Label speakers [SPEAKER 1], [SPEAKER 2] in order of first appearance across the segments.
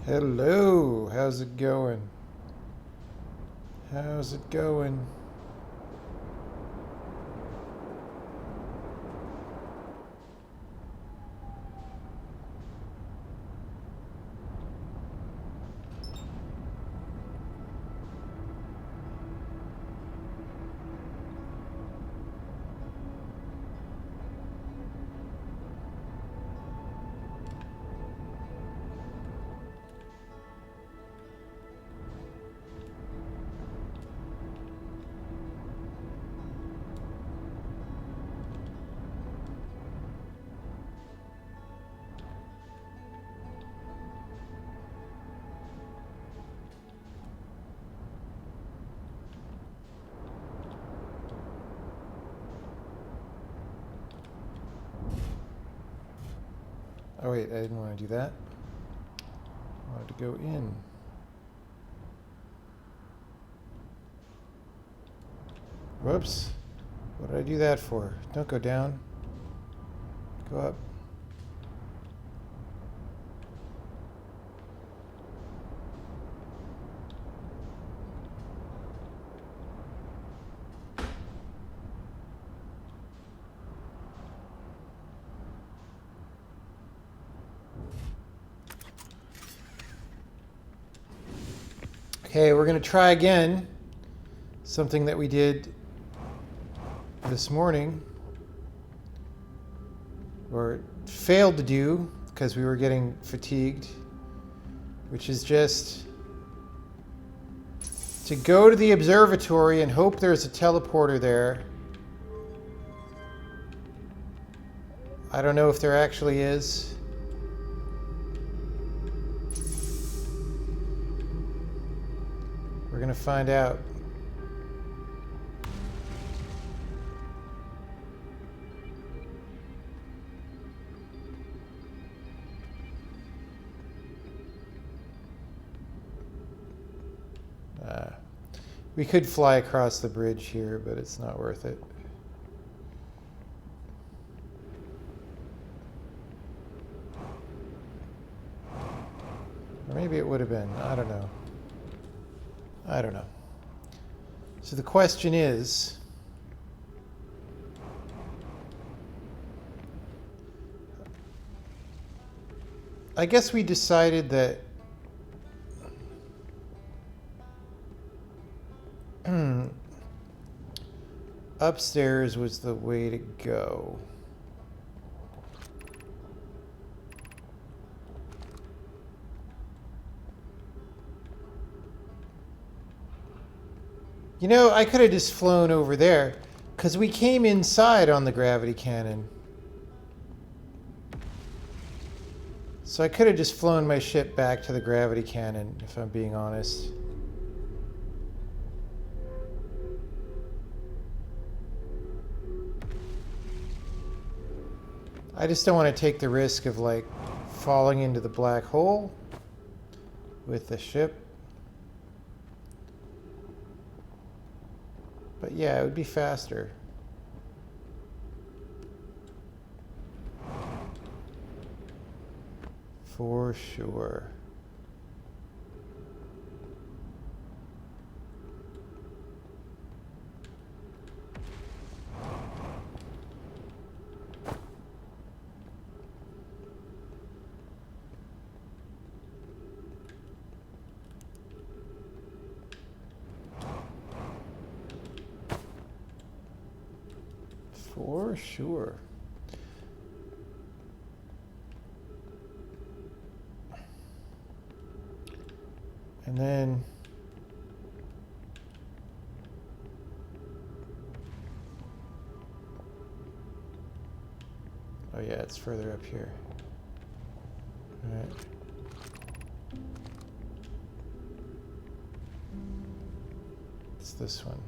[SPEAKER 1] Hello, how's it going? How's it going? Oh wait, I didn't want to do that. I wanted to go in. Whoops. What did I do that for? Don't go down. Go up. Okay, we're going to try again something that we did this morning, or failed to do because we were getting fatigued, which is just to go to the observatory and hope there's a teleporter there. I don't know if there actually is. We're going to find out. We could fly across the bridge here, but it's not worth it. Or maybe it would have been. I don't know. I don't know. So the question is, I guess we decided that upstairs was the way to go. You know, I could have just flown over there, because we came inside on the gravity cannon. So I could have just flown my ship back to the gravity cannon, if I'm being honest. I just don't want to take the risk of, like, falling into the black hole with the ship. But yeah, it would be faster. For sure. For sure. And then oh yeah, it's further up here. All right. It's this one.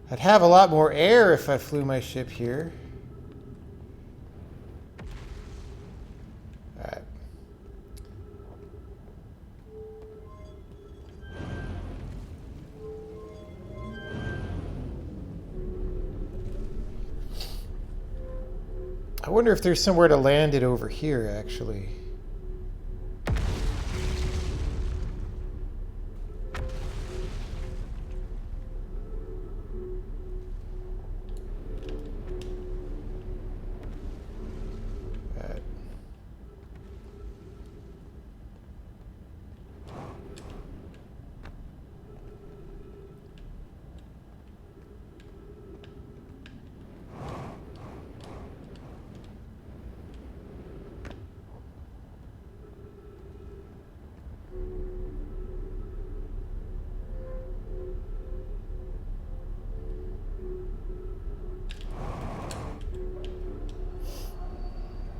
[SPEAKER 1] I'd have a lot more air if I flew my ship here. All right. I wonder if there's somewhere to land it over here, actually.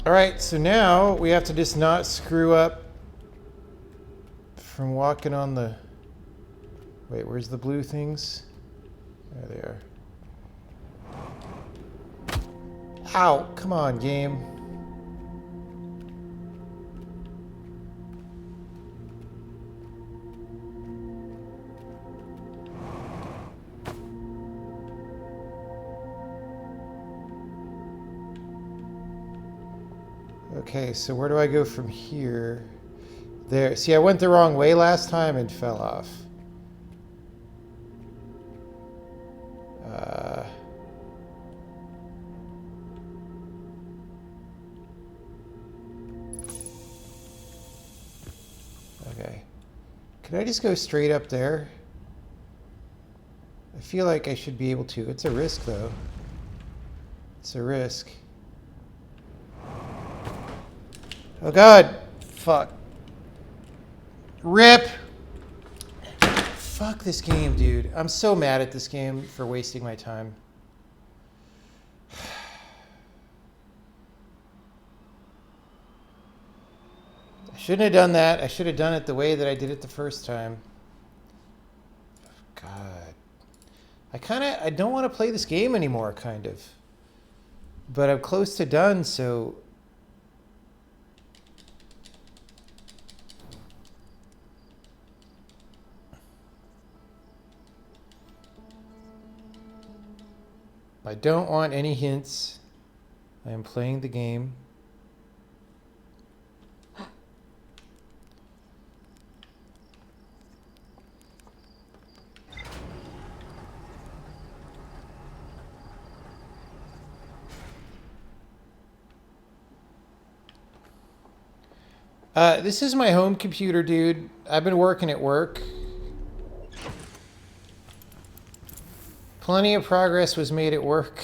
[SPEAKER 1] All right, so now we have to just not screw up from walking on the... Wait, where's the blue things? There they are. Ow, come on, game. Okay, so where do I go from here? There. See, I went the wrong way last time and fell off. Okay. Can I just go straight up there? I feel like I should be able to. It's a risk, though. It's a risk. Oh, God. Fuck. RIP. Fuck this game, dude. I'm so mad at this game for wasting my time. I shouldn't have done that. I should have done it the way that I did it the first time. God. I don't want to play this game anymore, kind of. But I'm close to done, so... I don't want any hints. I am playing the game. This is my home computer, dude. I've been working at work. Plenty of progress was made at work.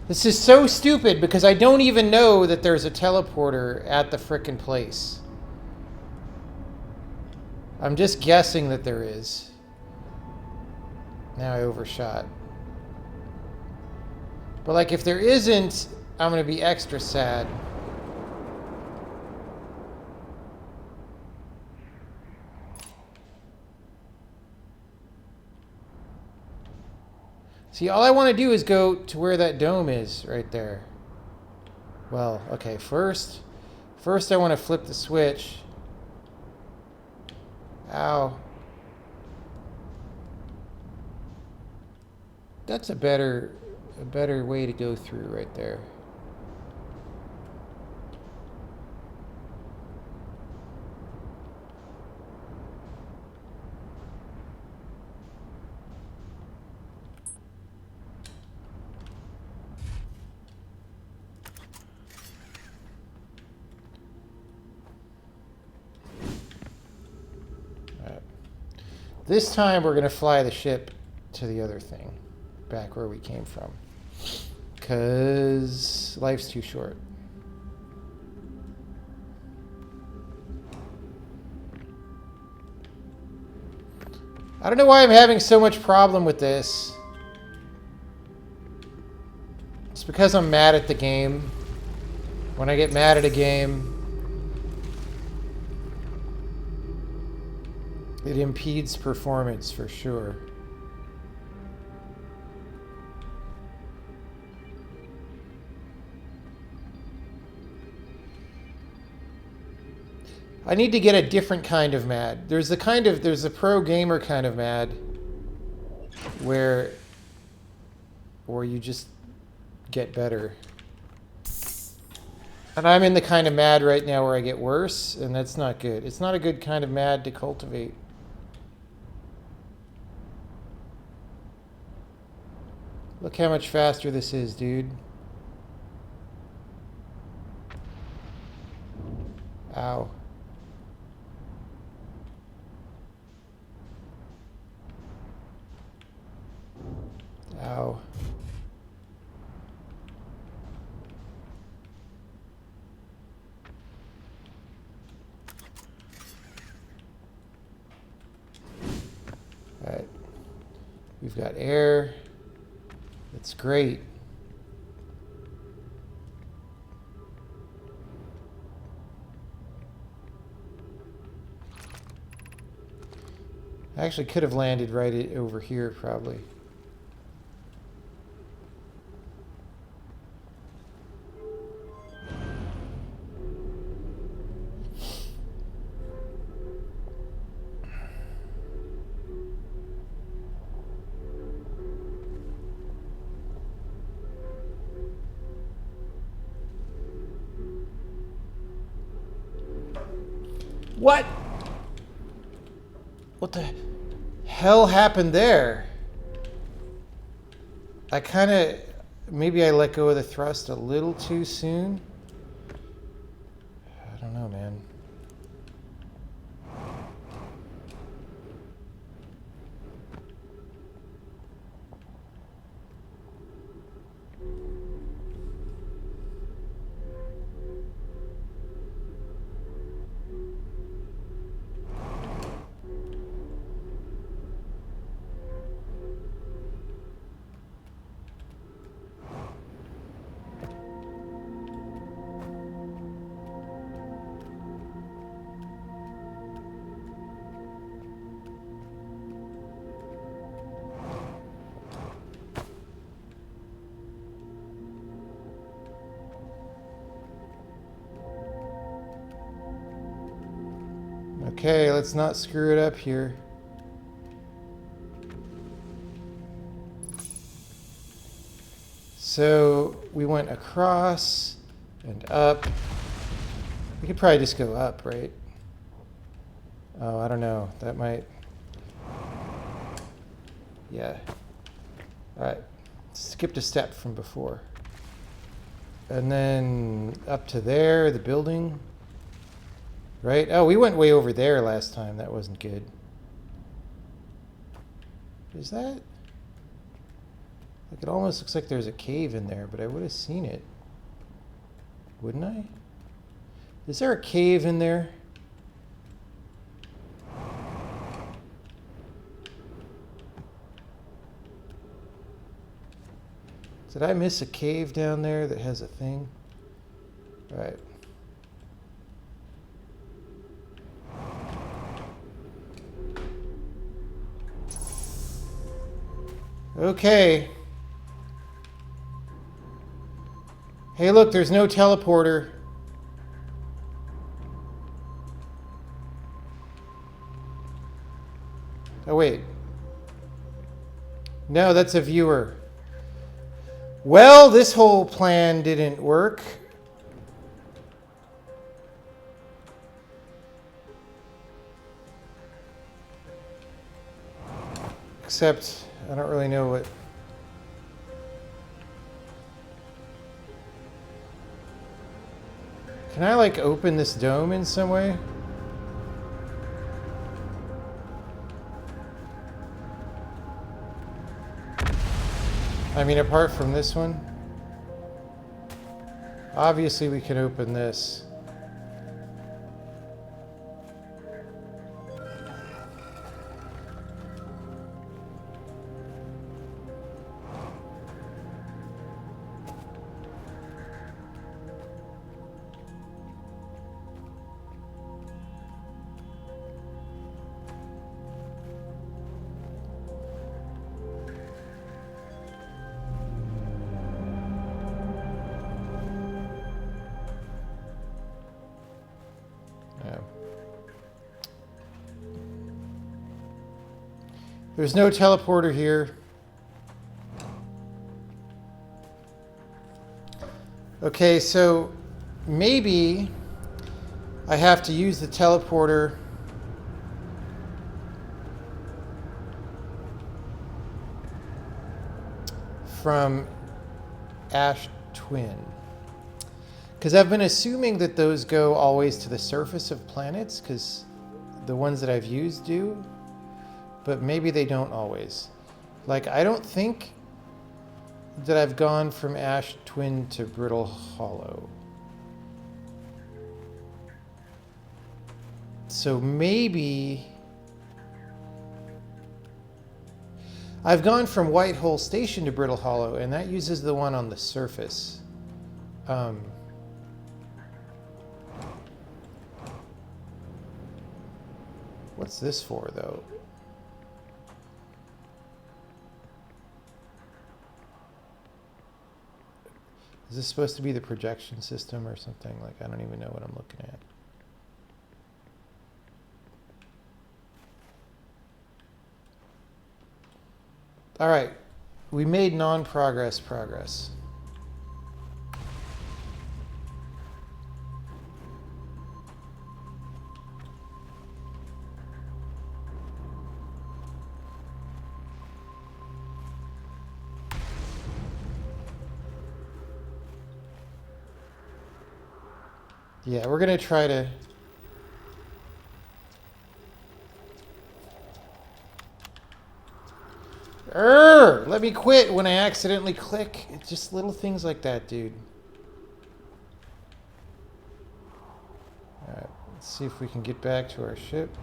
[SPEAKER 1] This is so stupid because I don't even know that there's a teleporter at the frickin' place. I'm just guessing that there is. Now I overshot. But like if there isn't, I'm going to be extra sad. See, all I want to do is go to where that dome is right there. Well, okay, first I want to flip the switch. Ow. That's a better way to go through right there. All right. This time we're going to fly the ship to the other thing. Back where we came from, because life's too short. I don't know why I'm having so much problem with this. It's because I'm mad at the game. When I get mad at a game, it impedes performance for sure. I need to get a different kind of mad. There's a pro gamer kind of mad where you just get better. And I'm in the kind of mad right now where I get worse, and that's not good. It's not a good kind of mad to cultivate. Look how much faster this is, dude. Ow. Ow. Alright. We've got air. It's great. I actually could have landed right over here, probably. What? What the hell happened there? I kind of... Maybe I let go of the thrust a little too soon. I don't know, man. Okay, let's not screw it up here. So we went across and up. We could probably just go up, right? Oh, I don't know. That might... Yeah. Alright. Skipped a step from before. And then up to there, the building. Right? Oh, we went way over there last time. That wasn't good. Is that? Like, it almost looks like there's a cave in there, but I would have seen it. Wouldn't I? Is there a cave in there? Did I miss a cave down there that has a thing? All right. Okay. Hey, look, there's no teleporter. Oh, wait. No, that's a viewer. Well, this whole plan didn't work. Except, I don't really know what... Can I, like, open this dome in some way? I mean, apart from this one. Obviously, we can open this. There's no teleporter here. Okay, so maybe I have to use the teleporter from Ash Twin. Because I've been assuming that those go always to the surface of planets, because the ones that I've used do, but maybe they don't always. Like, I don't think that I've gone from Ash Twin to Brittle Hollow. So maybe I've gone from White Hole Station to Brittle Hollow, and that uses the one on the surface. What's this for, though? Is this supposed to be the projection system or something? Like, I don't even know what I'm looking at. All right, we made non-progress progress. Yeah, we're gonna try to... Let me quit when I accidentally click. It's just little things like that, dude. Alright, let's see if we can get back to our ship.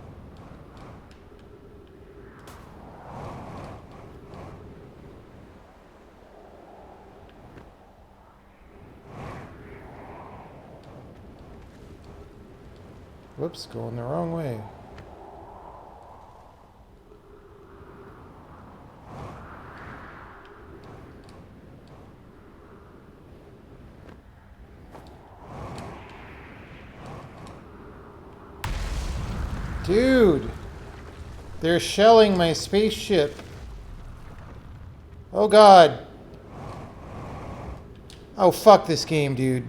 [SPEAKER 1] Whoops, going the wrong way. Dude, they're shelling my spaceship. Oh God. Oh, fuck this game, dude.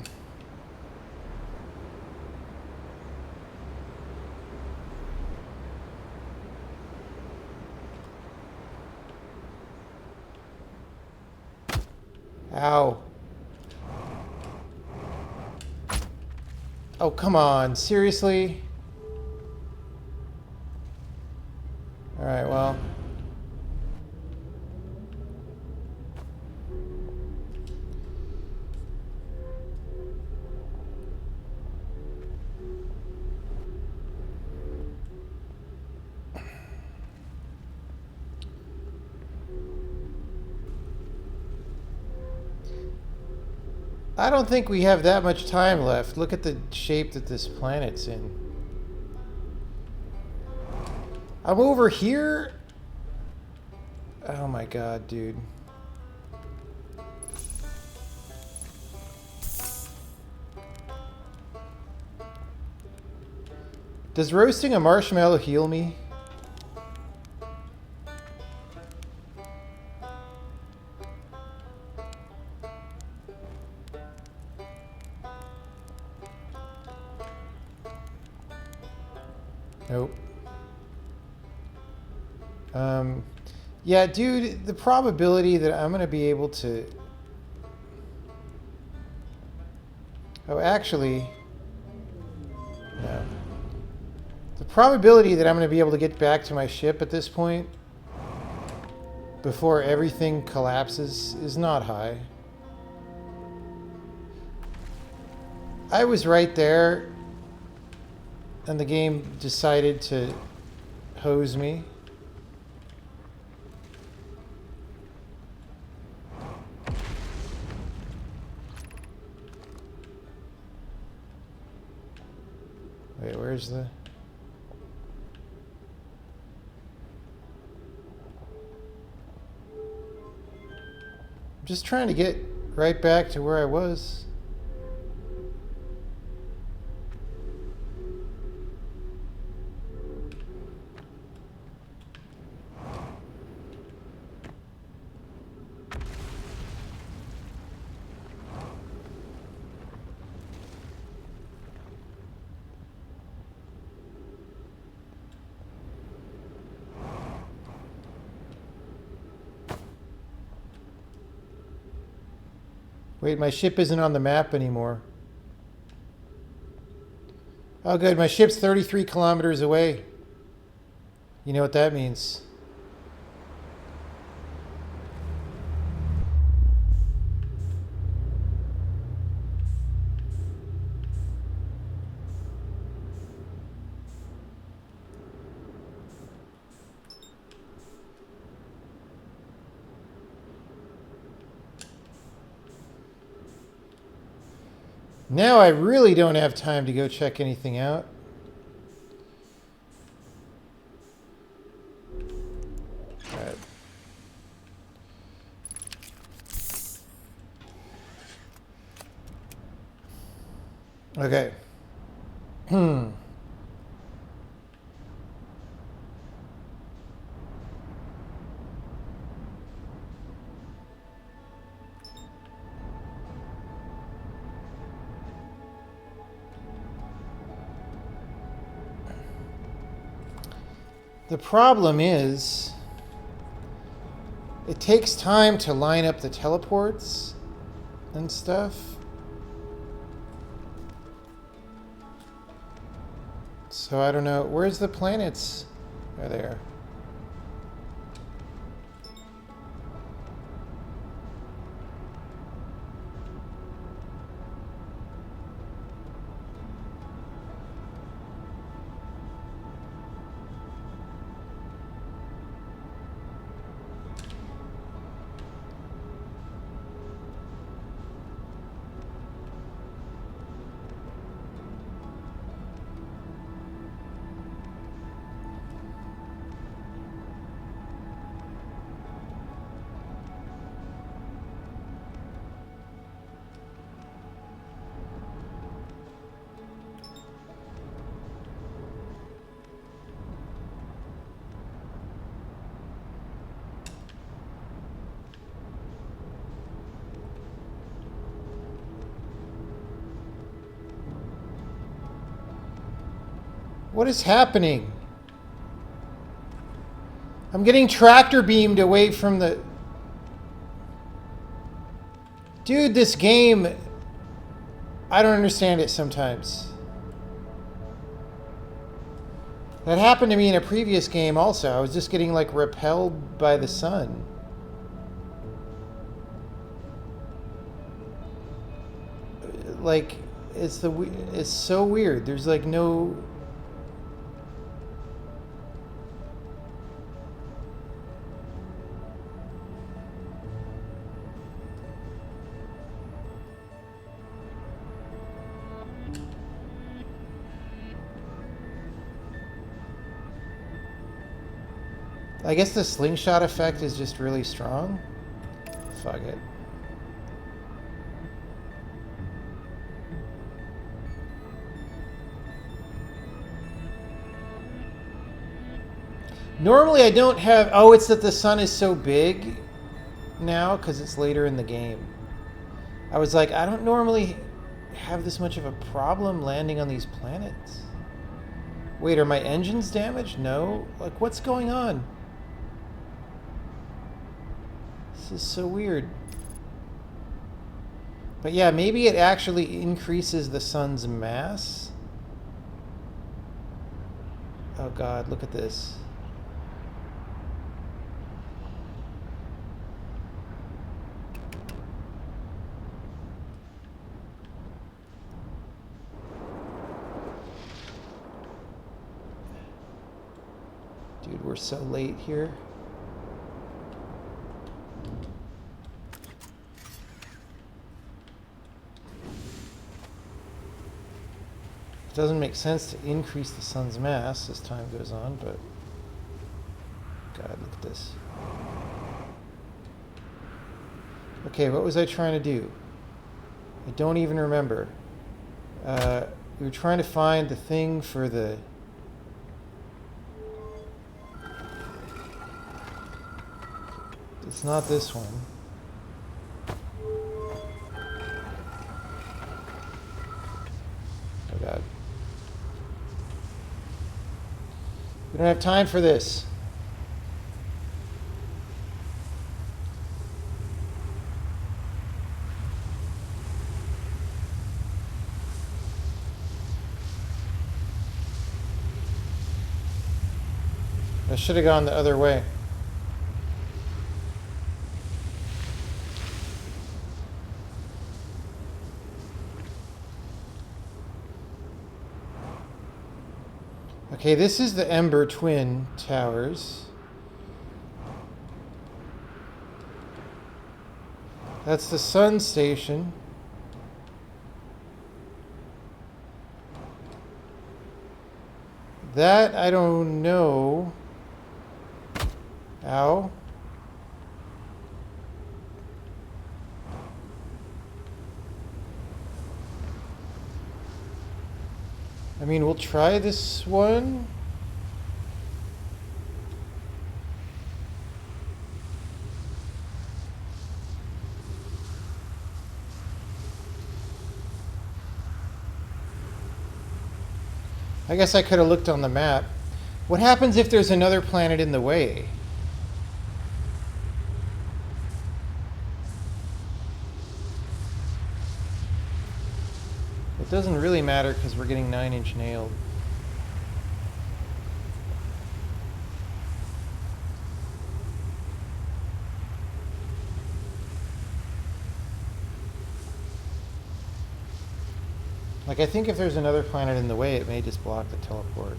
[SPEAKER 1] Ow. Oh, come on. Seriously? Alright, well. I don't think we have that much time left. Look at the shape that this planet's in. I'm over here. Oh my God, dude. Does roasting a marshmallow heal me? Nope. Yeah, dude, the probability that I'm going to be able to... Oh, actually... No. The probability that I'm going to be able to get back to my ship at this point before everything collapses is not high. I was right there and the game decided to hose me. Wait, where's the... I'm just trying to get right back to where I was. Wait, my ship isn't on the map anymore. Oh, good. My ship's 33 kilometers away. You know what that means. Now I really don't have time to go check anything out. All right. Okay. The problem is, it takes time to line up the teleports and stuff. So I don't know. Where's the planets? They're there. What is happening? I'm getting tractor beamed away from the... Dude, this game... I don't understand it sometimes. That happened to me in a previous game also. I was just getting like repelled by the sun. Like, it's so weird. There's like no... I guess the slingshot effect is just really strong. Fuck it. Normally I don't have... Oh, it's that the sun is so big now because it's later in the game. I was like, I don't normally have this much of a problem landing on these planets. Wait, are my engines damaged? No? Like, what's going on? This is so weird. But yeah, maybe it actually increases the sun's mass. Oh god, look at this. Dude, we're so late here. It doesn't make sense to increase the sun's mass as time goes on, but... God, look at this. Okay, what was I trying to do? I don't even remember. We were trying to find the thing for the... It's not this one. Oh god. We don't have time for this. I should have gone the other way. Okay, this is the Ember Twin Towers. That's the Sun Station. That, I don't know. Ow. I mean, we'll try this one. I guess I could have looked on the map. What happens if there's another planet in the way? It doesn't really matter because we're getting 9-inch nailed. Like, I think if there's another planet in the way, it may just block the teleport.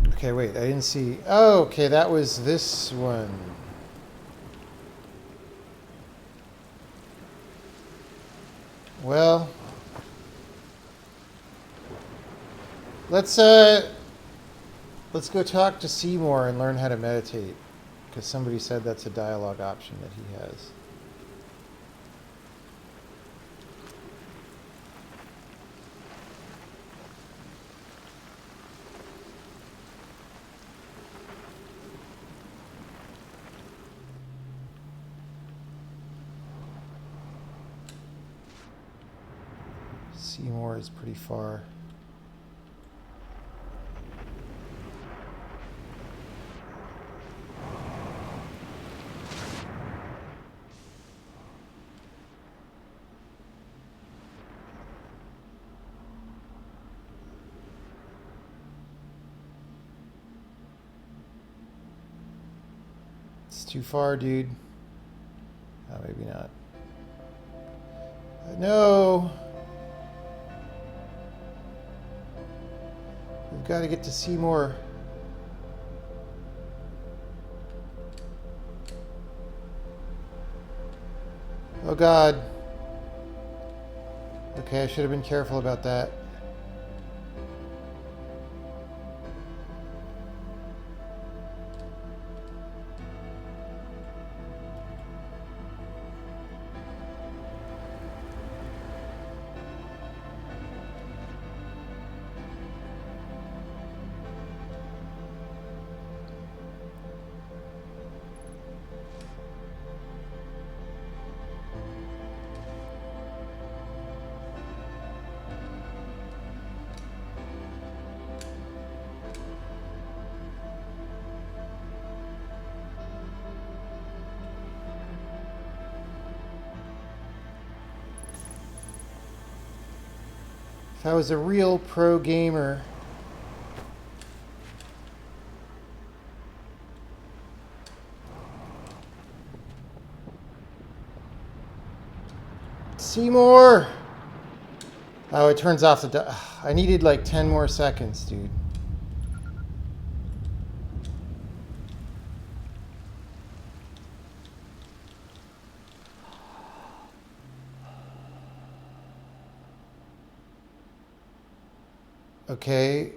[SPEAKER 1] Okay, wait, I didn't see... Oh, okay, that was this one. Well... Let's go talk to Seymour and learn how to meditate. Because somebody said that's a dialogue option that he has. Seymour is pretty far. It's too far, dude. Oh, maybe not. No! We've got to get to Seymour. Oh, God. Okay, I should have been careful about that. If I was a real pro gamer, Seymour! Oh, it turns off the... I needed like 10 more seconds, dude. Okay,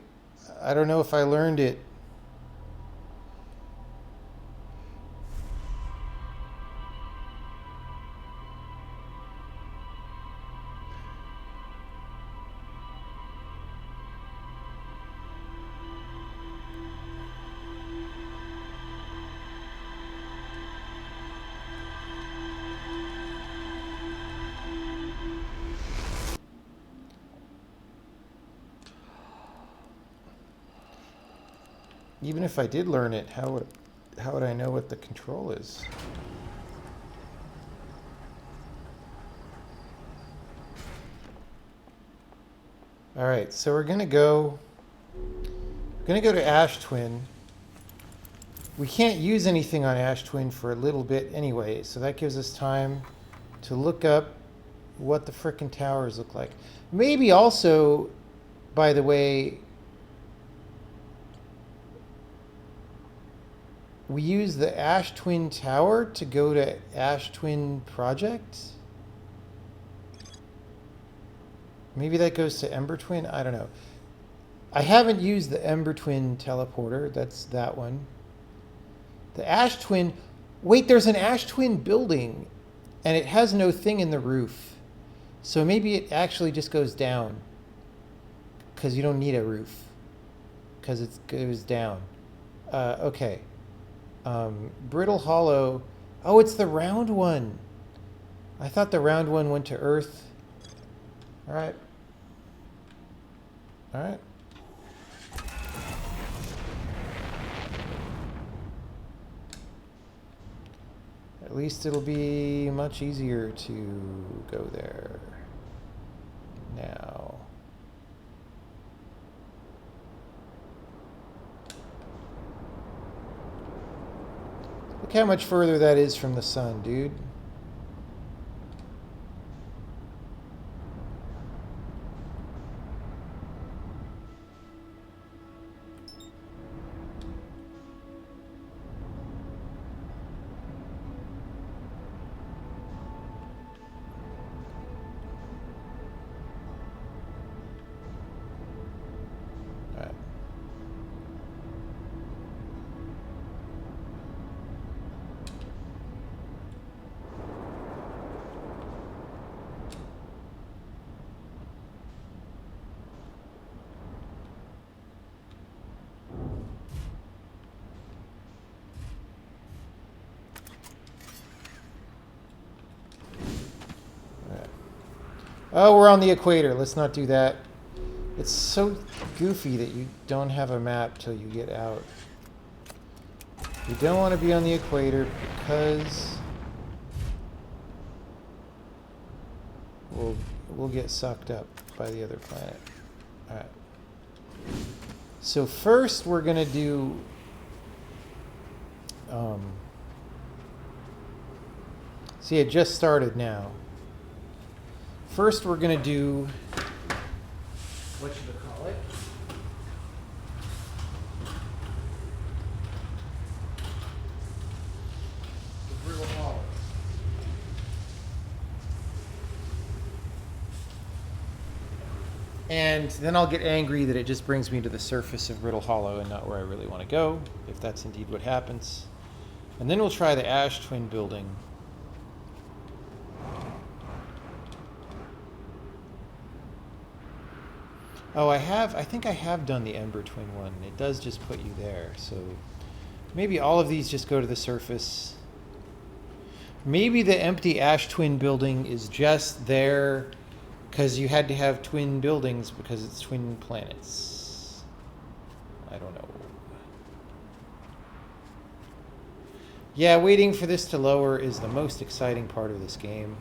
[SPEAKER 1] I don't know if I learned it. Even if I did learn it, how would I know what the control is? All right, so we're gonna go to Ash Twin. We can't use anything on Ash Twin for a little bit anyway, so that gives us time to look up what the frickin' towers look like. Maybe also, by the way, we use the Ash Twin Tower to go to Ash Twin Project. Maybe that goes to Ember Twin. I don't know. I haven't used the Ember Twin teleporter. That's that one. The Ash Twin. Wait, there's an Ash Twin building, and it has no thing in the roof. So maybe it actually just goes down, because you don't need a roof, because it goes down. Okay. Brittle Hollow. Oh, it's the round one. I thought the round one went to Earth. All right. All right. At least it'll be much easier to go there now. Look how much further that is from the sun, dude. Oh, we're on the equator. Let's not do that. It's so goofy that you don't have a map till you get out. You don't want to be on the equator because we'll get sucked up by the other planet. All right. So first we're gonna do see, it just started now. First, we're going to do, what should I call it? The Brittle Hollow. And then I'll get angry that it just brings me to the surface of Brittle Hollow and not where I really want to go, if that's indeed what happens. And then we'll try the Ash Twin building. Oh, I think I have done the Ember Twin one. It does just put you there. So maybe all of these just go to the surface. Maybe the empty Ash Twin building is just there because you had to have twin buildings because it's twin planets. I don't know. Yeah, waiting for this to lower is the most exciting part of this game.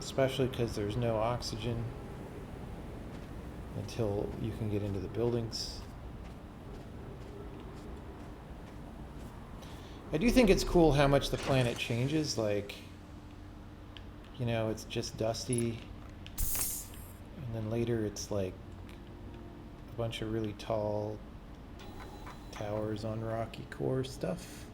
[SPEAKER 1] Especially because there's no oxygen until you can get into the buildings. I do think it's cool how much the planet changes. Like, you know, it's just dusty, and then later it's like a bunch of really tall towers on rocky core stuff.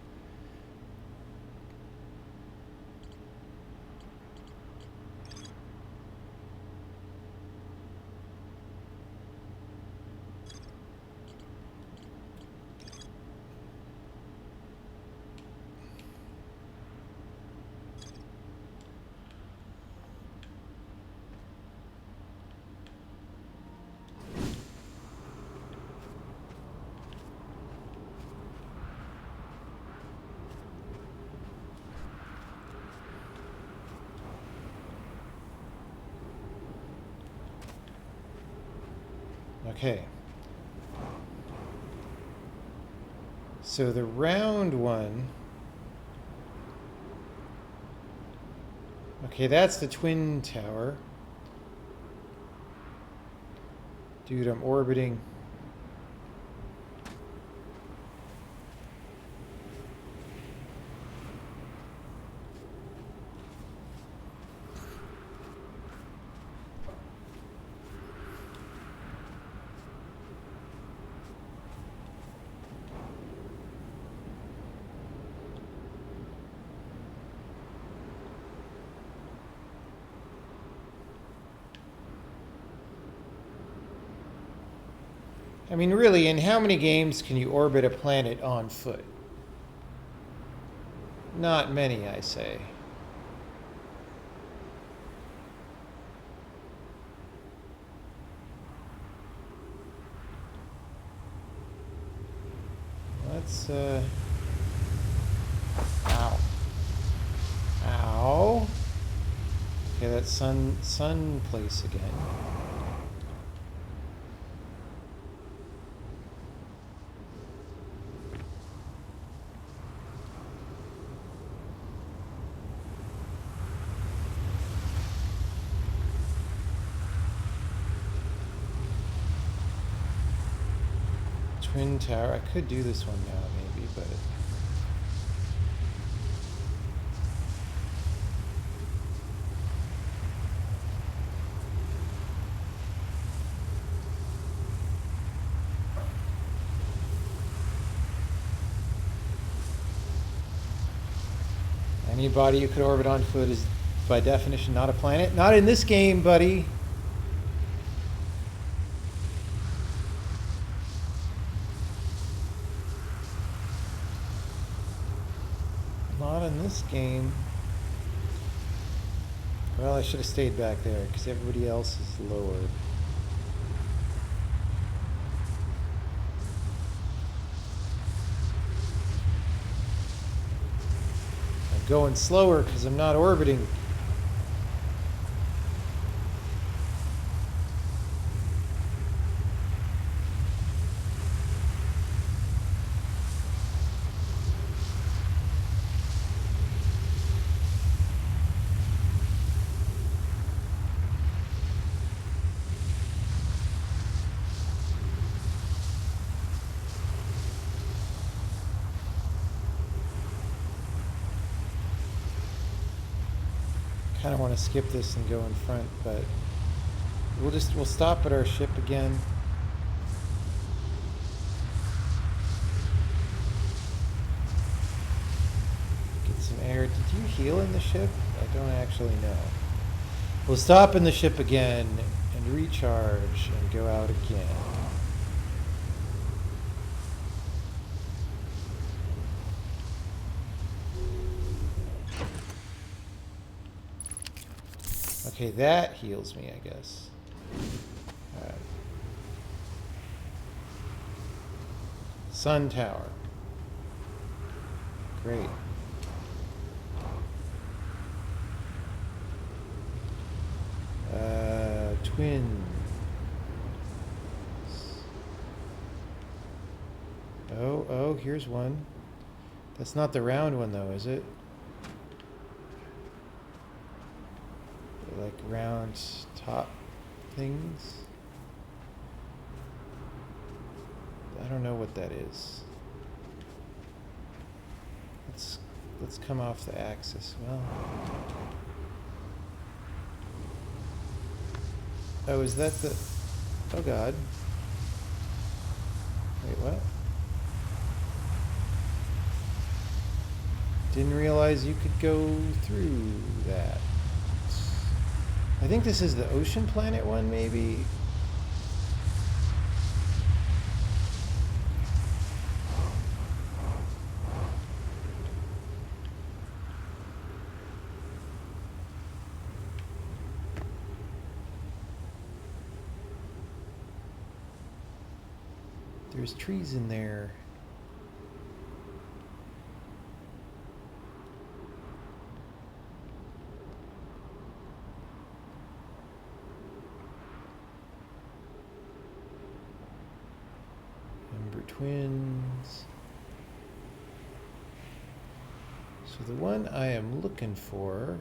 [SPEAKER 1] Okay. So the round one. Okay, that's the twin tower. Dude, I'm orbiting. I mean, really, in how many games can you orbit a planet on foot? Not many, I say. Let's, Ow. Ow. Okay, that's sun place again. Twin tower. I could do this one now, maybe, but... Any body you could orbit on foot is, by definition, not a planet. Not in this game, buddy. Not in this game. Well, I should have stayed back there, because everybody else is lower. I'm going slower, because I'm not orbiting. I kind of want to skip this and go in front, but we'll stop at our ship again. Get some air. Did you heal in the ship? I don't actually know. We'll stop in the ship again and recharge and go out again. Okay, that heals me, I guess. All right. Sun tower. Great. Twins. Oh, here's one. That's not the round one, though, is it? Like round top things. I don't know what that is. Let's come off the axis. Well, oh, is that the? Oh God! Wait, what? Didn't realize you could go through that. I think this is the ocean planet one, maybe. There's trees in there. Twins. So the one I am looking for...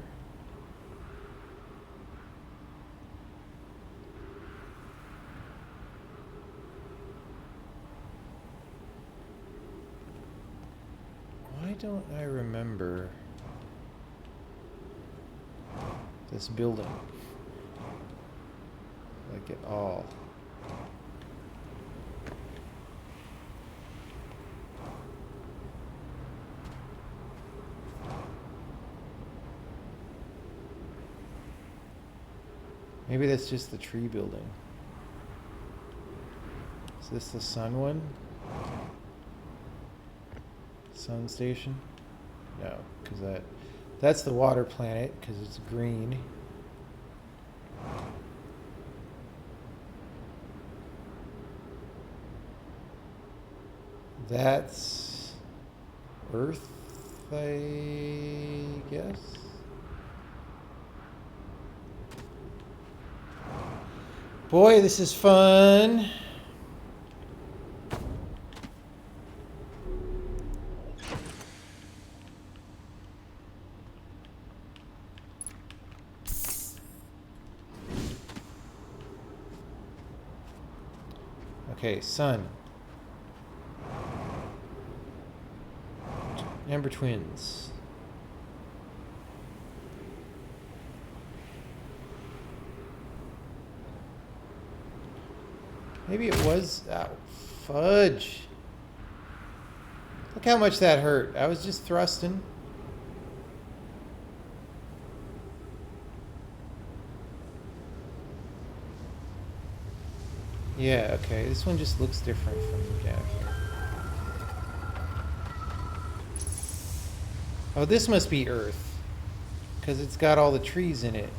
[SPEAKER 1] Why don't I remember this building? Like at all. Maybe that's just the tree building. Is this the sun one? Sun station? No, because that's the water planet because it's green. That's Earth, I guess. Boy, this is fun. Okay, sun. Amber twins. Maybe it was... Oh, fudge. Look how much that hurt. I was just thrusting. Yeah, okay. This one just looks different from down here. Oh, this must be Earth. Because it's got all the trees in it.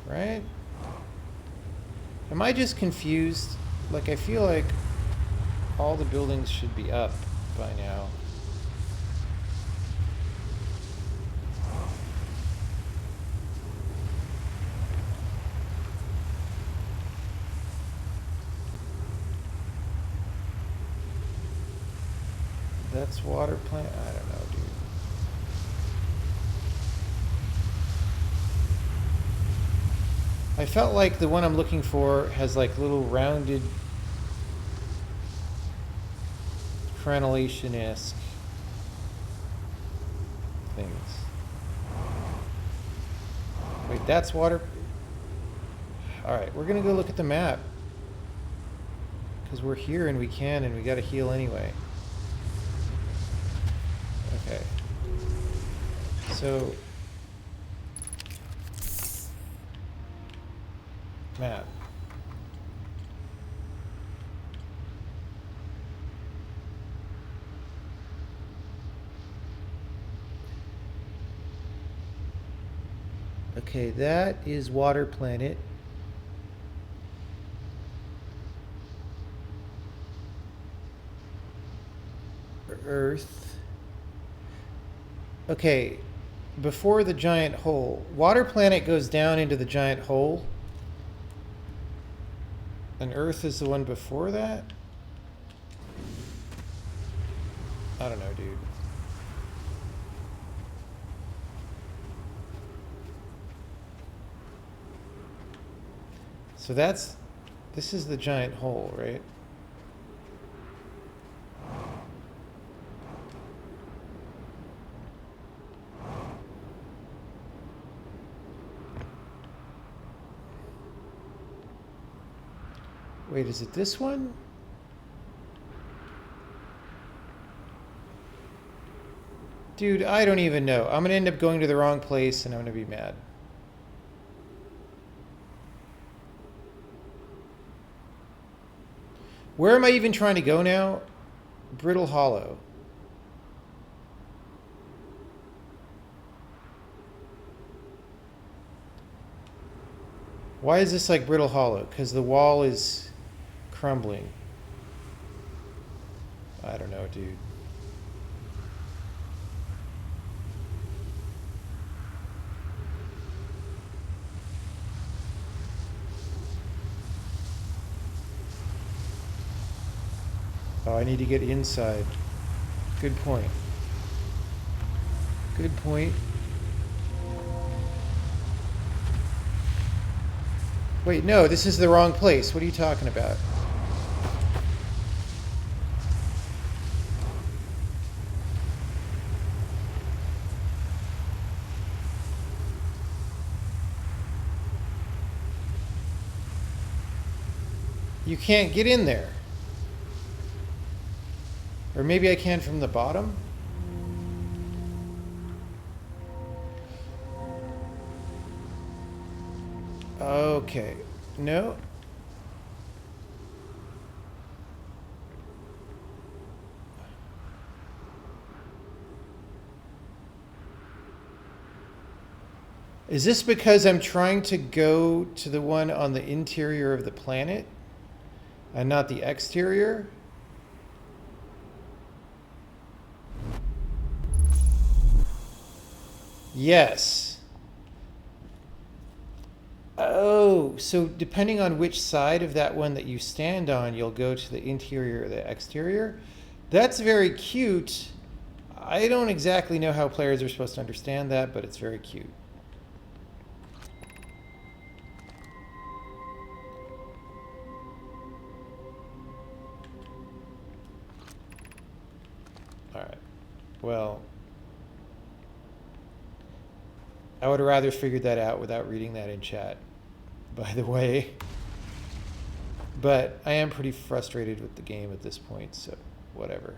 [SPEAKER 1] Right? Am I just confused? Like, I feel like all the buildings should be up by now. That's water plant? I don't know, dude. I felt like the one I'm looking for has like little rounded crenellation-esque things. Wait, that's water? Alright, we're gonna go look at the map. Because we're here and we can and we gotta heal anyway. Okay. So... map. Okay, that is water planet. Earth. Okay, before the giant hole. Water planet goes down into the giant hole. And Earth is the one before that? I don't know, dude. So this is the giant hole, right? Wait, is it this one? Dude, I don't even know. I'm gonna end up going to the wrong place and I'm gonna be mad. Where am I even trying to go now? Brittle Hollow. Why is this like Brittle Hollow? Because the wall is crumbling. I don't know, dude. Oh, I need to get inside. Good point. Good point. Wait, no, this is the wrong place. What are you talking about? You can't get in there. Or maybe I can from the bottom? Okay. No. Is this because I'm trying to go to the one on the interior of the planet and not the exterior? Yes. Oh, so depending on which side of that one that you stand on, you'll go to the interior or the exterior. That's very cute. I don't exactly know how players are supposed to understand that, but it's very cute. All right. Well, I would have rather figured that out without reading that in chat, by the way. But I am pretty frustrated with the game at this point, so whatever.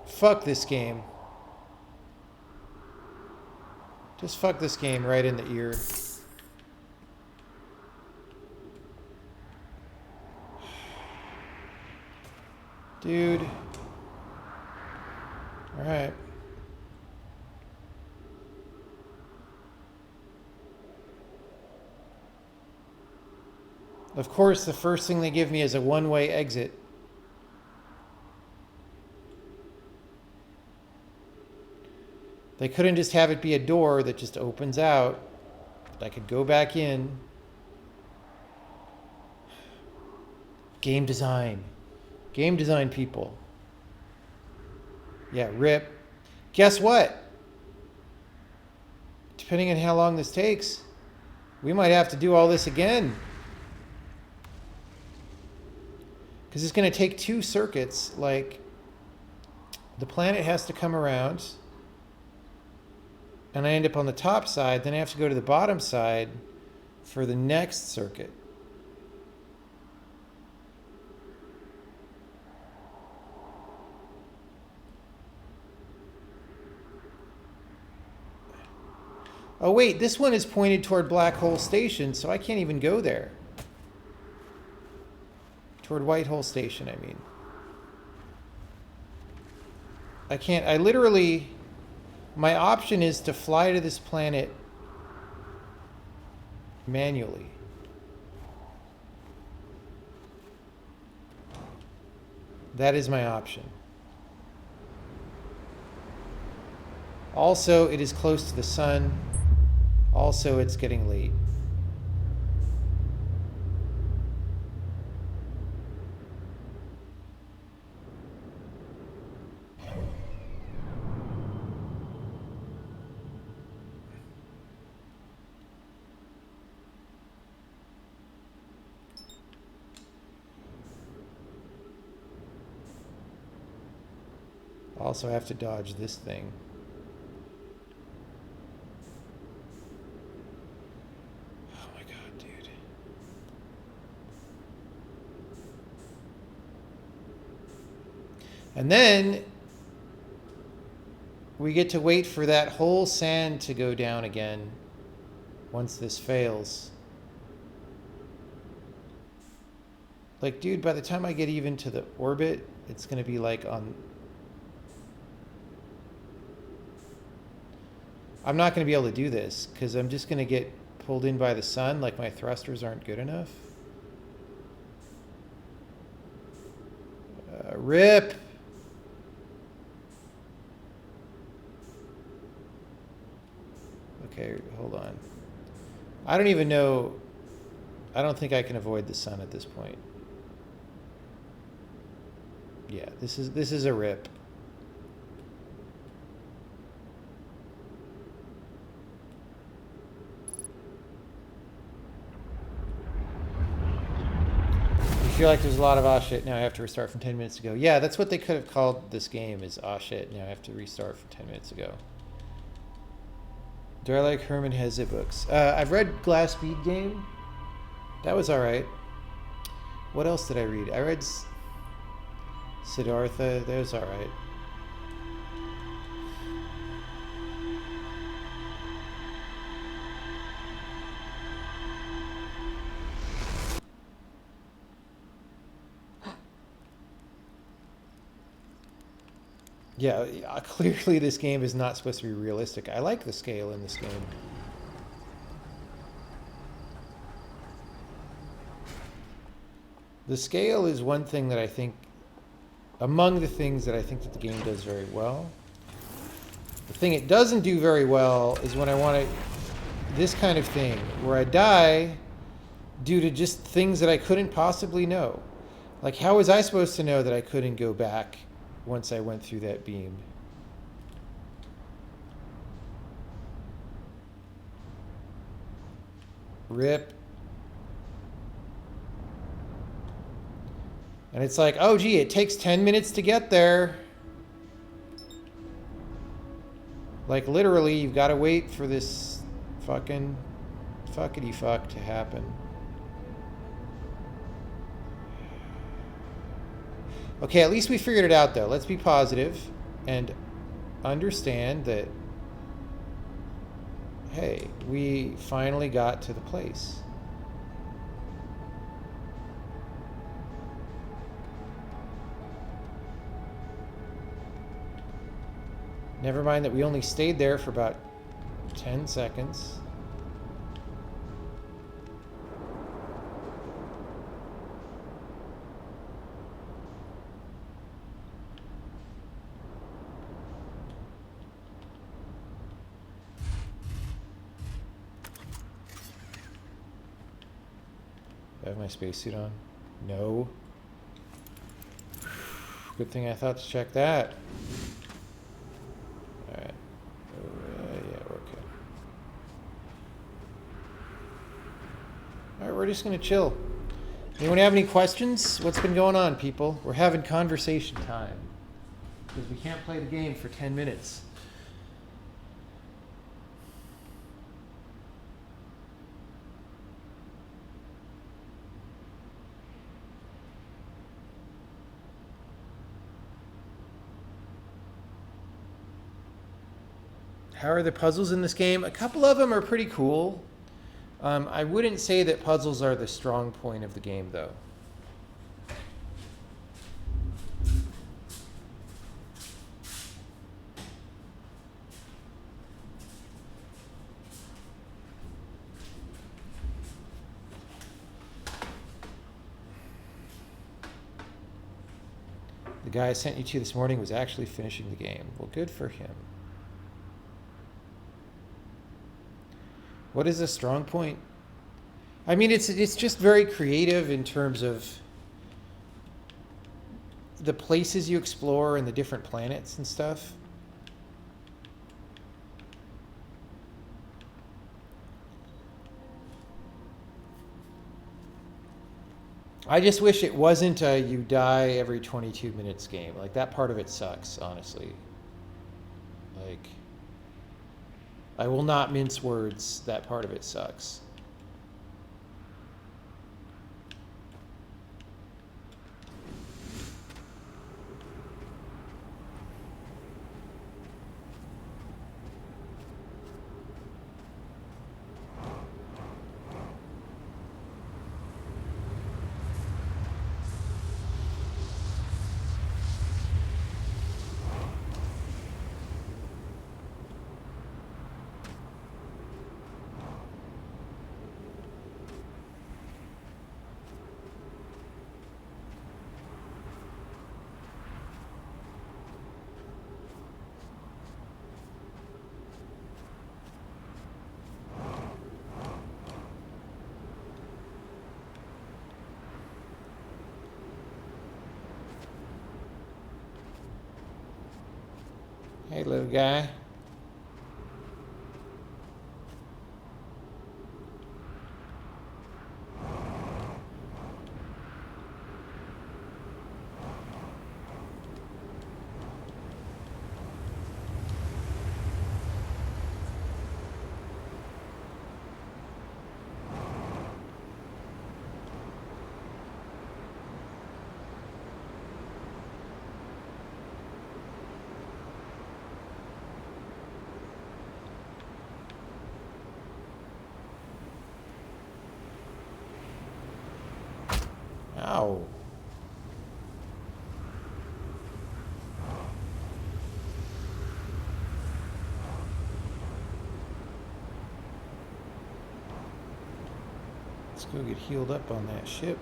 [SPEAKER 1] Fuck this game. Just fuck this game right in the ear. Dude. Alright. Of course, the first thing they give me is a one-way exit. They couldn't just have it be a door that just opens out, that I could go back in. Game design. Game design people. Yeah, rip. Guess what? Depending on how long this takes, we might have to do all this again. Because it's going to take 2 circuits. Like, the planet has to come around, and I end up on the top side, then I have to go to the bottom side for the next circuit. Oh wait, this one is pointed toward Black Hole Station, so I can't even go there. Toward White Hole Station, I mean. I can't, I literally, my option is to fly to this planet manually. That is my option. Also, it is close to the sun. Also, it's getting late. Also, I have to dodge this thing. Oh my god, dude. And then we get to wait for that whole sand to go down again once this fails. Like, dude, by the time I get even to the orbit, it's going to be like on... I'm not going to be able to do this because I'm just going to get pulled in by the sun, like my thrusters aren't good enough. Rip! Okay, hold on. I don't even know. I don't think I can avoid the sun at this point. Yeah, this is a rip. I feel like there's a lot of shit, now I have to restart from 10 minutes ago. Yeah, that's what they could have called this game, is shit, now I have to restart from 10 minutes ago. Do I like Herman Hesse books? I've read Glass Bead Game. That was alright. What else did I read? I read Siddhartha. That was alright. Yeah, clearly this game is not supposed to be realistic. I like the scale in this game. The scale is one thing that I think, among the things that I think that the game does very well. The thing it doesn't do very well is when I want to, this kind of thing, where I die due to just things that I couldn't possibly know. Like, how was I supposed to know that I couldn't go back once I went through that beam? Rip. And it's like, oh gee, it takes 10 minutes to get there. Like, literally, you've got to wait for this fucking fuckity fuck to happen. Okay, at least we figured it out, though. Let's be positive and understand that, hey, we finally got to the place. Never mind that we only stayed there for about 10 seconds. I have my spacesuit on? No. Good thing I thought to check that. Alright. Yeah, we're okay. Alright, we're just gonna chill. Anyone have any questions? What's been going on, people? We're having conversation time. Because we can't play the game for 10 minutes. How are the puzzles in this game? A couple of them are pretty cool. I wouldn't say that puzzles are the strong point of the game, though. The guy I sent you to this morning was actually finishing the game. Well, good for him. What is a strong point? I mean, it's just very creative in terms of the places you explore and the different planets and stuff. I just wish it wasn't a you die every 22 minutes game. Like, that part of it sucks, honestly. Like, I will not mince words. That part of it sucks. Hey, little guy. Ow. Let's go get healed up on that ship.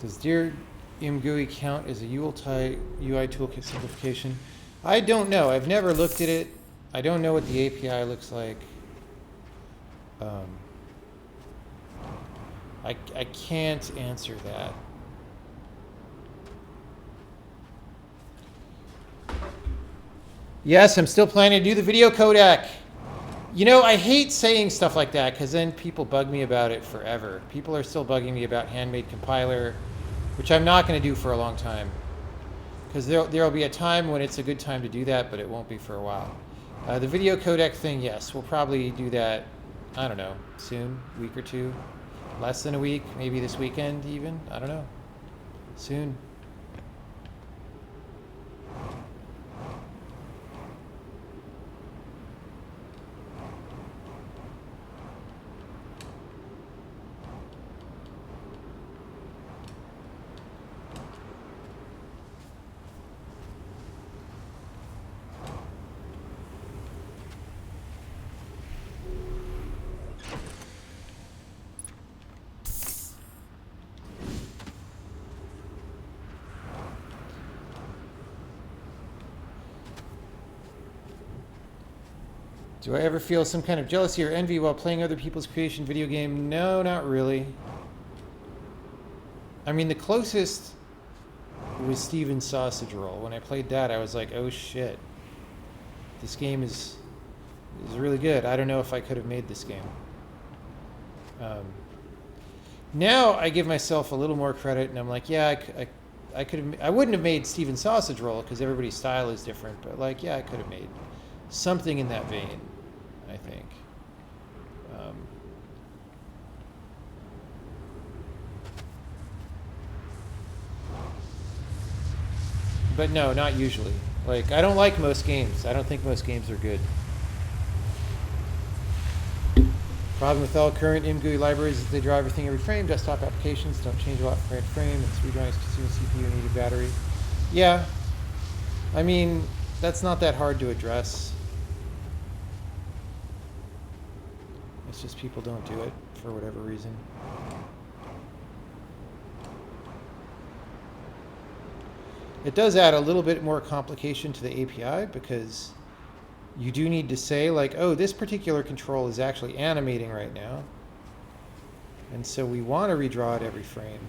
[SPEAKER 1] Does Dear MGUI count as a UI toolkit simplification? I don't know. I've never looked at it. I don't know what the API looks like. I can't answer that. Yes, I'm still planning to do the video codec. You know, I hate saying stuff like that because then people bug me about it forever. People are still bugging me about handmade compiler, which I'm not going to do for a long time. Because there'll be a time when it's a good time to do that, but it won't be for a while. The video codec thing, yes, we'll probably do that, I don't know, soon, week or two. Less than a week, maybe this weekend even, I don't know. Soon. Do I ever feel some kind of jealousy or envy while playing other people's creation video game? No, not really. I mean, the closest was Steven's Sausage Roll. When I played that, I was like, oh shit. This game is really good. I don't know if I could have made this game. Now I give myself a little more credit, and I'm like, yeah, I could have. I wouldn't have made Steven's Sausage Roll because everybody's style is different. But like, yeah, I could have made something in that vein, I think. But no, not usually. Like, I don't like most games. I don't think most games are good. Problem with all current MGUI libraries is they draw everything every frame. Desktop applications don't change a lot frame to frame. It's redrawings consume CPU and needed battery. Yeah. I mean, that's not that hard to address. It's just people don't do it for whatever reason. It does add a little bit more complication to the API because you do need to say like, oh, this particular control is actually animating right now. And so we want to redraw it every frame.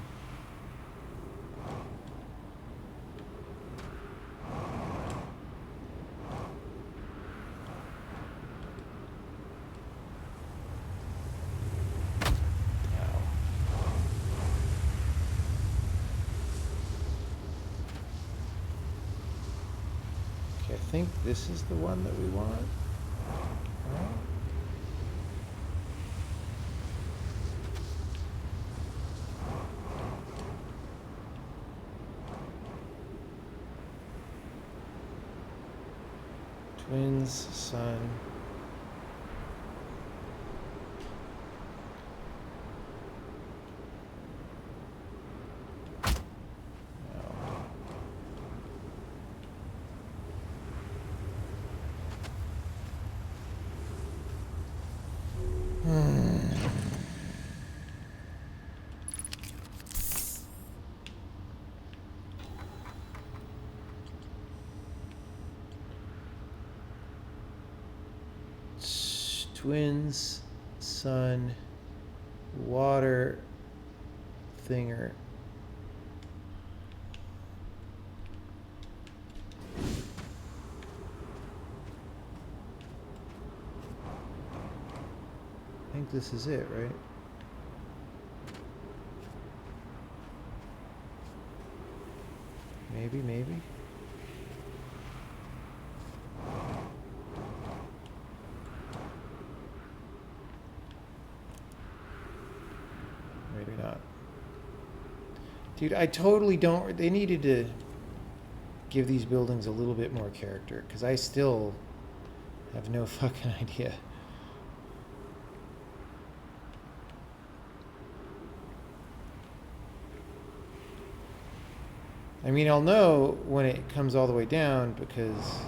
[SPEAKER 1] I think this is the one that we want. Right. Twins, sun. Twins, sun, water thinger. I think this is it, right? Maybe. Maybe not. Dude, I totally don't... They needed to give these buildings a little bit more character, because I still have no fucking idea. I mean, I'll know when it comes all the way down because...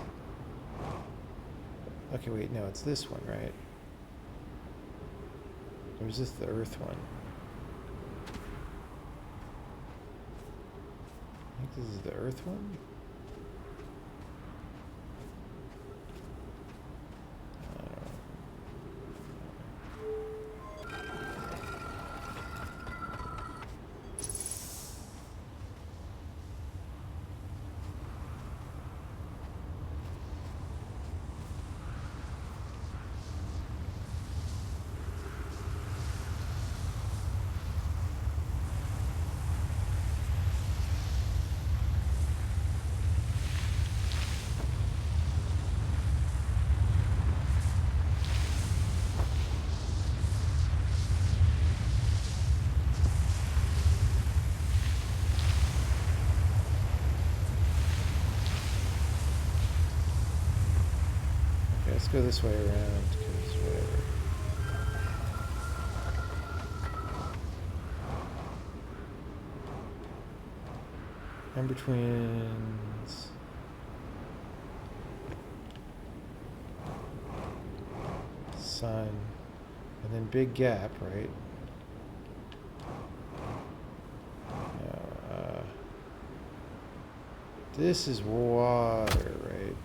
[SPEAKER 1] Okay, wait, no, it's this one, right? Or is this the Earth one? I think this is the Earth one. Let's go this way around, because whatever. Ember Twins. Sun. And then big gap, right? No, this is water, right?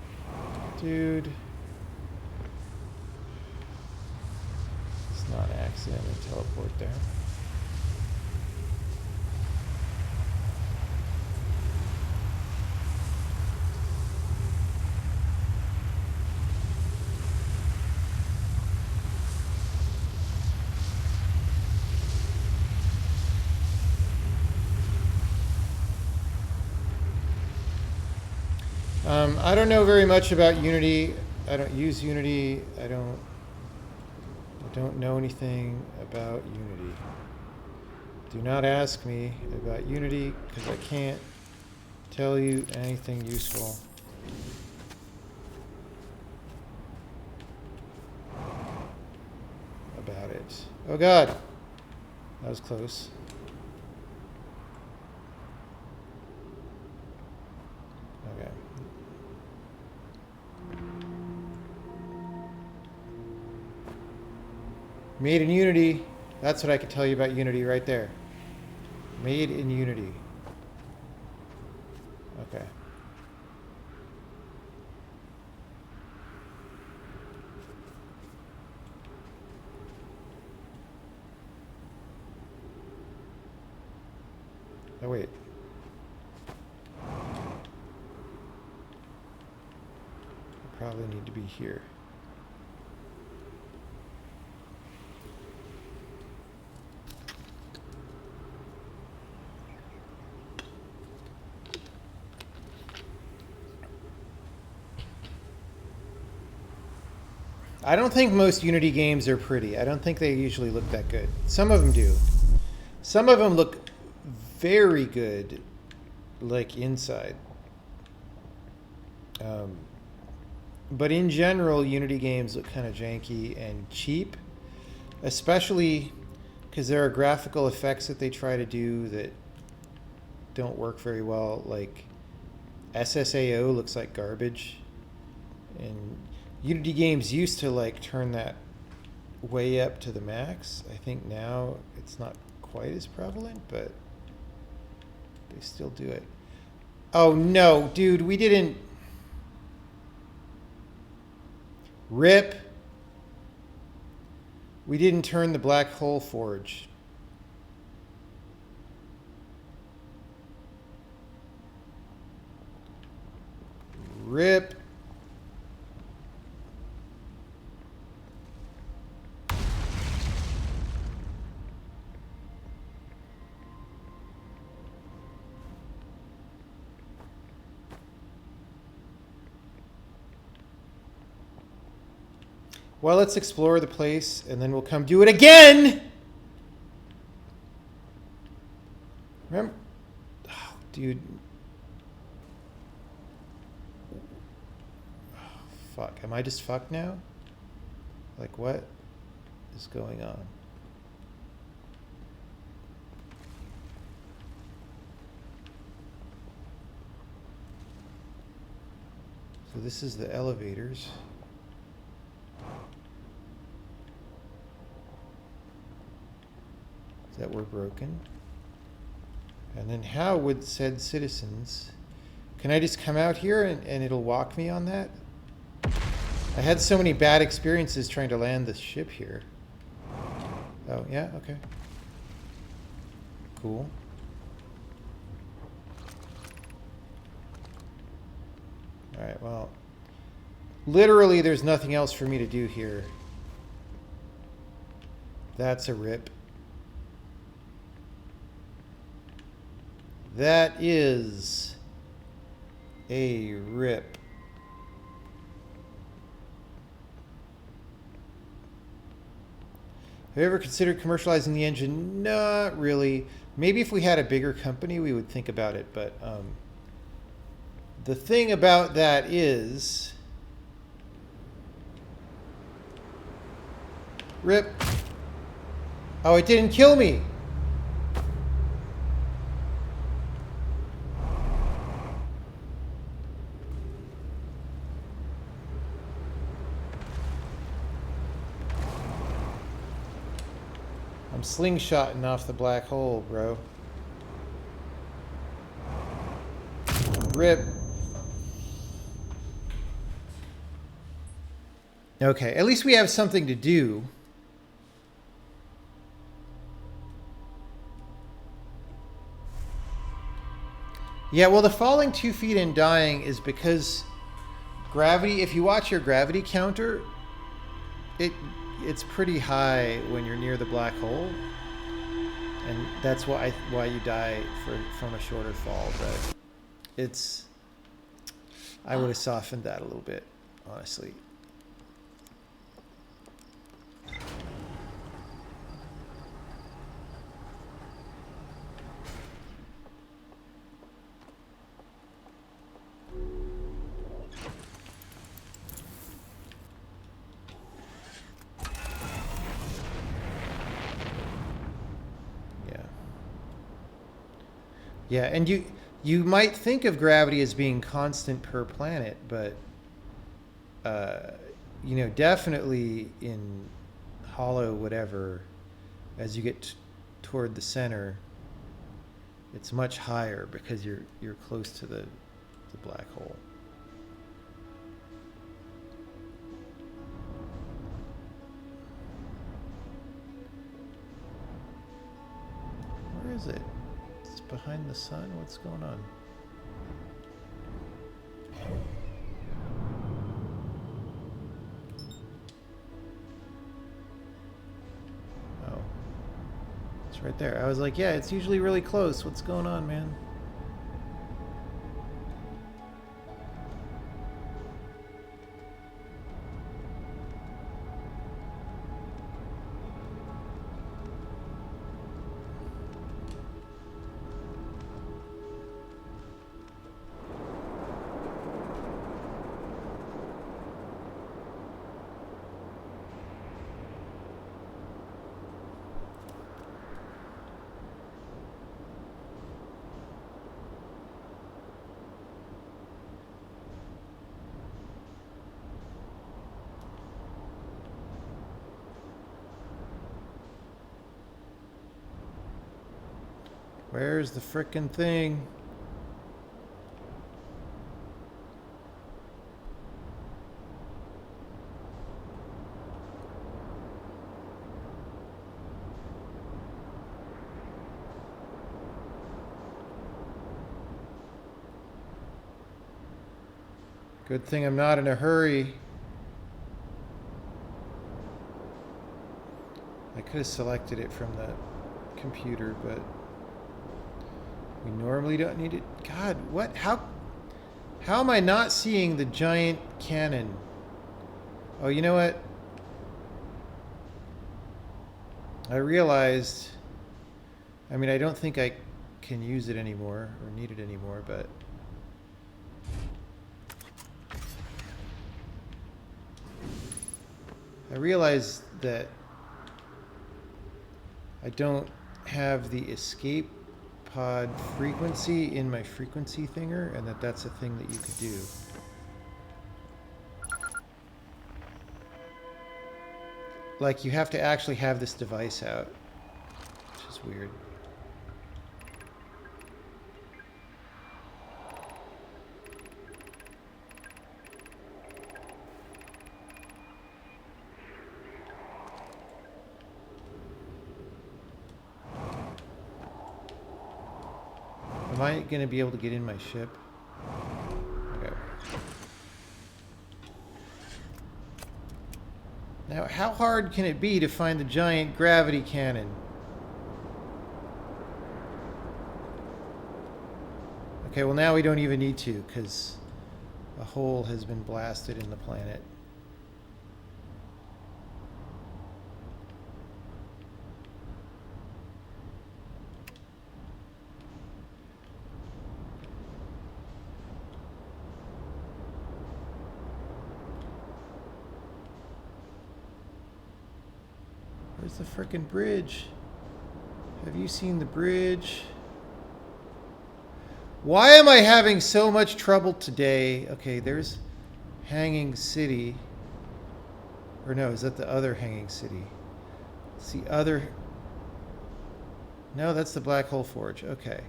[SPEAKER 1] Dude. Not accidentally teleport there. I don't know very much about Unity. I don't use Unity. I don't know anything about Unity. Do not ask me about Unity, because I can't tell you anything useful about it. Oh God, that was close. Okay. Made in Unity. That's what I could tell you about Unity right there. Made in Unity. Okay. Oh, wait. I probably need to be here. I don't think most Unity games are pretty. I don't think they usually look that good. Some of them do. Some of them look very good, like inside. But in general, Unity games look kind of janky and cheap, especially because there are graphical effects that they try to do that don't work very well. Like SSAO looks like garbage, and Unity games used to like turn that way up to the max. I think now it's not quite as prevalent, but they still do it. Oh no, dude, we didn't. RIP. We didn't turn the black hole forge. Rip. Well, let's explore the place, and then we'll come do it again! Remember? Oh, dude. Oh, fuck. Am I just fucked now? Like, what is going on? So this is the elevators. That were broken. And then how would said citizens... Can I just come out here and it'll walk me on that? I had so many bad experiences trying to land the ship here. Oh, yeah? Okay. Cool. Alright, well... Literally, there's nothing else for me to do here. That's a rip. That is a rip. Have you ever considered commercializing the engine? Not really. Maybe if we had a bigger company, we would think about it. But the thing about that is... Rip. Oh, it didn't kill me. I'm slingshotting off the black hole, bro. Rip. Okay, at least we have something to do. Yeah, well, the falling 2 feet and dying is because gravity, if you watch your gravity counter, it's pretty high when you're near the black hole. And that's why you die from a shorter fall, but it's... I would have softened that a little bit, honestly. Yeah, and you might think of gravity as being constant per planet, but you know, definitely in hollow whatever, as you get toward the center, it's much higher because you're close to the black hole. Where is it? Behind the sun? What's going on? Oh. It's right there. I was like, yeah, it's usually really close. What's going on, man? Where's the frickin' thing? Good thing I'm not in a hurry. I could have selected it from the computer, but we normally don't need it. God, what? How am I not seeing the giant cannon? Oh, you know what? I realized, I mean, I don't think I can use it anymore or need it anymore, but I realized that I don't have the escape pod frequency in my frequency thinger, and that's a thing that you could do. Like, you have to actually have this device out, which is weird. Am I going to be able to get in my ship? Okay. Now, how hard can it be to find the giant gravity cannon? Okay, well now we don't even need to, because a hole has been blasted in the planet. Where's the frickin' bridge? Have you seen the bridge? Why am I having so much trouble today? Okay, there's Hanging City. Or no, is that the other Hanging City? It's the other... No, that's the Black Hole Forge. Okay.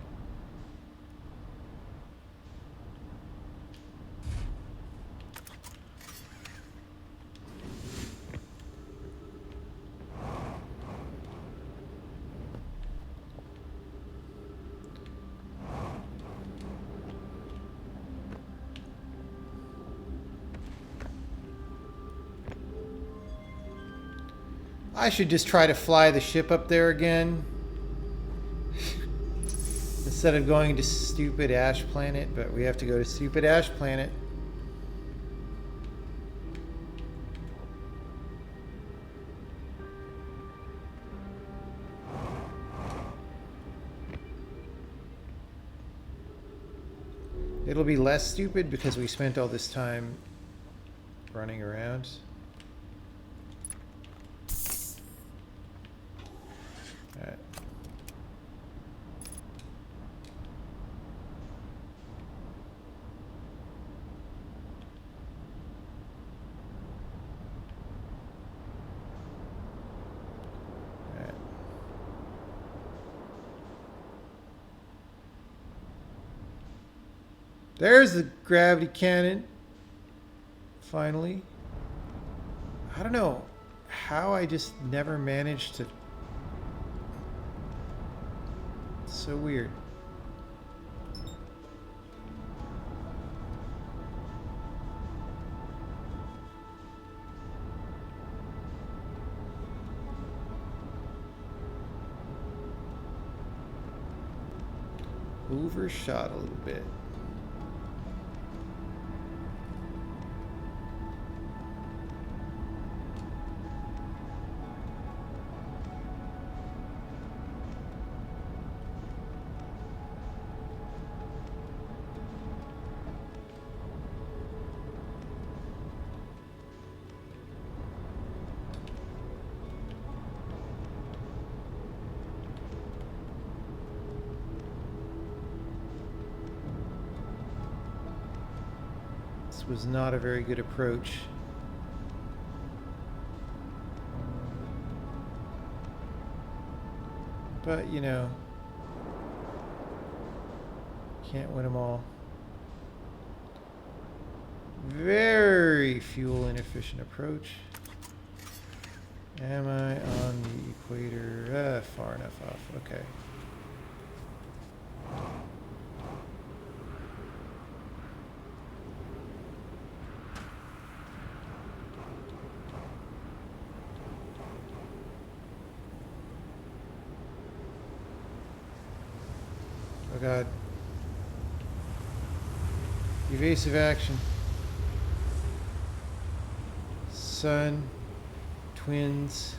[SPEAKER 1] I should just try to fly the ship up there again instead of going to stupid Ash Planet, but we have to go to stupid Ash Planet. It'll be less stupid because we spent all this time running around. Alright. Alright. There's the gravity cannon. Finally. I don't know how I just never managed to... It's so weird. Overshot a little bit. This was not a very good approach. But, you know, can't win them all. Very fuel inefficient approach. Am I on the equator? Far enough off. Okay. God. Evasive action. Sun. Twins.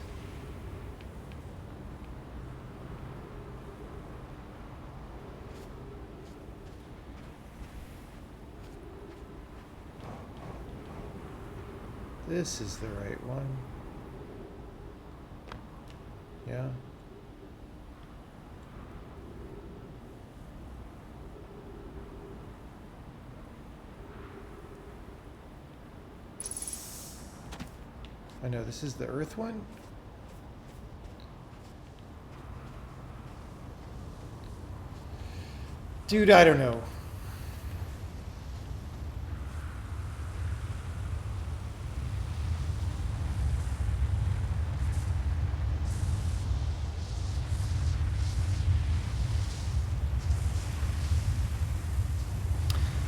[SPEAKER 1] This is the right one. Yeah. I know this is the Earth one. Dude, I don't know.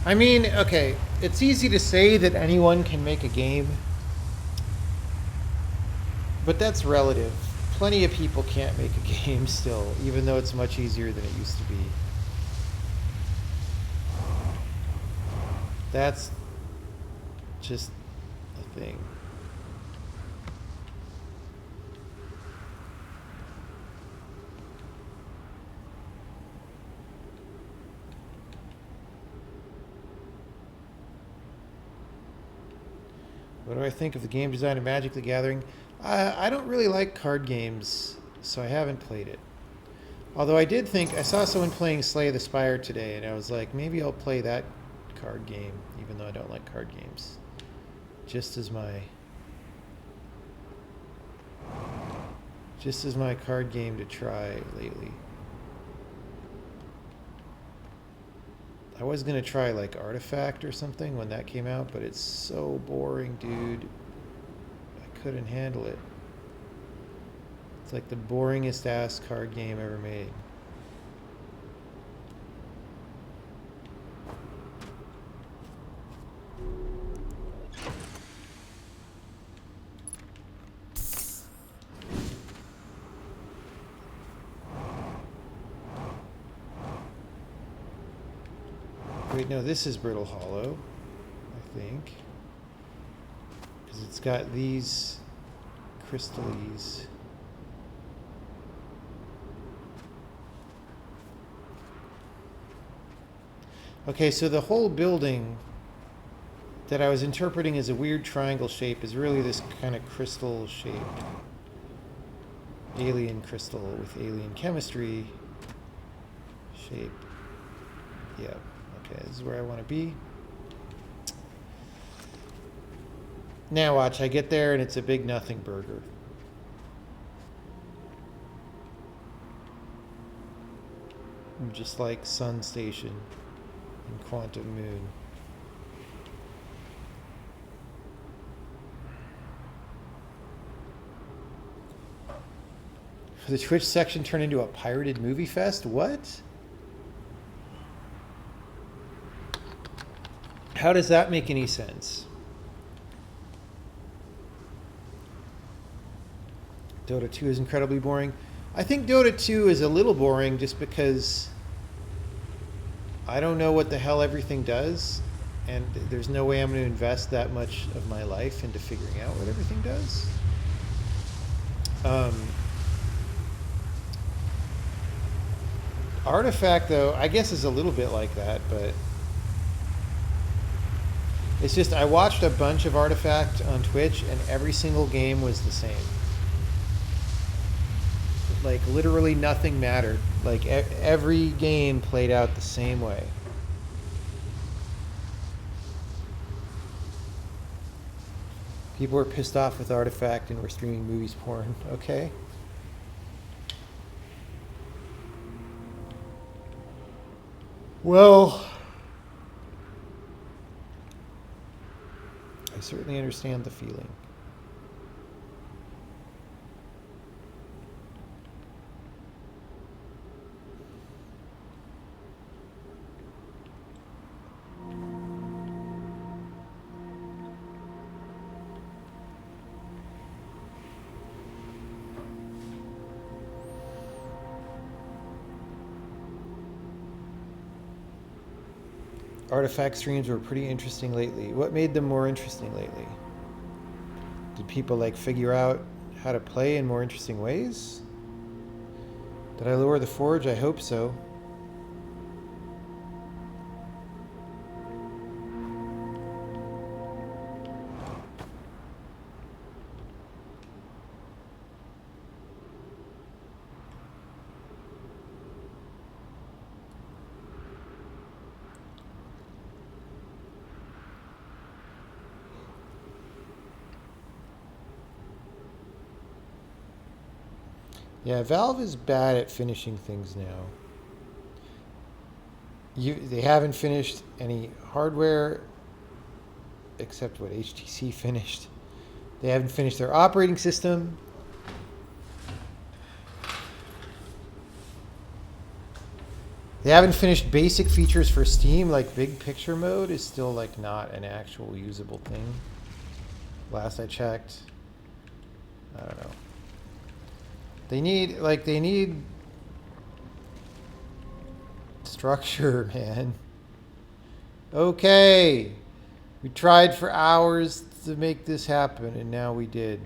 [SPEAKER 1] I mean, okay, it's easy to say that anyone can make a game, but that's relative. Plenty of people can't make a game still, even though it's much easier than it used to be. That's just a thing. What do I think of the game design of Magic the Gathering? I don't really like card games, so I haven't played it. Although I did think, I saw someone playing Slay the Spire today, and I was like, maybe I'll play that card game, even though I don't like card games. Just as my card game to try lately. I was going to try like Artifact or something when that came out, but it's so boring, dude. I couldn't handle it. It's like the boringest ass card game ever made. Wait, no, this is Brittle Hollow, I think. Because it's got these crystallese. Okay, so the whole building that I was interpreting as a weird triangle shape is really this kind of crystal shape. Alien crystal with alien chemistry shape. Yeah. Okay, this is where I want to be. Now watch, I get there and it's a big nothing burger. Just like Sun Station and Quantum Moon. The Twitch section turned into a pirated movie fest? What? How does that make any sense? Dota 2 is incredibly boring. I think Dota 2 is a little boring just because I don't know what the hell everything does, and there's no way I'm going to invest that much of my life into figuring out what everything does. Artifact, though, I guess is a little bit like that, but it's just I watched a bunch of Artifact on Twitch, and every single game was the same. Like, literally nothing mattered. Like, every game played out the same way. People were pissed off with Artifact and were streaming movies porn. Okay. Well, I certainly understand the feeling. Artifact streams were pretty interesting lately. What made them more interesting lately? Did people like figure out how to play in more interesting ways? Did I lower the forge? I hope so. Yeah, Valve is bad at finishing things now. They haven't finished any hardware except what HTC finished. They haven't finished their operating system. They haven't finished basic features for Steam, like big picture mode is still like not an actual usable thing. Last I checked. I don't know. They need structure, man. Okay. We tried for hours to make this happen, and now we did.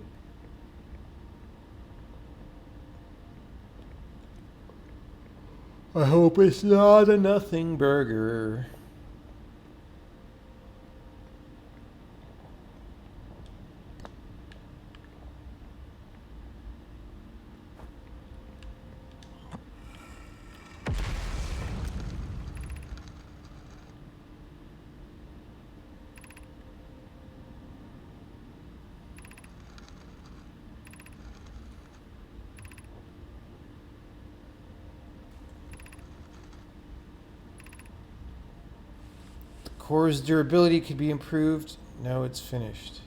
[SPEAKER 1] I hope it's not a nothing burger. Core's durability could be improved. No, it's finished.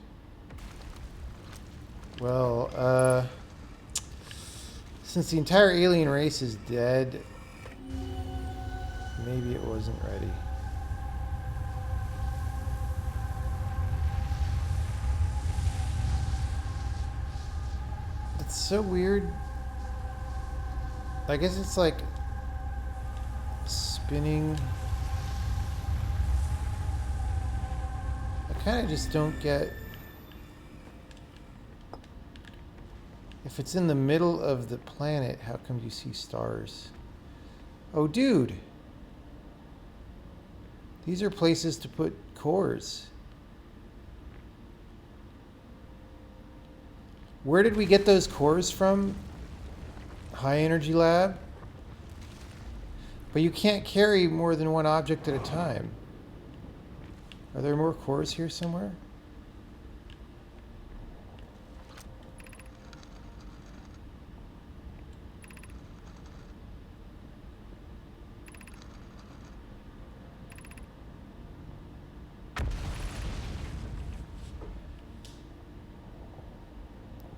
[SPEAKER 1] Well, since the entire alien race is dead, maybe it wasn't ready. It's so weird. I guess it's like spinning. I kind of just don't get if it's in the middle of the planet, how come you see stars? Oh, dude. These are places to put cores. Where did we get those cores from? High Energy Lab? But you can't carry more than one object at a time. Are there more cores here somewhere?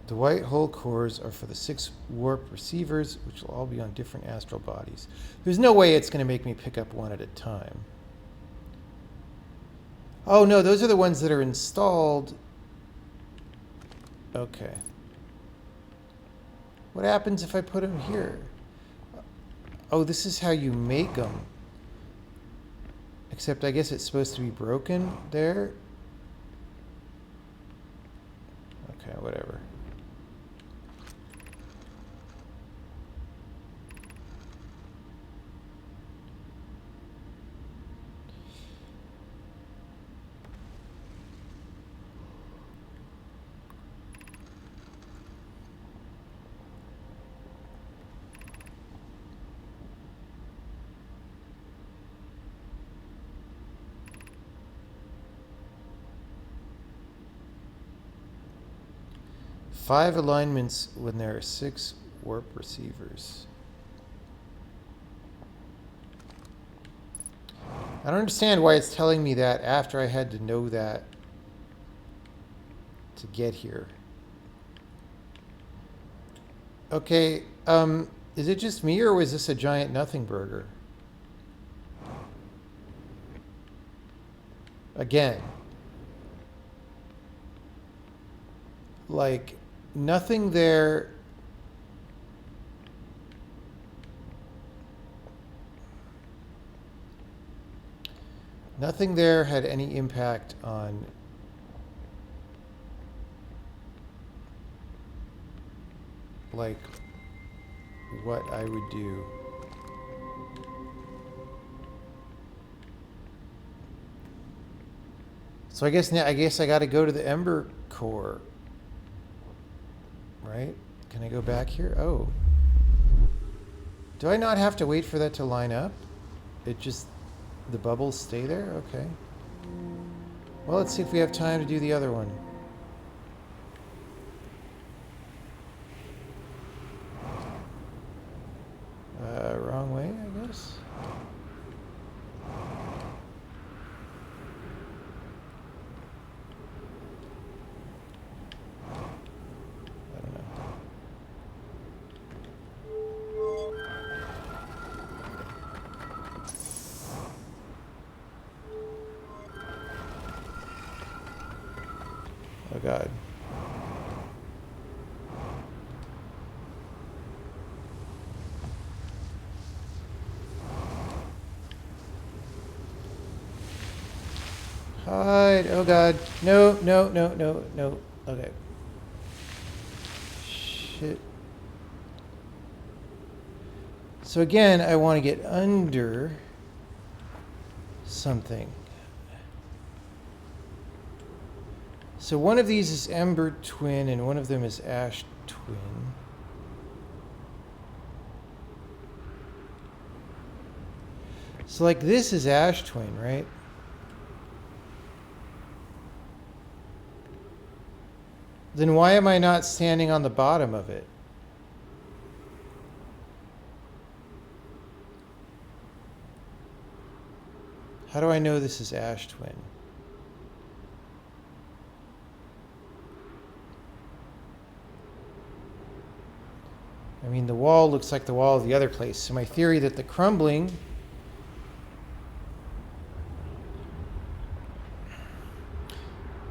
[SPEAKER 1] The white hole cores are for the 6 warp receivers, which will all be on different astral bodies. There's no way it's going to make me pick up one at a time. Oh, no, those are the ones that are installed. Okay. What happens if I put them here? Oh, this is how you make them. Except I guess it's supposed to be broken there. Okay, whatever. Five alignments when there are 6 warp receivers. I don't understand why it's telling me that after I had to know that to get here. Okay, is it just me or was this a giant nothing burger? Again. Like, nothing there. Nothing there had any impact on like what I would do. So I guess I got to go to the Ember Core, right? Can I go back here? Oh. Do I not have to wait for that to line up? It just, the bubbles stay there? Okay. Well, let's see if we have time to do the other one. Wrong way, I guess. I don't know. Oh God. Hide. Oh God. No, no, no, no, no. Okay. Shit. So again, I want to get under something. So one of these is Ember Twin and one of them is Ash Twin. So like this is Ash Twin, right? Then why am I not standing on the bottom of it? How do I know this is Ash Twin? I mean, the wall looks like the wall of the other place. So my theory that the crumbling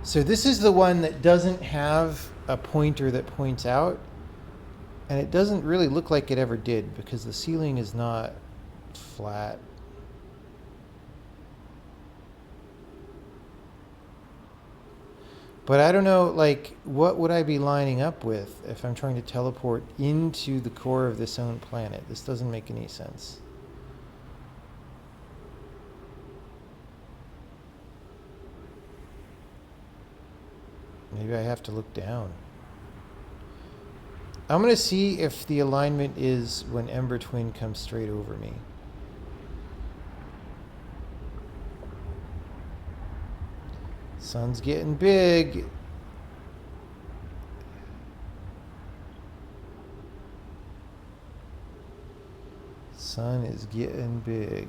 [SPEAKER 1] so this is the one that doesn't have a pointer that points out, and it doesn't really look like it ever did because the ceiling is not flat. But I don't know, like, what would I be lining up with if I'm trying to teleport into the core of this own planet? This doesn't make any sense. Maybe I have to look down. I'm going to see if the alignment is when Ember Twin comes straight over me. Sun's getting big. Sun is getting big.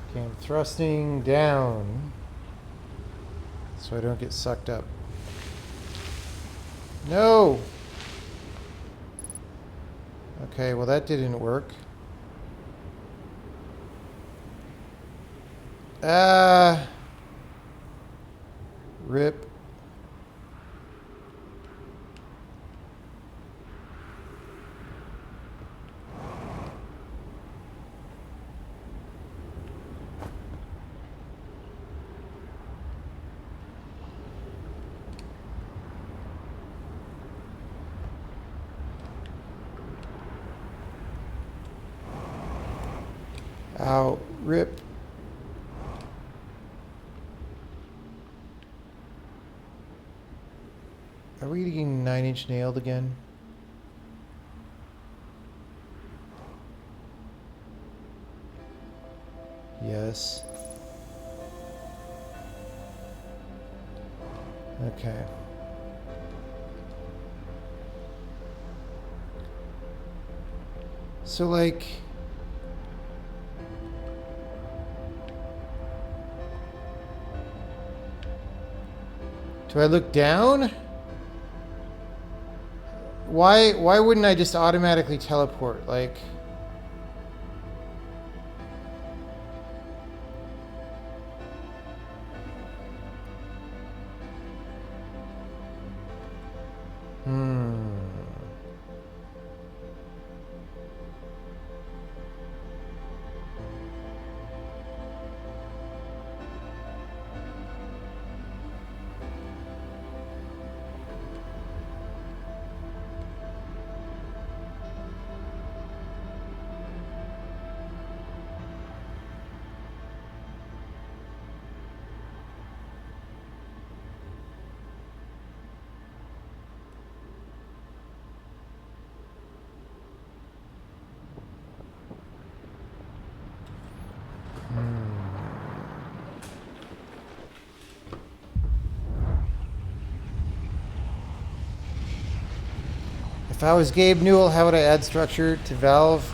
[SPEAKER 1] Okay, I'm thrusting down so I don't get sucked up. No! Okay, well that didn't work. Rip. Ow, rip. Are we getting 9-inch nailed again? Yes. Okay. So like... do I look down? Why wouldn't I just automatically teleport? Like... If I was Gabe Newell, how would I add structure to Valve?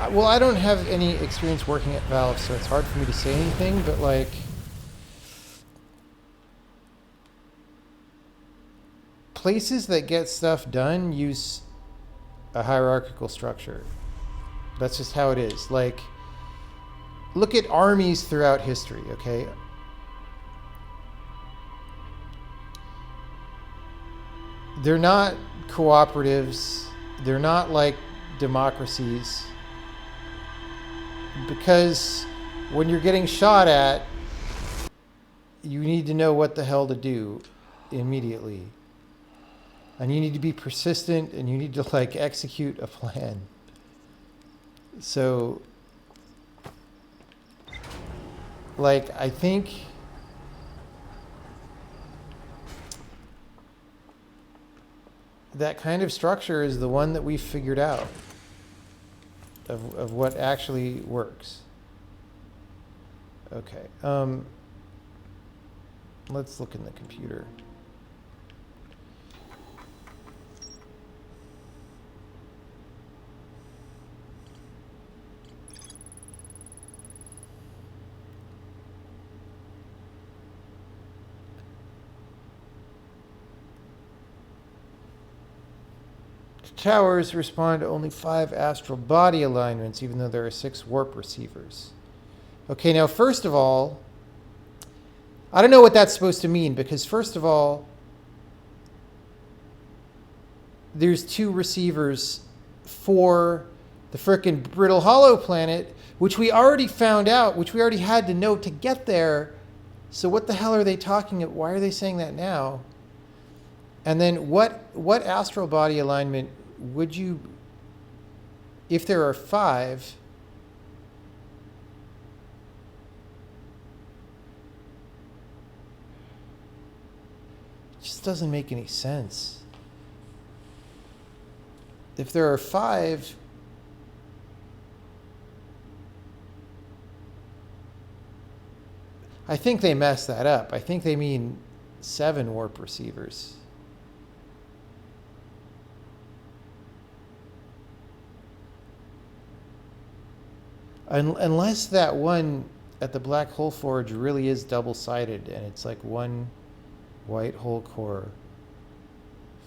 [SPEAKER 1] Well, I don't have any experience working at Valve, so it's hard for me to say anything, but like, places that get stuff done use a hierarchical structure. That's just how it is. Like, look at armies throughout history, okay? They're not cooperatives. They're not like democracies. Because when you're getting shot at, you need to know what the hell to do immediately. And you need to be persistent, and you need to like execute a plan. So, like, I think that kind of structure is the one that we've figured out of what actually works. Okay. Let's look in the computer. Towers respond to only 5 astral body alignments, even though there are 6 warp receivers. Okay, now first of all, I don't know what that's supposed to mean, because first of all, there's 2 receivers for the frickin' Brittle Hollow planet, which we already found out, which we already had to know to get there. So what the hell are they talking about? Why are they saying that now? And then what astral body alignment would you, if there are 5, it just doesn't make any sense. If there are 5, I think they messed that up. I think they mean 7 warp receivers. Unless that one at the Black Hole Forge really is double-sided and it's like one white hole core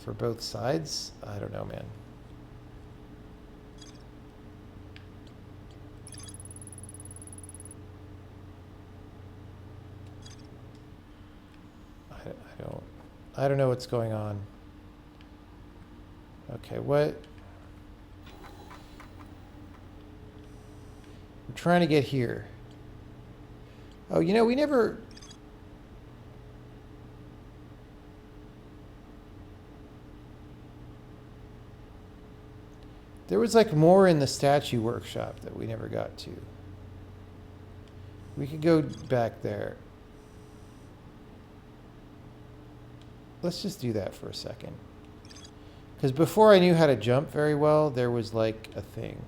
[SPEAKER 1] for both sides. I don't know, man. I don't know what's going on. Okay, what? We're trying to get here. Oh, you know, we never... There was like more in the statue workshop that we never got to. We could go back there. Let's just do that for a second. Because before I knew how to jump very well, there was like a thing.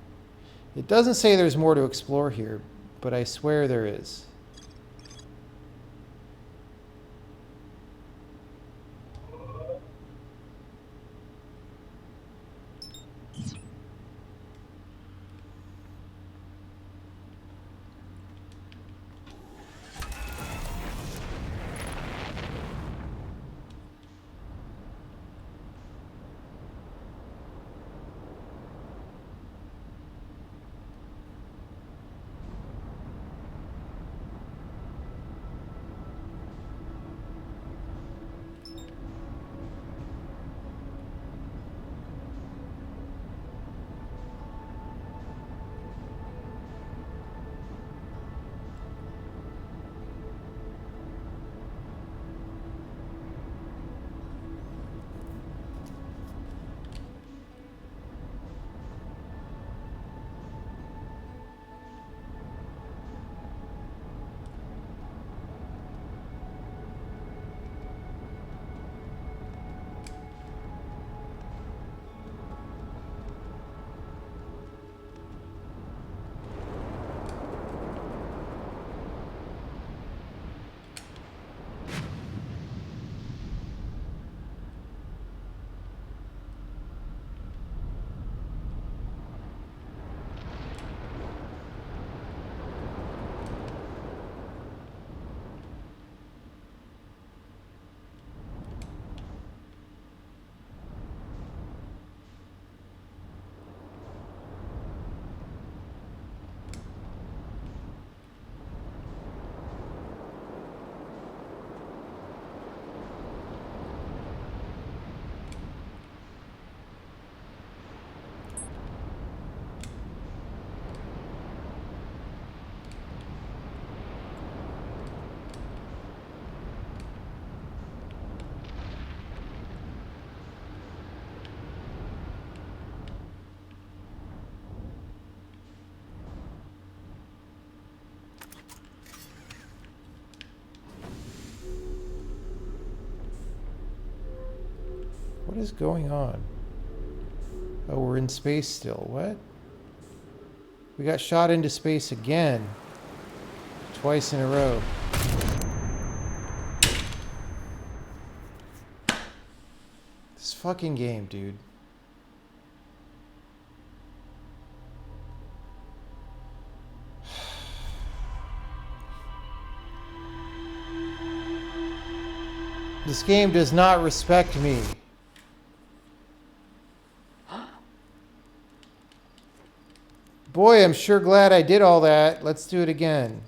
[SPEAKER 1] It doesn't say there's more to explore here, but I swear there is. What is going on? Oh, we're in space still. What? We got shot into space again. Twice in a row. This fucking game, dude. This game does not respect me. Boy, I'm sure glad I did all that. Let's do it again.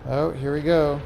[SPEAKER 1] Oh, here we go.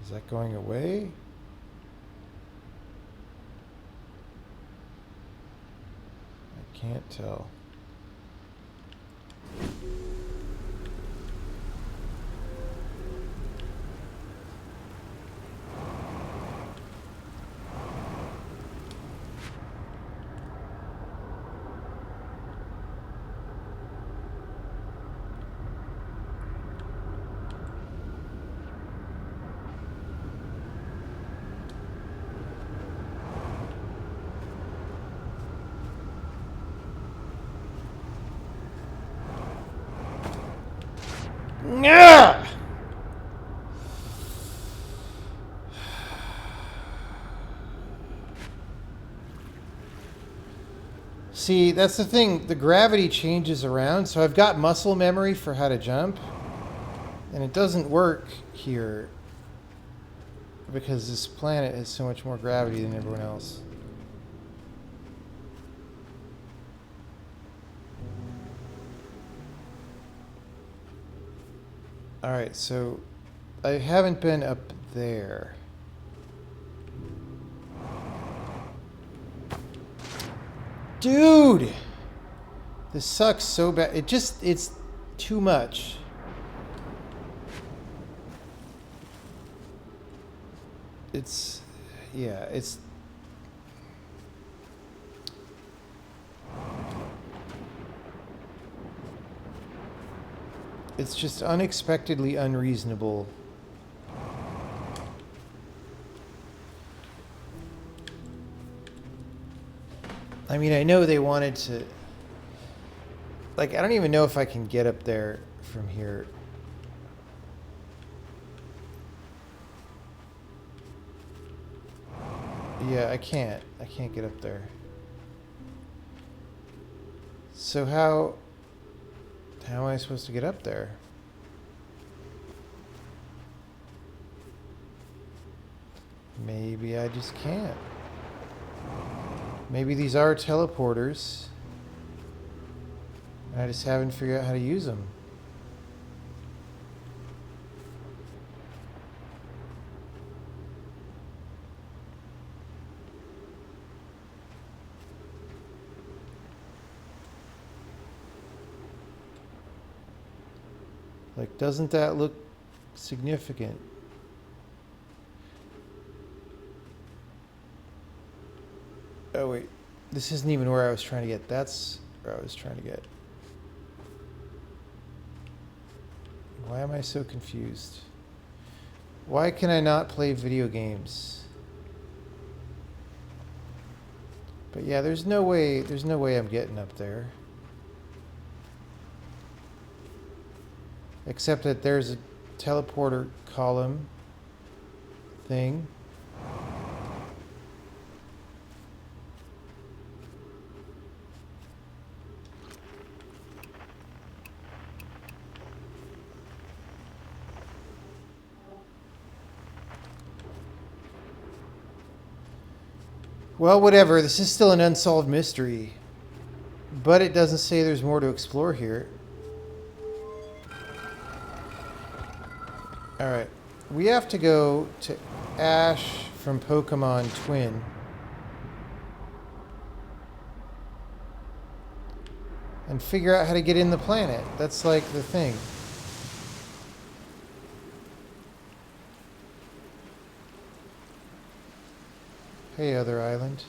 [SPEAKER 1] Is that going away? I can't tell. Yeah. See, that's the thing. The gravity changes around, so I've got muscle memory for how to jump, and it doesn't work here because this planet has so much more gravity than everyone else. Alright, so I haven't been up there. Dude! This sucks so bad. It's too much. Yeah, it's just unexpectedly unreasonable. I mean, I know they wanted to... Like, I don't even know if I can get up there from here. Yeah, I can't. I can't get up there. So how am I supposed to get up there? Maybe I just can't. Maybe these are teleporters. I just haven't figured out how to use them. Like, doesn't that look significant? Oh wait, this isn't even where I was trying to get. That's where I was trying to get. Why am I so confused? Why can I not play video games? But yeah, there's no way I'm getting up there. Except that there's a teleporter column thing. Well, whatever. This is still an unsolved mystery. But it doesn't say there's more to explore here. Alright. We have to go to Ash from Pokemon Twin. And figure out how to get in the planet. That's like the thing. Hey, other island.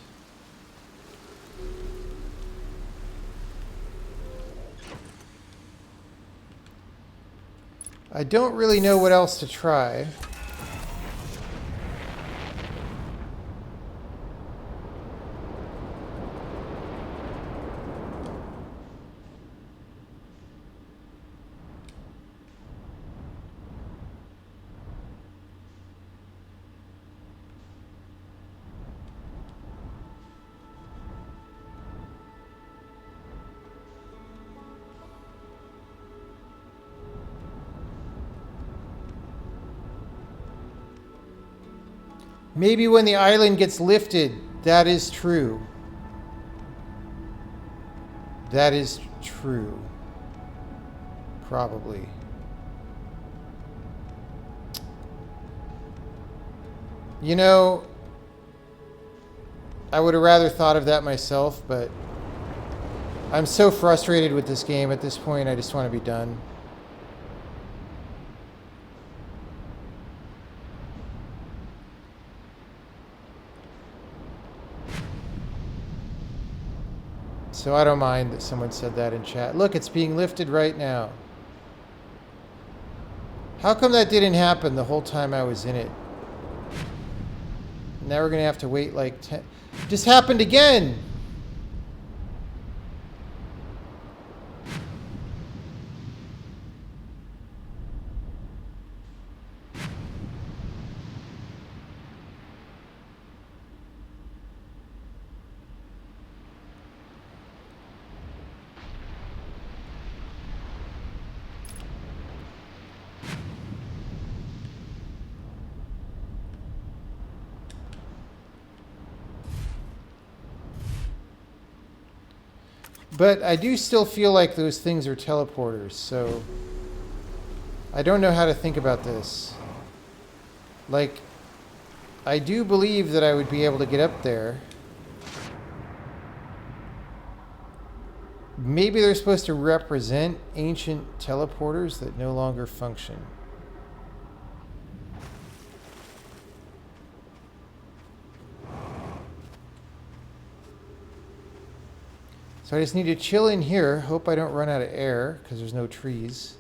[SPEAKER 1] I don't really know what else to try. Maybe when the island gets lifted, that is true. That is true. Probably. You know, I would have rather thought of that myself, but I'm so frustrated with this game at this point, I just want to be done. So I don't mind that someone said that in chat. Look, it's being lifted right now. How come that didn't happen the whole time I was in it? Now we're going to have to wait like 10... Just happened again! But I do still feel like those things are teleporters, so I don't know how to think about this. Like, I do believe that I would be able to get up there. Maybe they're supposed to represent ancient teleporters that no longer function. So I just need to chill in here. Hope I don't run out of air because there's no trees.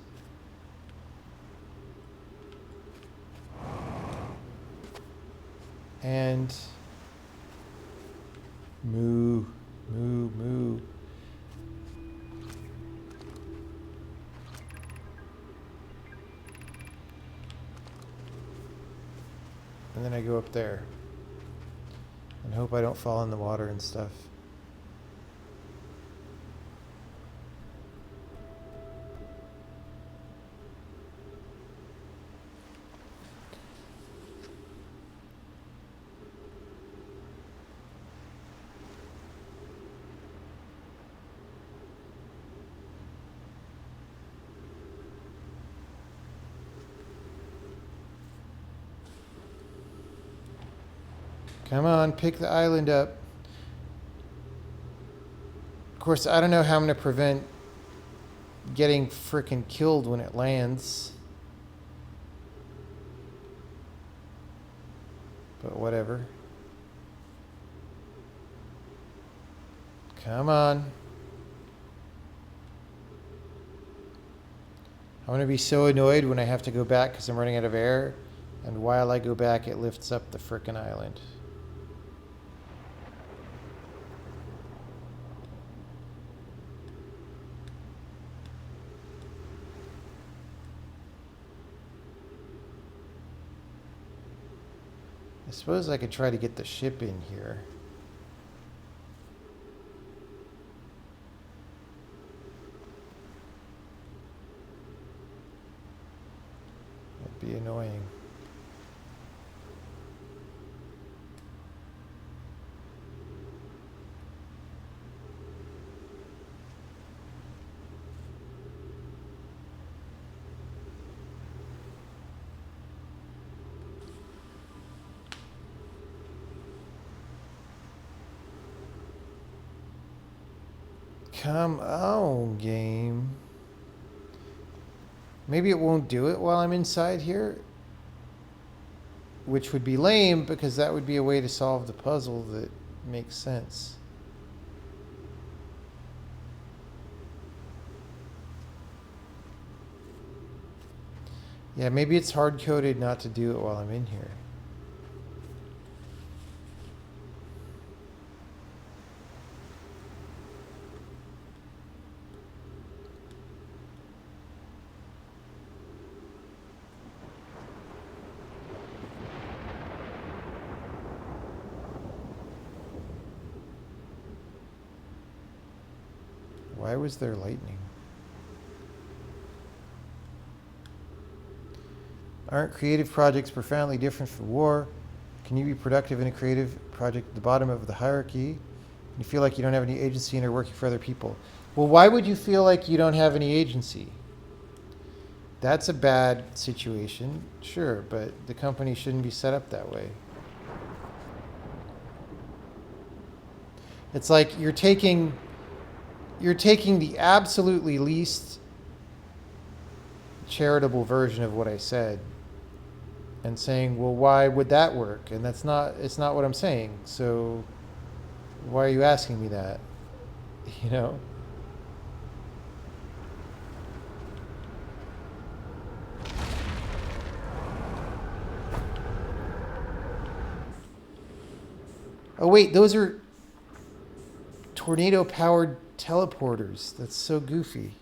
[SPEAKER 1] And moo, moo, moo. And then I go up there. And hope I don't fall in the water and stuff. Come on, pick the island up. Of course, I don't know how I'm going to prevent getting frickin' killed when it lands. But whatever. Come on. I'm going to be so annoyed when I have to go back because I'm running out of air. And while I go back, it lifts up the frickin' island. I suppose I could try to get the ship in here. That'd be annoying. Come on, game. Maybe it won't do it while I'm inside here, which would be lame because that would be a way to solve the puzzle that makes sense. Yeah, maybe it's hard-coded not to do it while I'm in here. Why was there lightning? Aren't creative projects profoundly different from war? Can you be productive in a creative project at the bottom of the hierarchy? You feel like you don't have any agency and are working for other people. Well, why would you feel like you don't have any agency? That's a bad situation, sure, but the company shouldn't be set up that way. It's like you're taking the absolutely least charitable version of what I said and saying, well, why would that work? And it's not what I'm saying. So why are you asking me that? You know? Oh wait, those are tornado-powered teleporters. That's so goofy.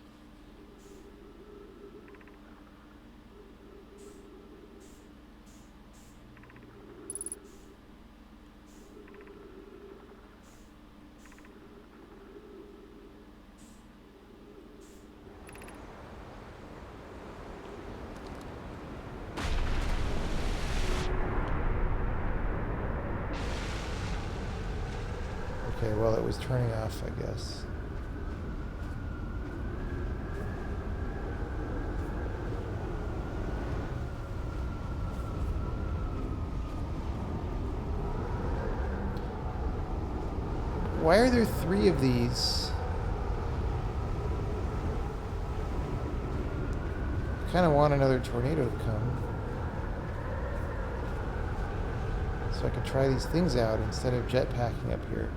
[SPEAKER 1] Okay, well, it was turning off, I guess. Why are there 3 of these? I kind of want another tornado to come, so I can try these things out instead of jetpacking up here.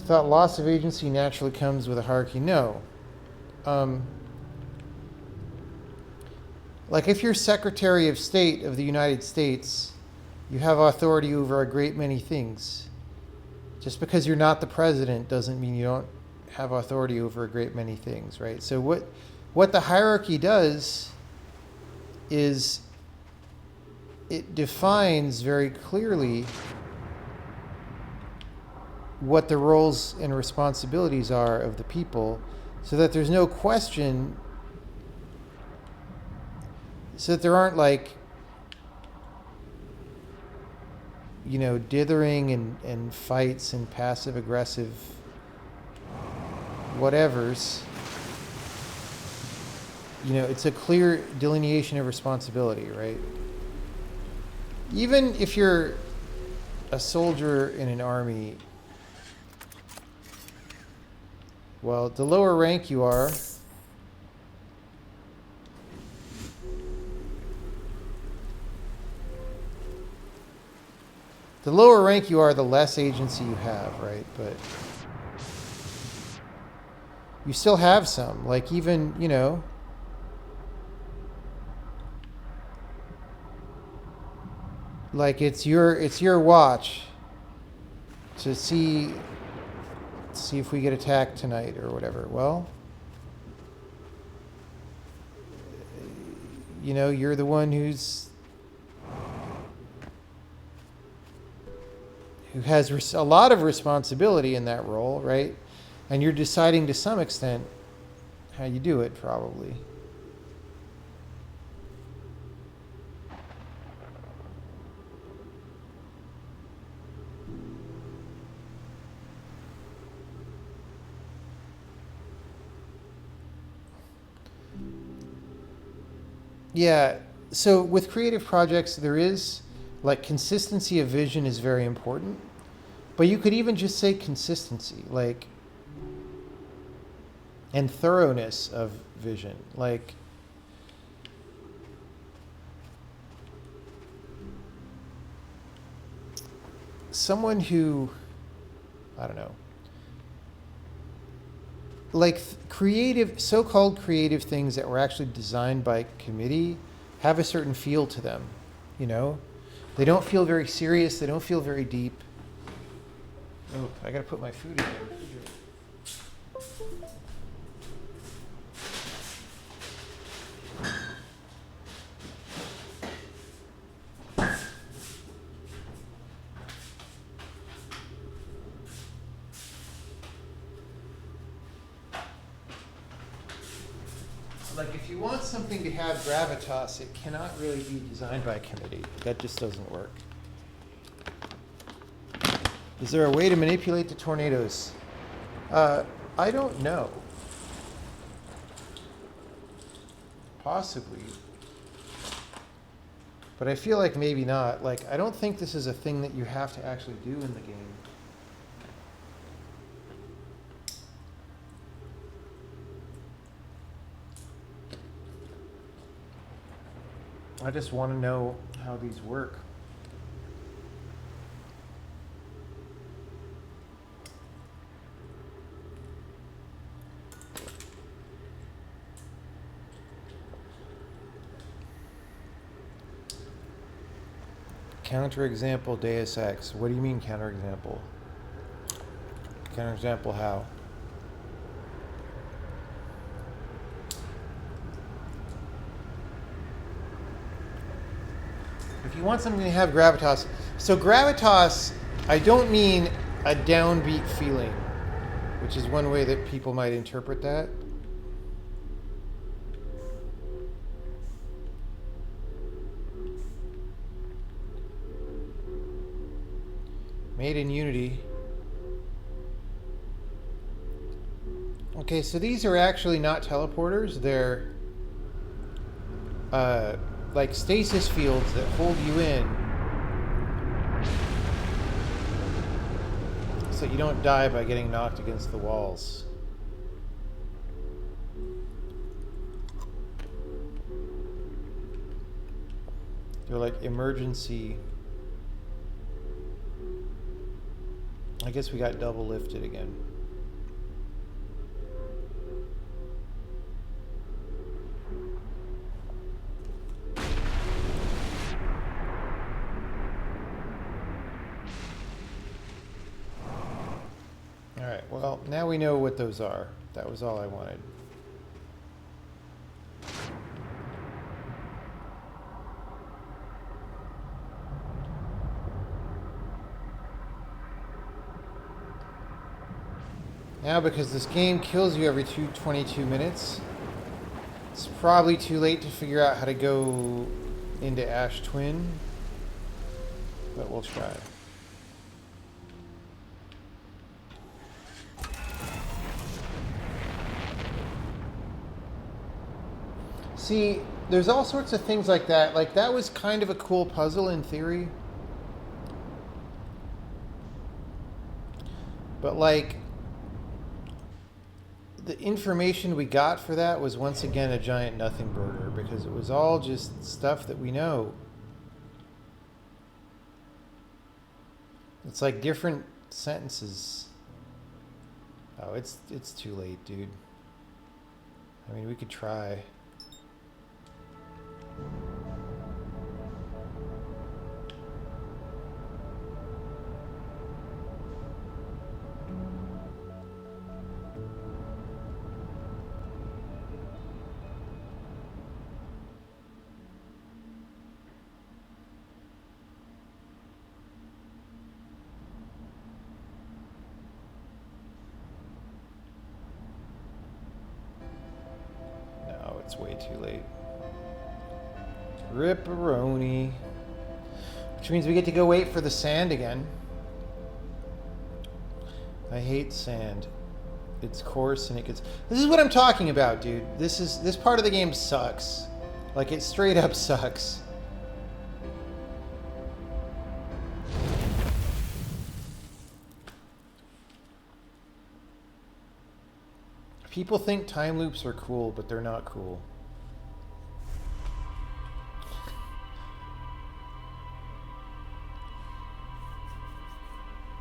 [SPEAKER 1] Thought loss of agency naturally comes with a hierarchy. No. Like if you're Secretary of State of the United States, you have authority over a great many things. Just because you're not the president doesn't mean you don't have authority over a great many things, right? So what the hierarchy does is it defines very clearly what the roles and responsibilities are of the people so that there's no question, so that there aren't like you know, dithering and fights and passive aggressive whatevers, you know, it's a clear delineation of responsibility, right? Even if you're a soldier in an army, well, the lower rank you are, the less agency you have, right? But you still have some, like even, you know, like it's your watch to see if we get attacked tonight or whatever. Well, you know, you're the one who has a lot of responsibility in that role, right? And you're deciding to some extent how you do it, probably. Yeah, so with creative projects, there is, like, consistency of vision is very important. But you could even just say consistency, like, and thoroughness of vision. Like, someone who, I don't know, like creative, so-called creative things that were actually designed by committee have a certain feel to them, you know? They don't feel very serious, they don't feel very deep. Oh, I gotta put my food in there. Like, if you want something to have gravitas, it cannot really be designed by a committee. That just doesn't work. Is there a way to manipulate the tornadoes? I don't know. Possibly. But I feel like maybe not. Like, I don't think this is a thing that you have to actually do in the game. I just want to know how these work. Counterexample Deus Ex. What do you mean counterexample? Counterexample how? If you want something to have gravitas, so gravitas, I don't mean a downbeat feeling, which is one way that people might interpret that. Made in Unity. Okay, so these are actually not teleporters. They're like stasis fields that hold you in so you don't die by getting knocked against the walls. They're like emergency. I guess we got double lifted again. All right, well, now we know what those are. That was all I wanted. Now, because this game kills you every 22 minutes, it's probably too late to figure out how to go into Ash Twin, but we'll try. See, there's all sorts of things like that. Like, that was kind of a cool puzzle in theory. But, like, the information we got for that was once again a giant nothing burger because it was all just stuff that we know. It's like different sentences. Oh, it's too late, dude. I mean, we could try. No, it's way too late. Ripperoni. Which means we get to go wait for the sand again. I hate sand. It's coarse and it gets... This is what I'm talking about, dude. This part of the game sucks. Like, it straight up sucks. People think time loops are cool, but they're not cool.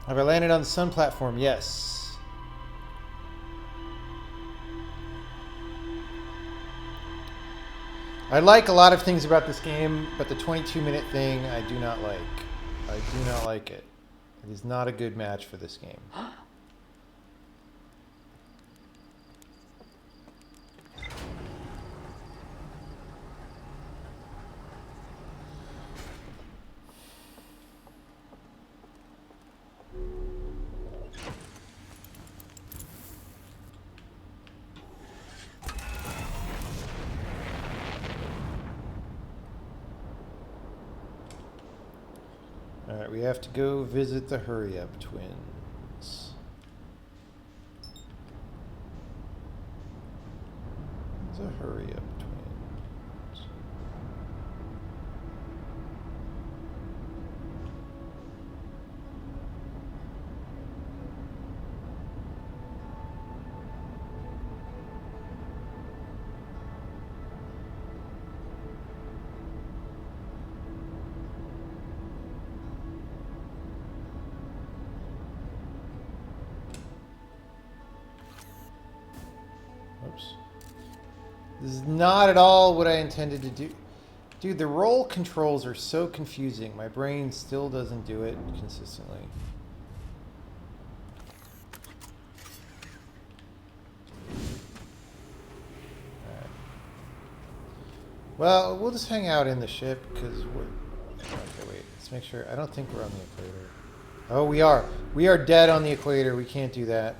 [SPEAKER 1] Have I landed on the sun platform? Yes. I like a lot of things about this game, but the 22-minute thing I do not like. I do not like it. It is not a good match for this game. Alright, we have to go visit the Hurry Up twins. The Hurry Up twins. Oops. This is not at all what I intended to do. Dude, the roll controls are so confusing. My brain still doesn't do it consistently. Alright. Well, we'll just hang out in the ship because we're... Okay, wait. Let's make sure. I don't think we're on the equator. Oh, we are. We are dead on the equator. We can't do that.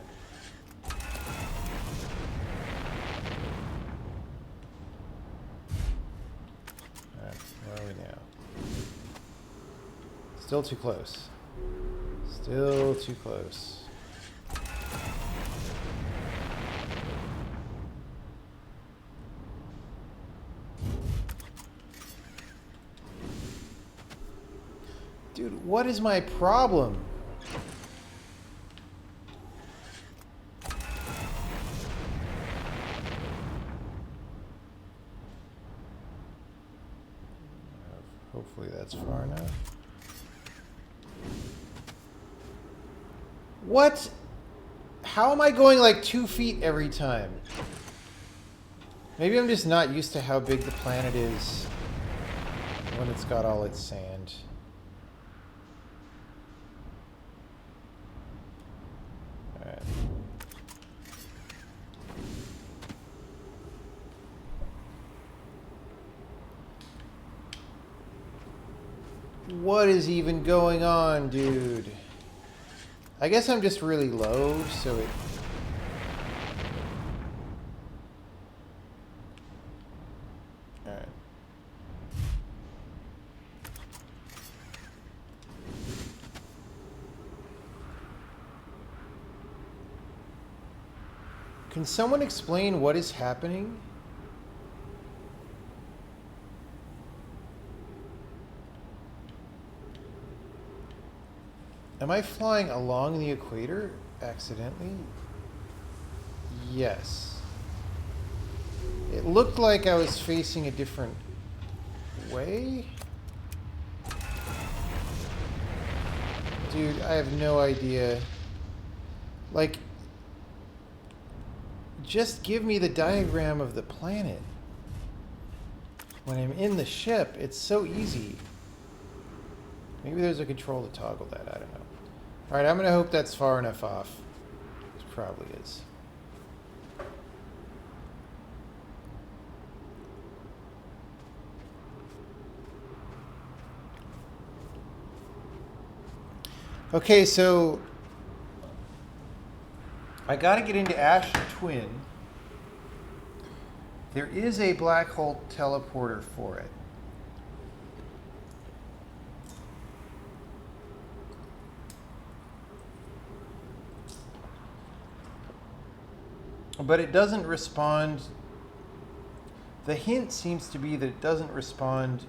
[SPEAKER 1] Still too close. Still too close. Dude, what is my problem? Hopefully that's far enough. What? How am I going like 2 feet every time? Maybe I'm just not used to how big the planet is when it's got all its sand. Alright. What is even going on, dude? I guess I'm just really low, so it... Alright. Can someone explain what is happening? Am I flying along the equator accidentally? Yes. It looked like I was facing a different way. Dude, I have no idea. Like, just give me the diagram of the planet. When I'm in the ship, it's so easy. Maybe there's a control to toggle that, I don't know. Alright, I'm gonna hope that's far enough off. It probably is. Okay, so I gotta get into Ash Twin. There is a black hole teleporter for it. But it doesn't respond. The hint seems to be that it doesn't respond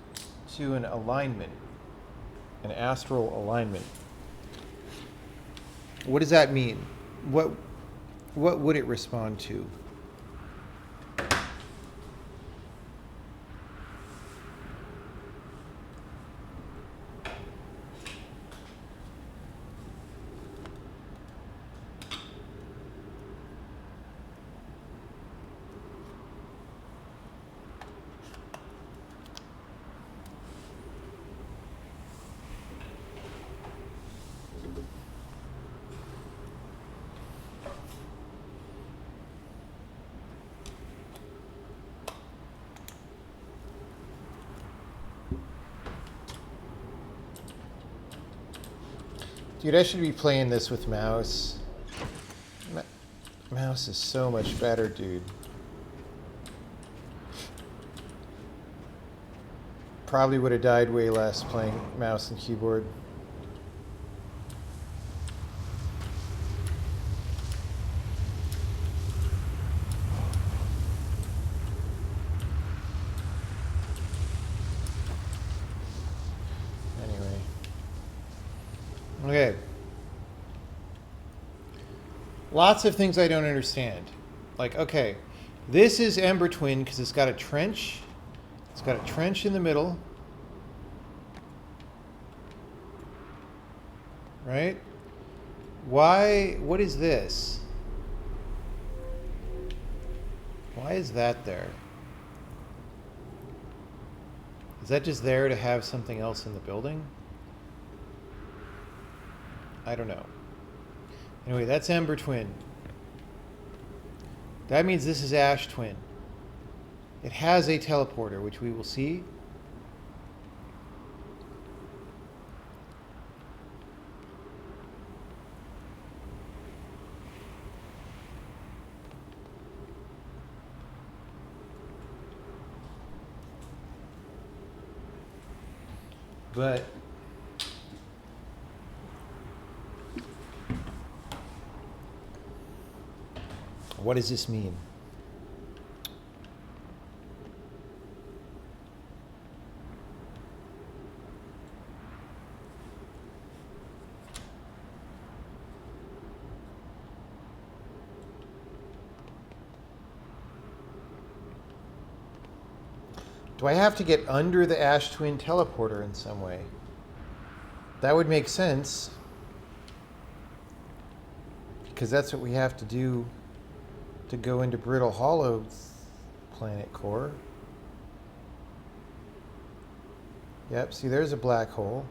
[SPEAKER 1] to an alignment, an astral alignment. What does that mean? What would it respond to? Dude, I should be playing this with mouse. Mouse is so much better, dude. Probably would have died way less playing mouse and keyboard. Okay. Lots of things I don't understand. Like, okay, this is Ember Twin because it's got a trench. It's got a trench in the middle. Right? Why? What is this? Why is that there? Is that just there to have something else in the building? I don't know. Anyway, that's Ember Twin. That means this is Ash Twin. It has a teleporter, which we will see. But what does this mean? Do I have to get under the Ash Twin teleporter in some way? That would make sense. Because that's what we have to do to go into Brittle Hollow planet core. Yep, see there's a black hole.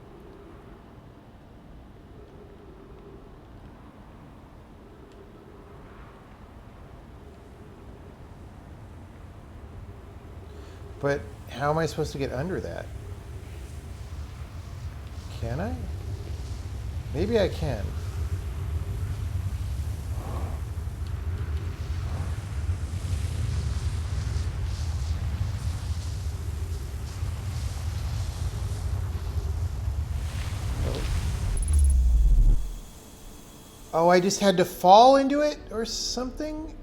[SPEAKER 1] But how am I supposed to get under that? Can I? Maybe I can. Oh, I just had to fall into it or something?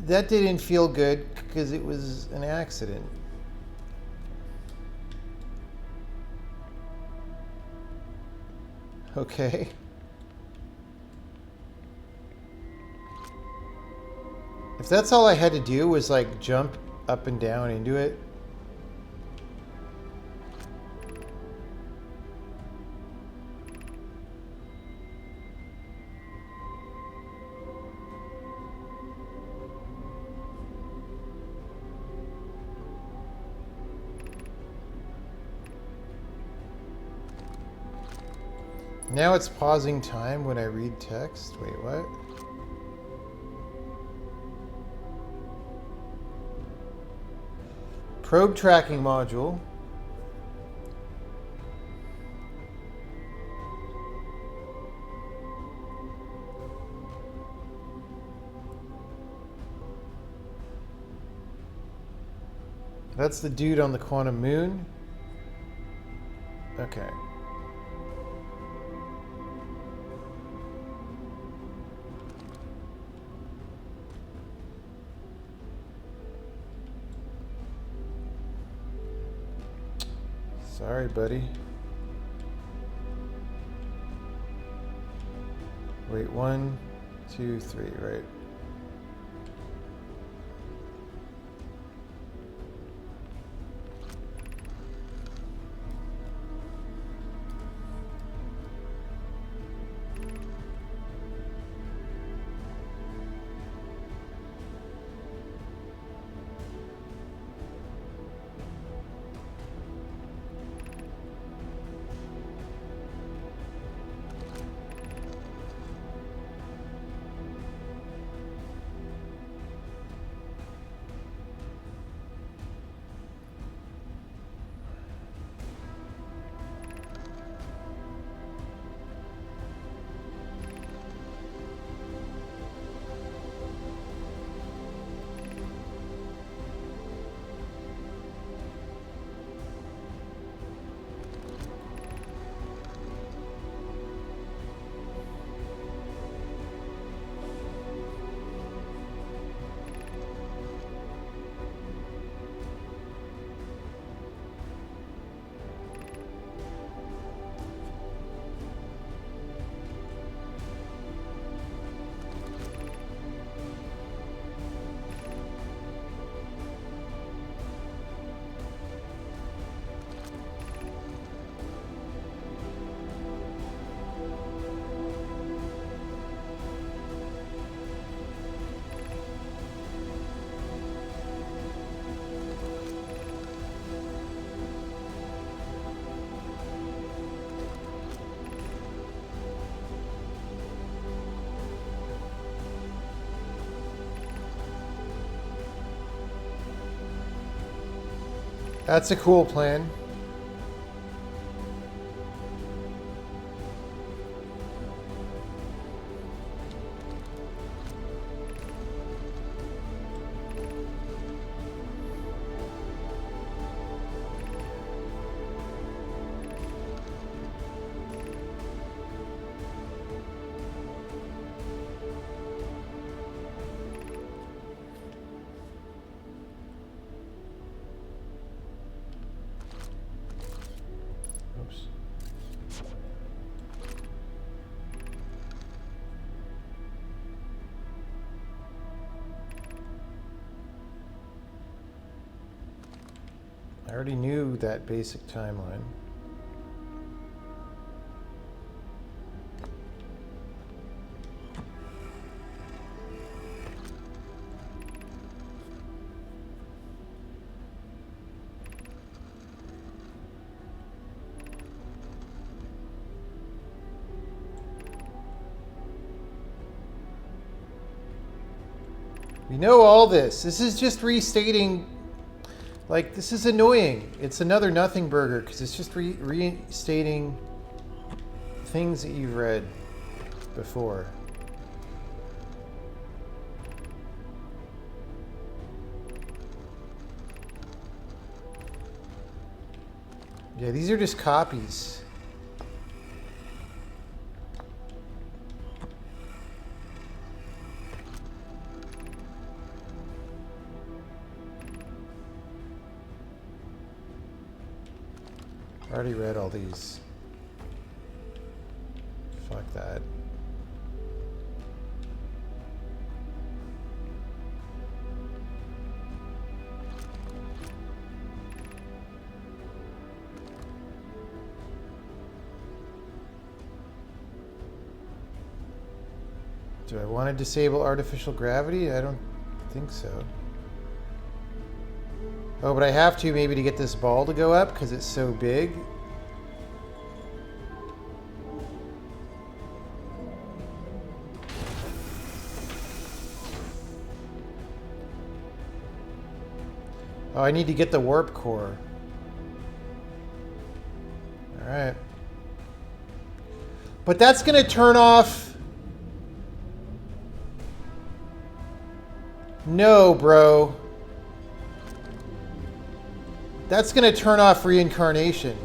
[SPEAKER 1] That didn't feel good because it was an accident. Okay. If that's all I had to do was like jump up and down into it. Now it's pausing time when I read text. Wait, what? Probe tracking module. That's the dude on the quantum moon. Okay. Sorry, buddy. Wait, 1, 2, 3, right? That's a cool plan. Oops. I already knew that basic timeline. We know all this. This is just restating. Like, this is annoying. It's another nothing burger because it's just restating things that you've read before. Yeah, these are just copies. I already read all these. that. Do I want to disable artificial gravity? I don't think so. Oh, but I have to maybe to get this ball to go up because it's so big. Oh, I need to get the warp core. All right. But that's going to turn off... No, bro. That's going to turn off reincarnation.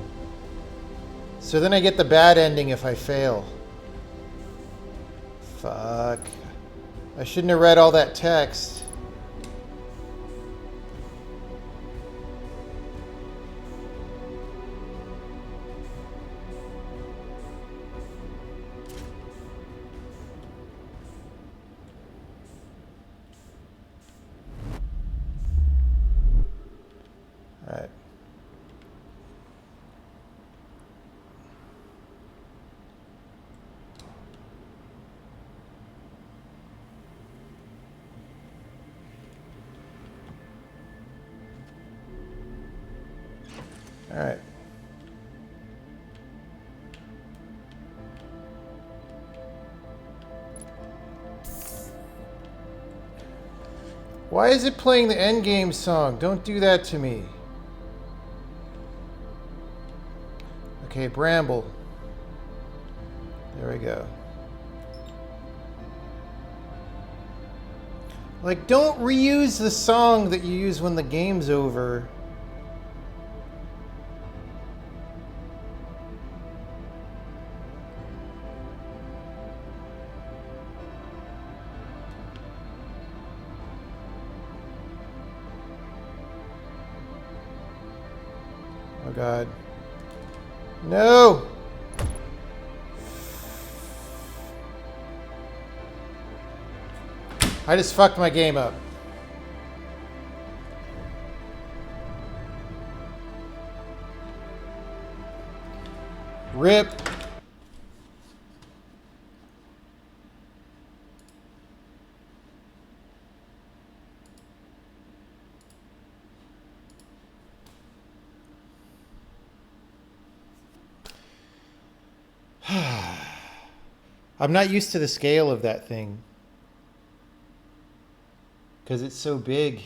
[SPEAKER 1] So then I get the bad ending if I fail. Fuck. I shouldn't have read all that text. Alright. Alright. Why is it playing the endgame song? Don't do that to me. Okay, Bramble. There we go. Like, don't reuse the song that you use when the game's over. Oh, God. No! I just fucked my game up. Rip. I'm not used to the scale of that thing. Because it's so big.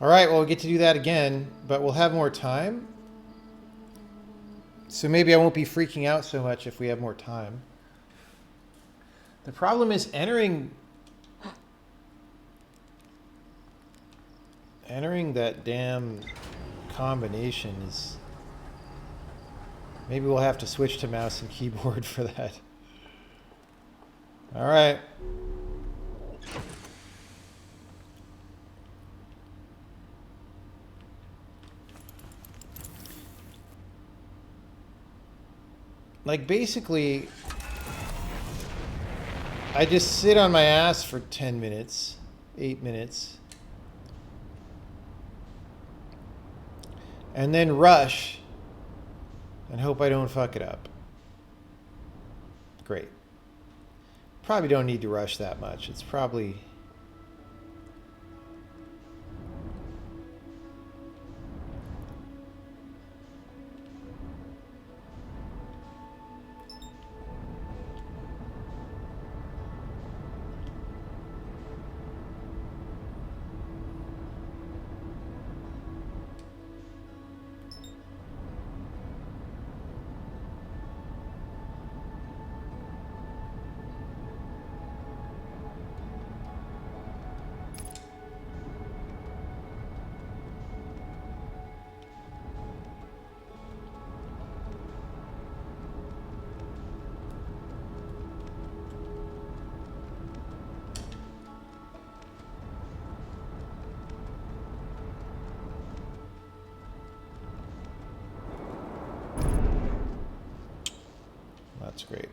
[SPEAKER 1] All right, well, we get to do that again, but we'll have more time. So maybe I won't be freaking out so much if we have more time. The problem is entering that damn combination is... Maybe we'll have to switch to mouse and keyboard for that. All right. Like, basically, I just sit on my ass for 10 minutes, 8 minutes, and then rush and hope I don't fuck it up. Great. Probably don't need to rush that much. It's probably... That's great.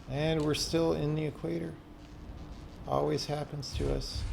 [SPEAKER 1] And we're still in the equator. Always happens to us.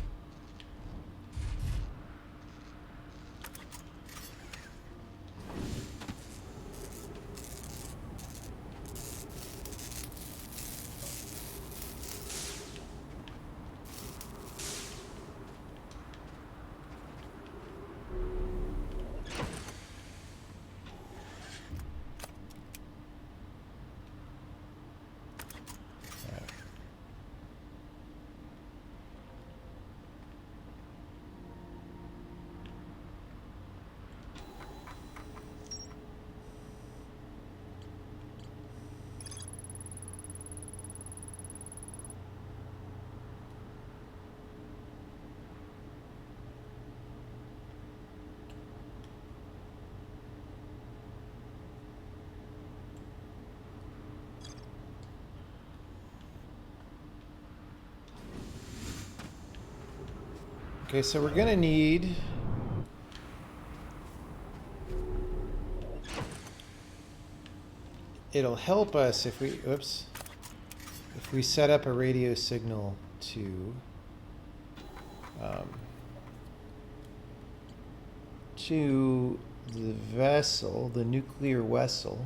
[SPEAKER 1] Okay, so we're gonna need it'll help us if we if we set up a radio signal to the vessel, the nuclear vessel.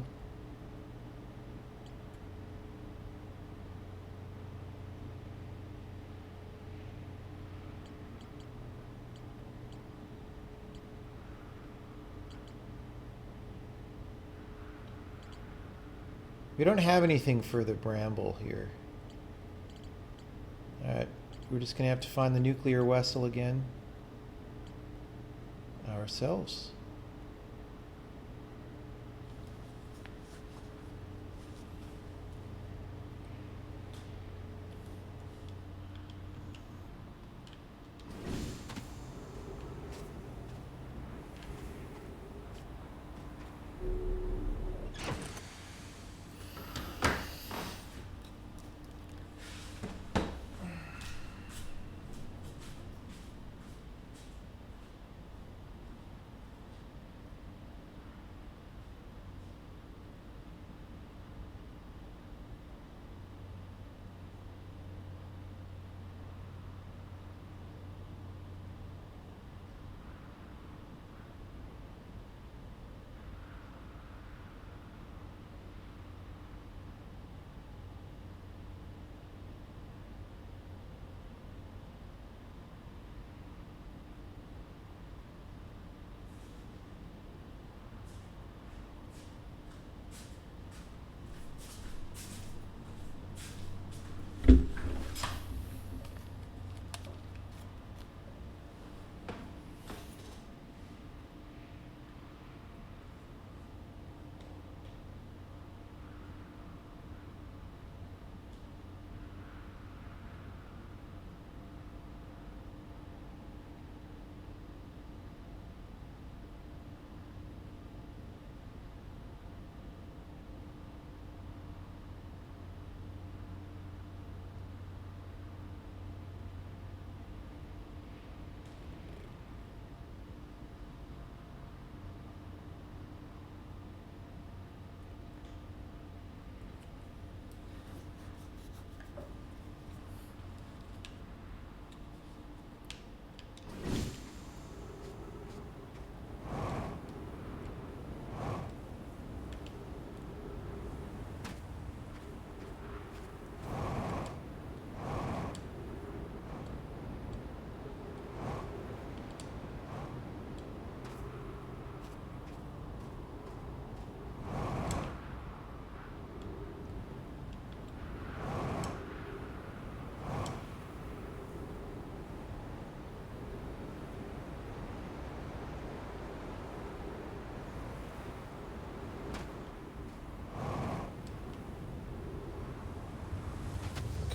[SPEAKER 1] We don't have anything for the bramble here. Alright, we're just gonna have to find the nuclear vessel again ourselves.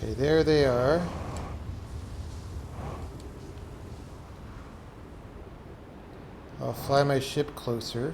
[SPEAKER 1] Okay, there they are. I'll fly my ship closer.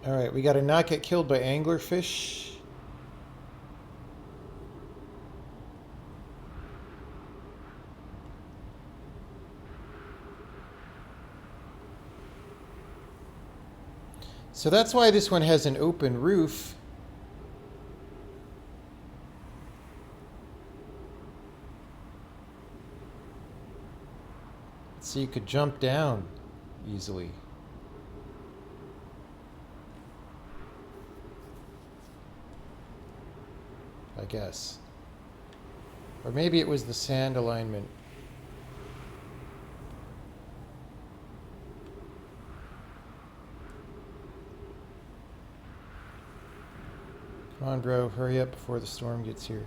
[SPEAKER 1] Alright, we gotta not get killed by anglerfish. So that's why this one has an open roof. So you could jump down easily. I guess. Or maybe it was the sand alignment. Come on, bro, hurry up before the storm gets here.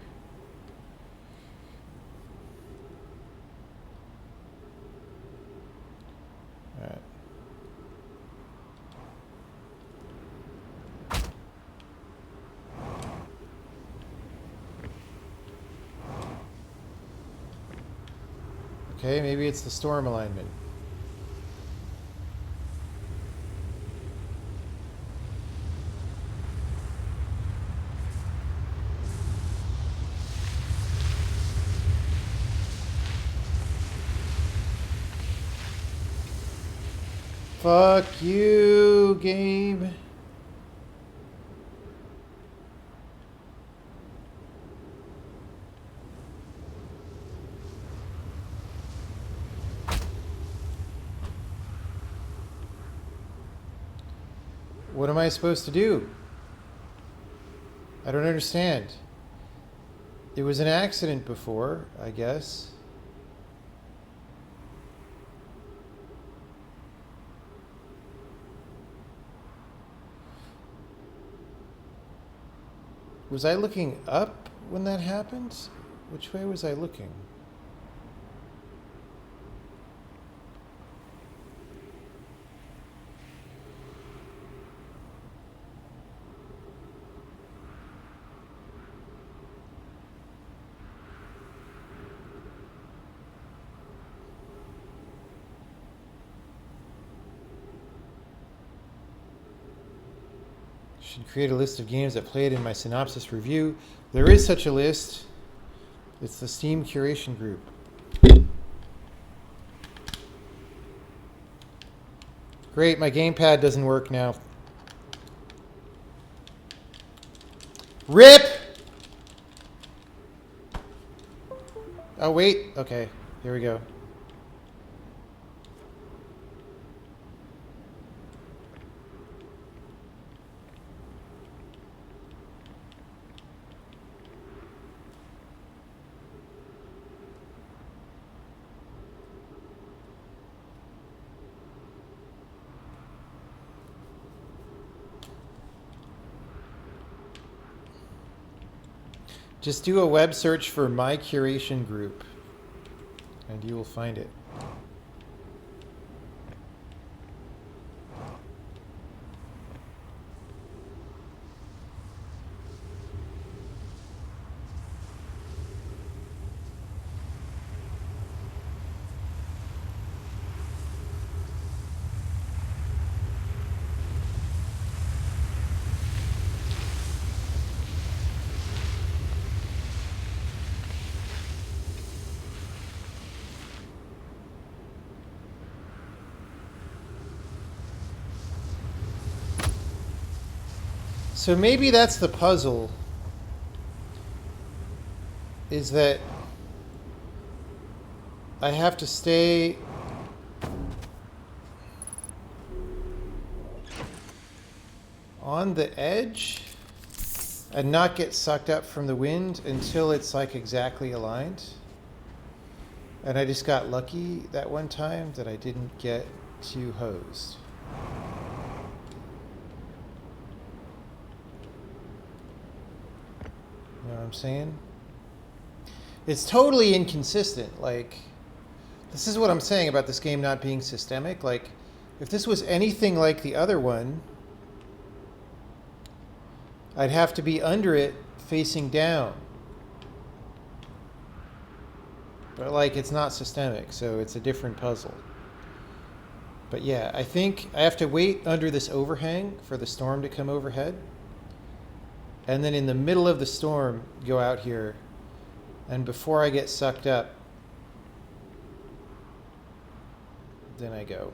[SPEAKER 1] Alright. Okay, maybe it's the storm alignment. Fuck you, game. What am I supposed to do? I don't understand. It was an accident before, I guess. Was I looking up when that happened? Which way was I looking? Should create a list of games that played in my synopsis review. There is such a list. It's the Steam curation group. Great, my gamepad doesn't work now. RIP! Oh, wait. Okay, here we go. Just do a web search for my curation group, and you will find it. So maybe that's the puzzle, is that I have to stay on the edge and not get sucked up from the wind until it's like exactly aligned. And I just got lucky that one time that I didn't get too hosed. You know what I'm saying? It's totally inconsistent. Like, this is what I'm saying about this game not being systemic. Like, if this was anything like the other one, I'd have to be under it facing down. But like, it's not systemic, so it's a different puzzle. But yeah, I think I have to wait under this overhang for the storm to come overhead. And then in the middle of the storm, go out here. And before I get sucked up, then I go.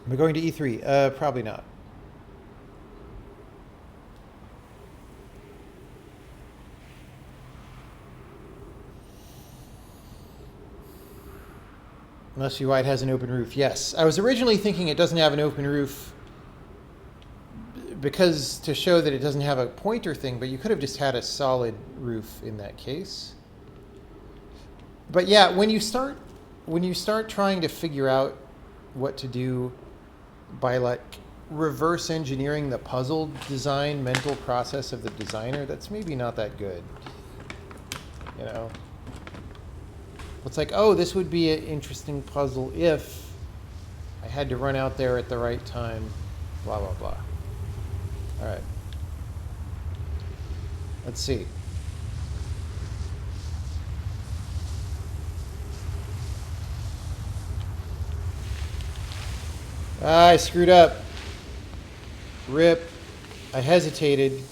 [SPEAKER 1] Am I going to E3? Probably not. Unless UI has an open roof. Yes. I was originally thinking it doesn't have an open roof because to show that it doesn't have a pointer thing, but you could have just had a solid roof in that case. But yeah, when you start trying to figure out what to do by like reverse engineering the puzzle design mental process of the designer, that's maybe not that good. You know? It's like, oh, this would be an interesting puzzle if I had to run out there at the right time, blah, blah, blah. All right. Let's see. Ah, I screwed up. Rip. I hesitated.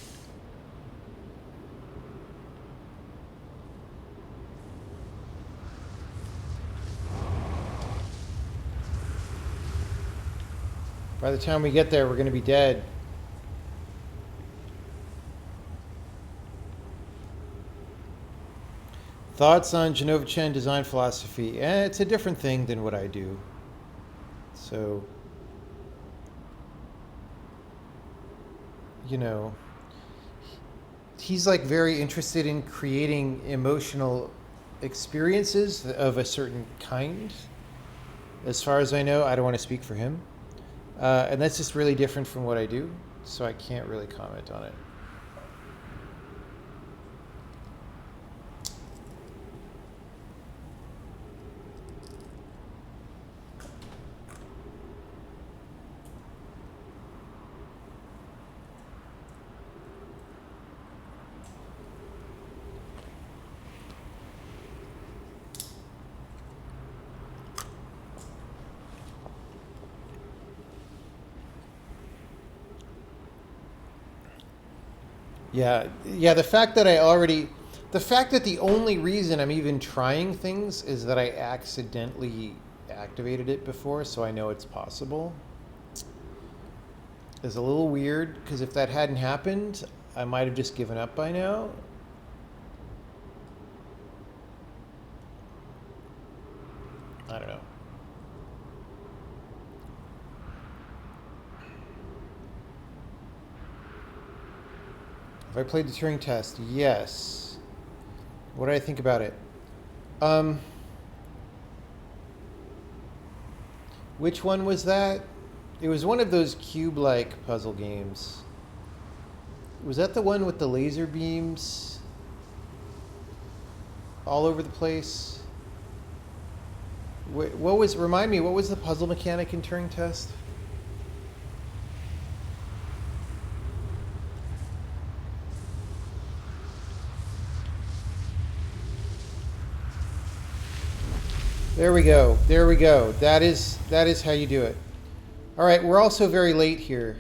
[SPEAKER 1] By the time we get there, we're going to be dead. Thoughts on Genova Chen design philosophy? It's a different thing than what I do. So, you know, he's like very interested in creating emotional experiences of a certain kind. As far as I know, I don't want to speak for him. And that's just really different from what I do, so I can't really comment on it. Yeah, the fact that the only reason I'm even trying things is that I accidentally activated it before, so I know it's possible, is a little weird, because if that hadn't happened, I might have just given up by now. I don't know. Have I played the Turing test? Yes. What did I think about it? Which one was that? It was one of those cube-like puzzle games. Was that the one with the laser beams all over the place? Remind me, what was the puzzle mechanic in Turing test? There we go. There we go. That is how you do it. All right, we're also very late here.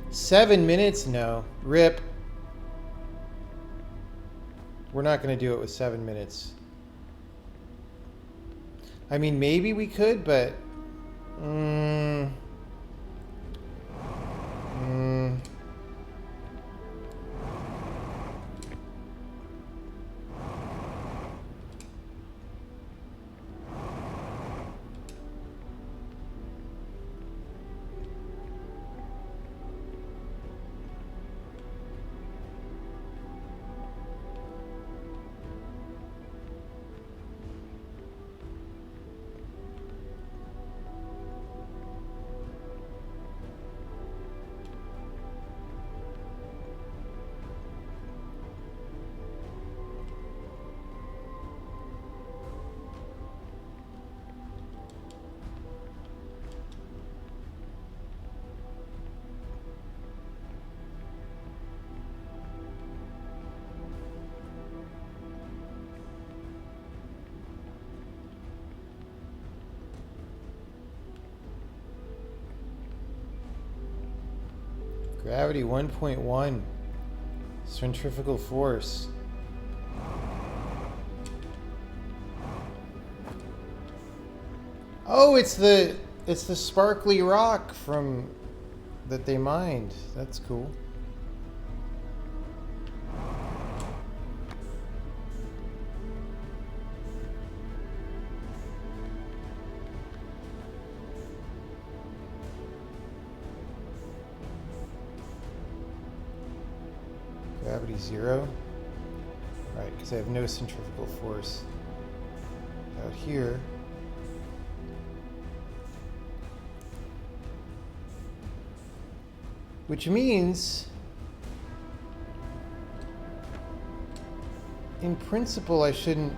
[SPEAKER 1] Seven minutes? No. Rip. We're not going to do it with 7 minutes. I mean, maybe we could, but... Gravity 1.1. Centrifugal force. Oh, it's the sparkly rock from that they mined. That's cool. Gravity 0. Right, because I have no centrifugal force out here. Which means, in principle, I shouldn't...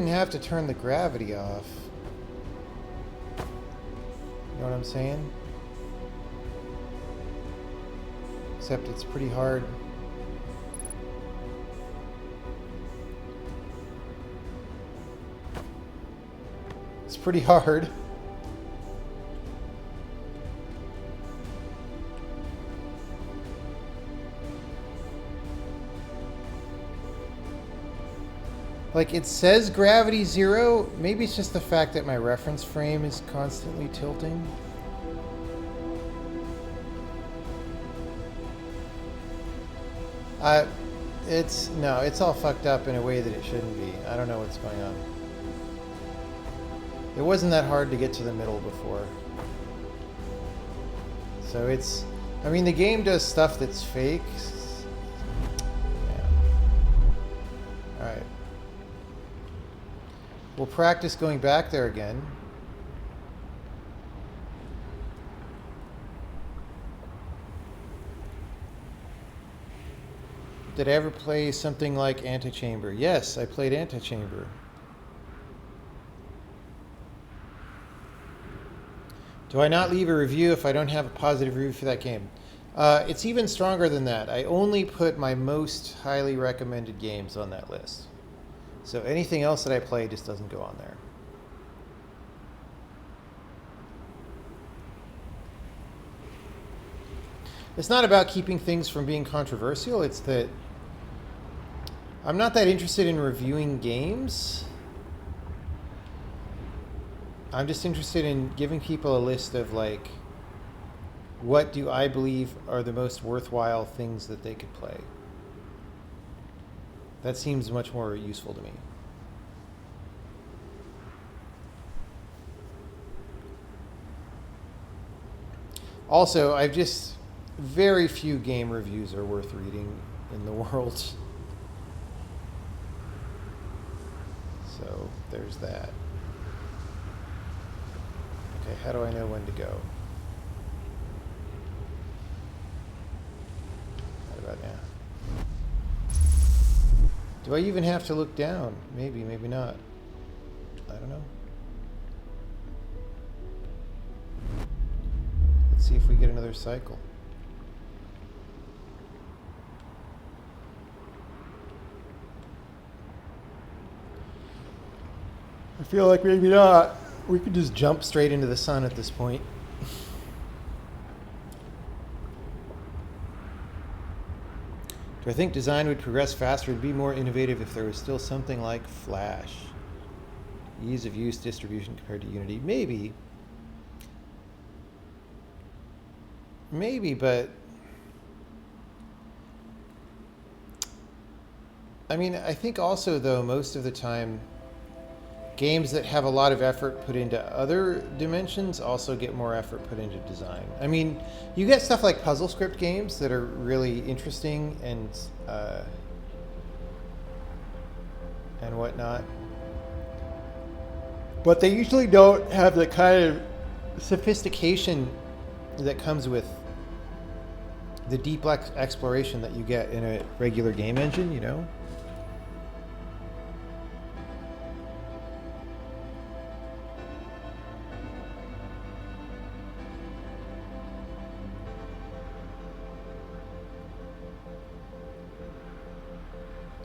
[SPEAKER 1] have to turn the gravity off. You know what I'm saying? Except it's pretty hard. It's pretty hard. Like, it says gravity 0. Maybe it's just the fact that my reference frame is constantly tilting. It's all fucked up in a way that it shouldn't be. I don't know what's going on. It wasn't that hard to get to the middle before. So it's... I mean, the game does stuff that's fake. Yeah. Alright. We'll practice going back there again. Did I ever play something like Antechamber? Yes, I played Antechamber. Do I not leave a review if I don't have a positive review for that game? It's even stronger than that. I only put my most highly recommended games on that list. So anything else that I play just doesn't go on there. It's not about keeping things from being controversial. It's that I'm not that interested in reviewing games. I'm just interested in giving people a list of, like, what do I believe are the most worthwhile things that they could play. That seems much more useful to me. Also, I've just... very few game reviews are worth reading in the world. So, there's that. Okay, how do I know when to go? What about now? Do I even have to look down? Maybe, maybe not. I don't know. Let's see if we get another cycle. I feel like maybe not. We could just jump straight into the sun at this point. Do I think design would progress faster and be more innovative if there was still something like Flash? Ease of use, distribution compared to Unity? Maybe. Maybe, but... I mean, I think also, though, most of the time... games that have a lot of effort put into other dimensions also get more effort put into design. I mean, you get stuff like puzzle script games that are really interesting and whatnot. But they usually don't have the kind of sophistication that comes with the deep exploration that you get in a regular game engine, you know?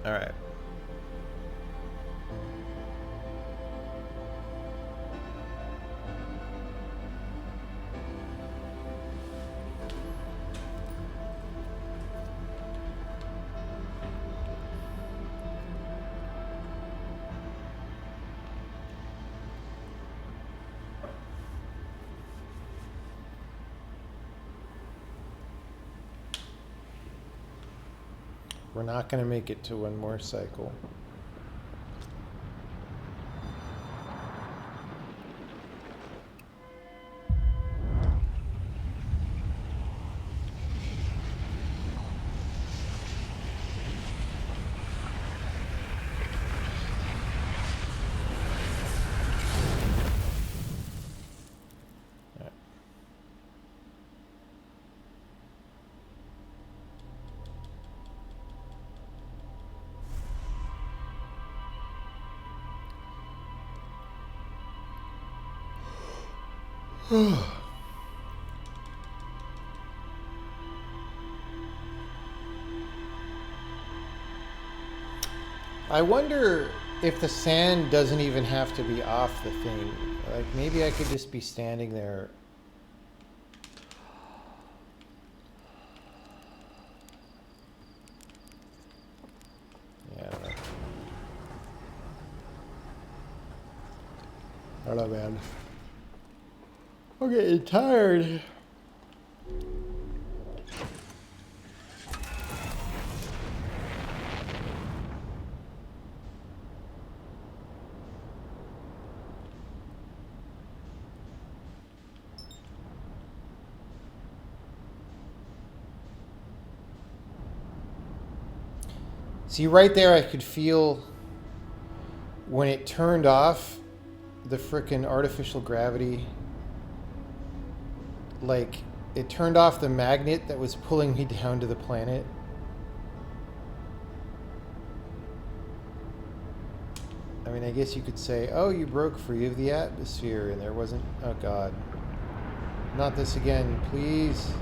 [SPEAKER 1] All right. We're not going to make it to one more cycle. I wonder if the sand doesn't even have to be off the thing. Like, maybe I could just be standing there. Yeah, I don't know. I don't know, man. I'm getting tired. See, right there I could feel when it turned off the frickin' artificial gravity. Like, it turned off the magnet that was pulling me down to the planet. I mean, I guess you could say, oh, you broke free of the atmosphere and there wasn't... Oh, God. Not this again, please.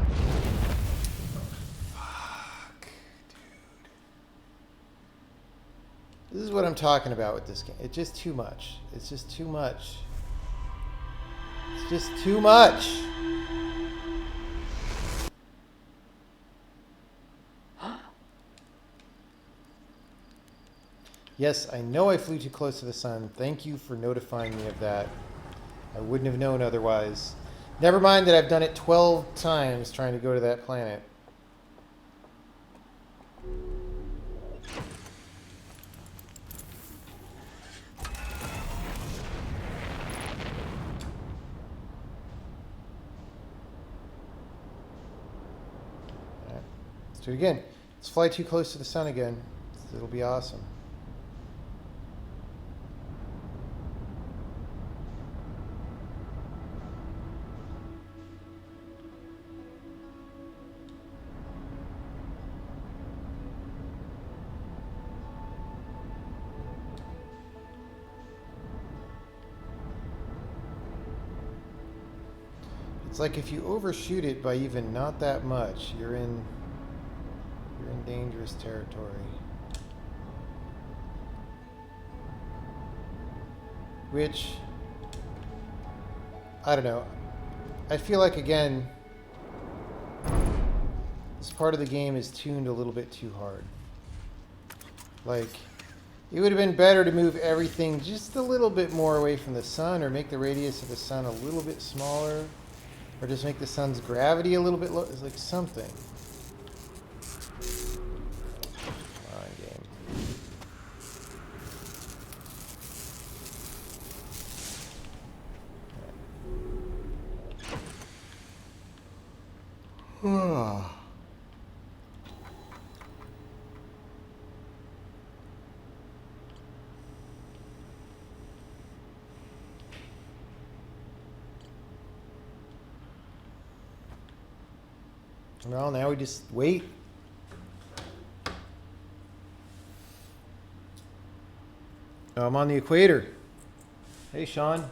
[SPEAKER 1] This is what I'm talking about with this game. It's just too much. It's just too much. It's just too much. Yes, I know I flew too close to the sun. Thank you for notifying me of that. I wouldn't have known otherwise. Never mind that I've done it 12 times trying to go to that planet. Do it again. Let's fly too close to the sun again. It'll be awesome. It's like if you overshoot it by even not that much, you're in dangerous territory. Which, I don't know. I feel like, again, this part of the game is tuned a little bit too hard. Like, it would have been better to move everything just a little bit more away from the sun, or make the radius of the sun a little bit smaller, or just make the sun's gravity a little bit low. It's like something. Well, now we just wait. Oh, I'm on the equator. Hey, Sean.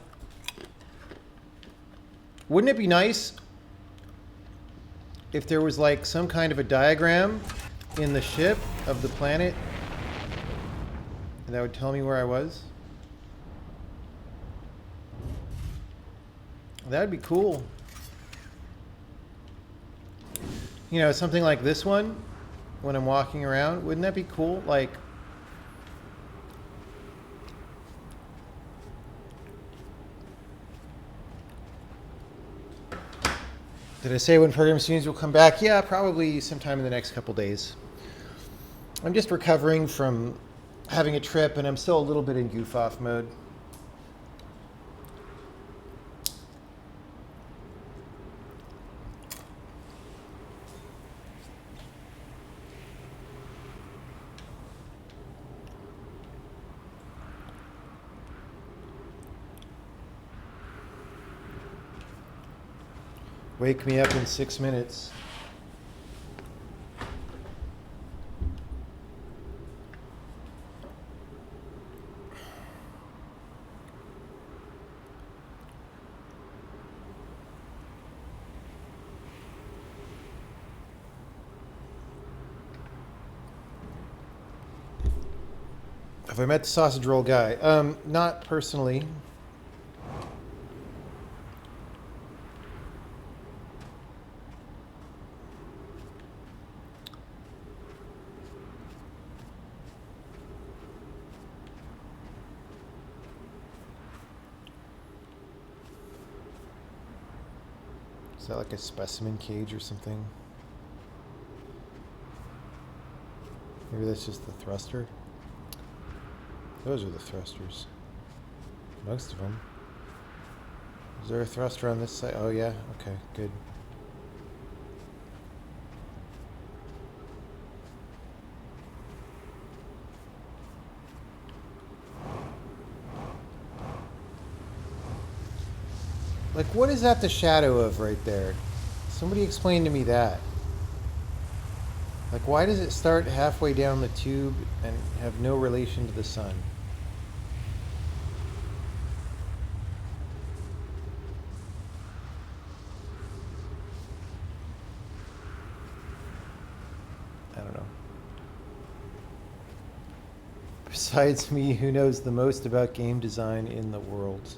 [SPEAKER 1] Wouldn't it be nice if there was like some kind of a diagram in the ship of the planet and that would tell me where I was? That'd be cool. You know, something like this one, when I'm walking around, wouldn't that be cool? Like, did I say when program students will come back? Yeah, probably sometime in the next couple days. I'm just recovering from having a trip, and I'm still a little bit in goof off mode. Wake me up in 6 minutes. Have I met the sausage roll guy? Not personally. Is that like a specimen cage or something? Maybe that's just the thruster. Those are the thrusters. Most of them. Is there a thruster on this side? Oh yeah, okay, good. Like, what is that the shadow of right there? Somebody explain to me that. Like, why does it start halfway down the tube and have no relation to the sun? I don't know. Besides me, who knows the most about game design in the world?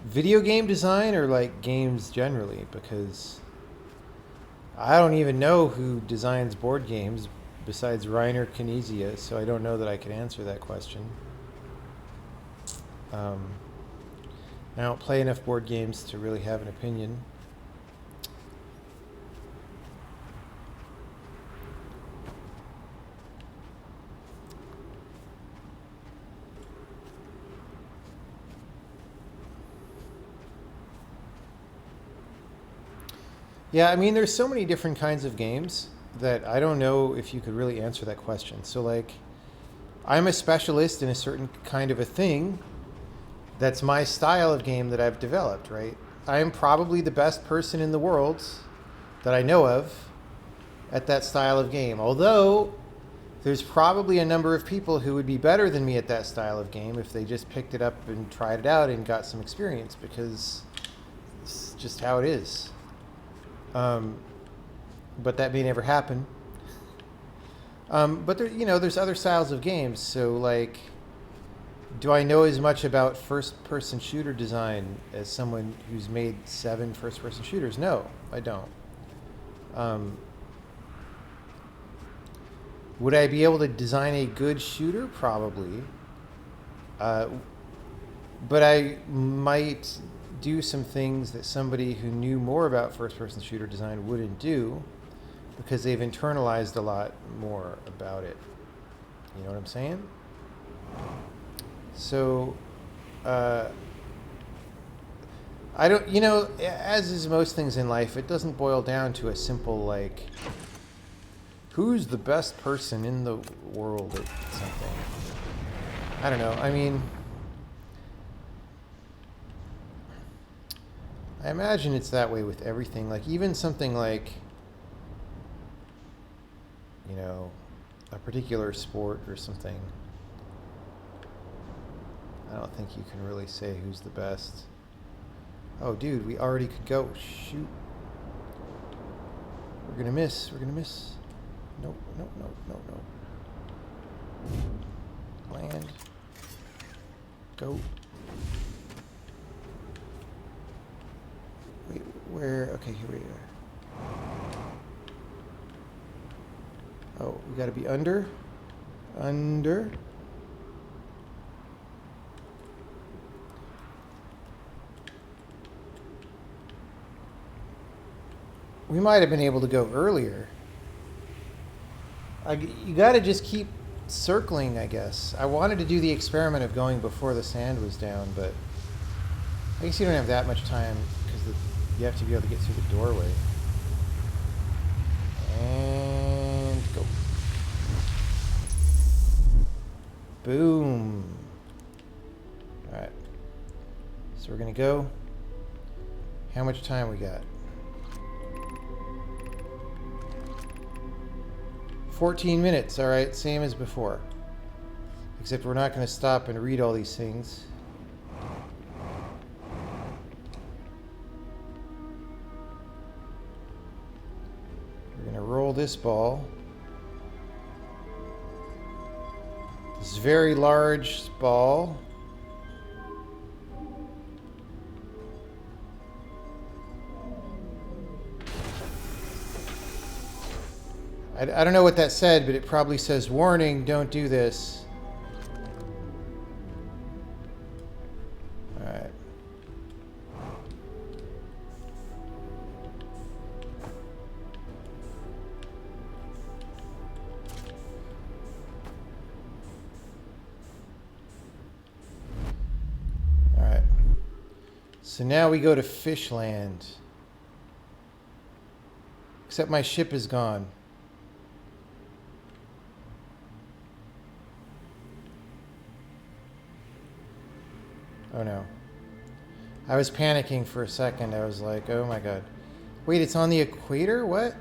[SPEAKER 1] Video game design or like games generally? Because I don't even know who designs board games besides Reiner Knizia, so I don't know that I can answer that question. I don't play enough board games to really have an opinion. Yeah, I mean, there's so many different kinds of games that I don't know if you could really answer that question. So, like, I'm a specialist in a certain kind of a thing. That's my style of game that I've developed, right? I am probably the best person in the world that I know of at that style of game. Although, there's probably a number of people who would be better than me at that style of game if they just picked it up and tried it out and got some experience, because it's just how it is. But that may never happen. But there, there's other styles of games. So, like, do I know as much about first-person shooter design as someone who's made 7 first-person shooters? No, I don't. Would I be able to design a good shooter? Probably. But I might do some things that somebody who knew more about first-person shooter design wouldn't do, because they've internalized a lot more about it. You know what I'm saying? So, I don't, as is most things in life, it doesn't boil down to a simple, like, who's the best person in the world at something. I don't know. I mean, I imagine it's that way with everything. Like, even something like, a particular sport or something. I don't think you can really say who's the best. Oh, dude, we already could go. Shoot. We're gonna miss. Nope. Land. Go. Wait, where? Okay, here we are. Oh, we gotta be under. Under. We might have been able to go earlier. You got to just keep circling, I guess. I wanted to do the experiment of going before the sand was down, but I guess you don't have that much time because you have to be able to get through the doorway. And go. Boom. All right. So we're going to go. How much time we got? 14 minutes. All right, same as before. Except we're not going to stop and read all these things. We're going to roll this ball. This very large ball. I don't know what that said, but it probably says, warning, don't do this. All right. All right. So now we go to Fishland. Except my ship is gone. Oh no. I was panicking for a second. I was like, oh my god. Wait, it's on the equator? What?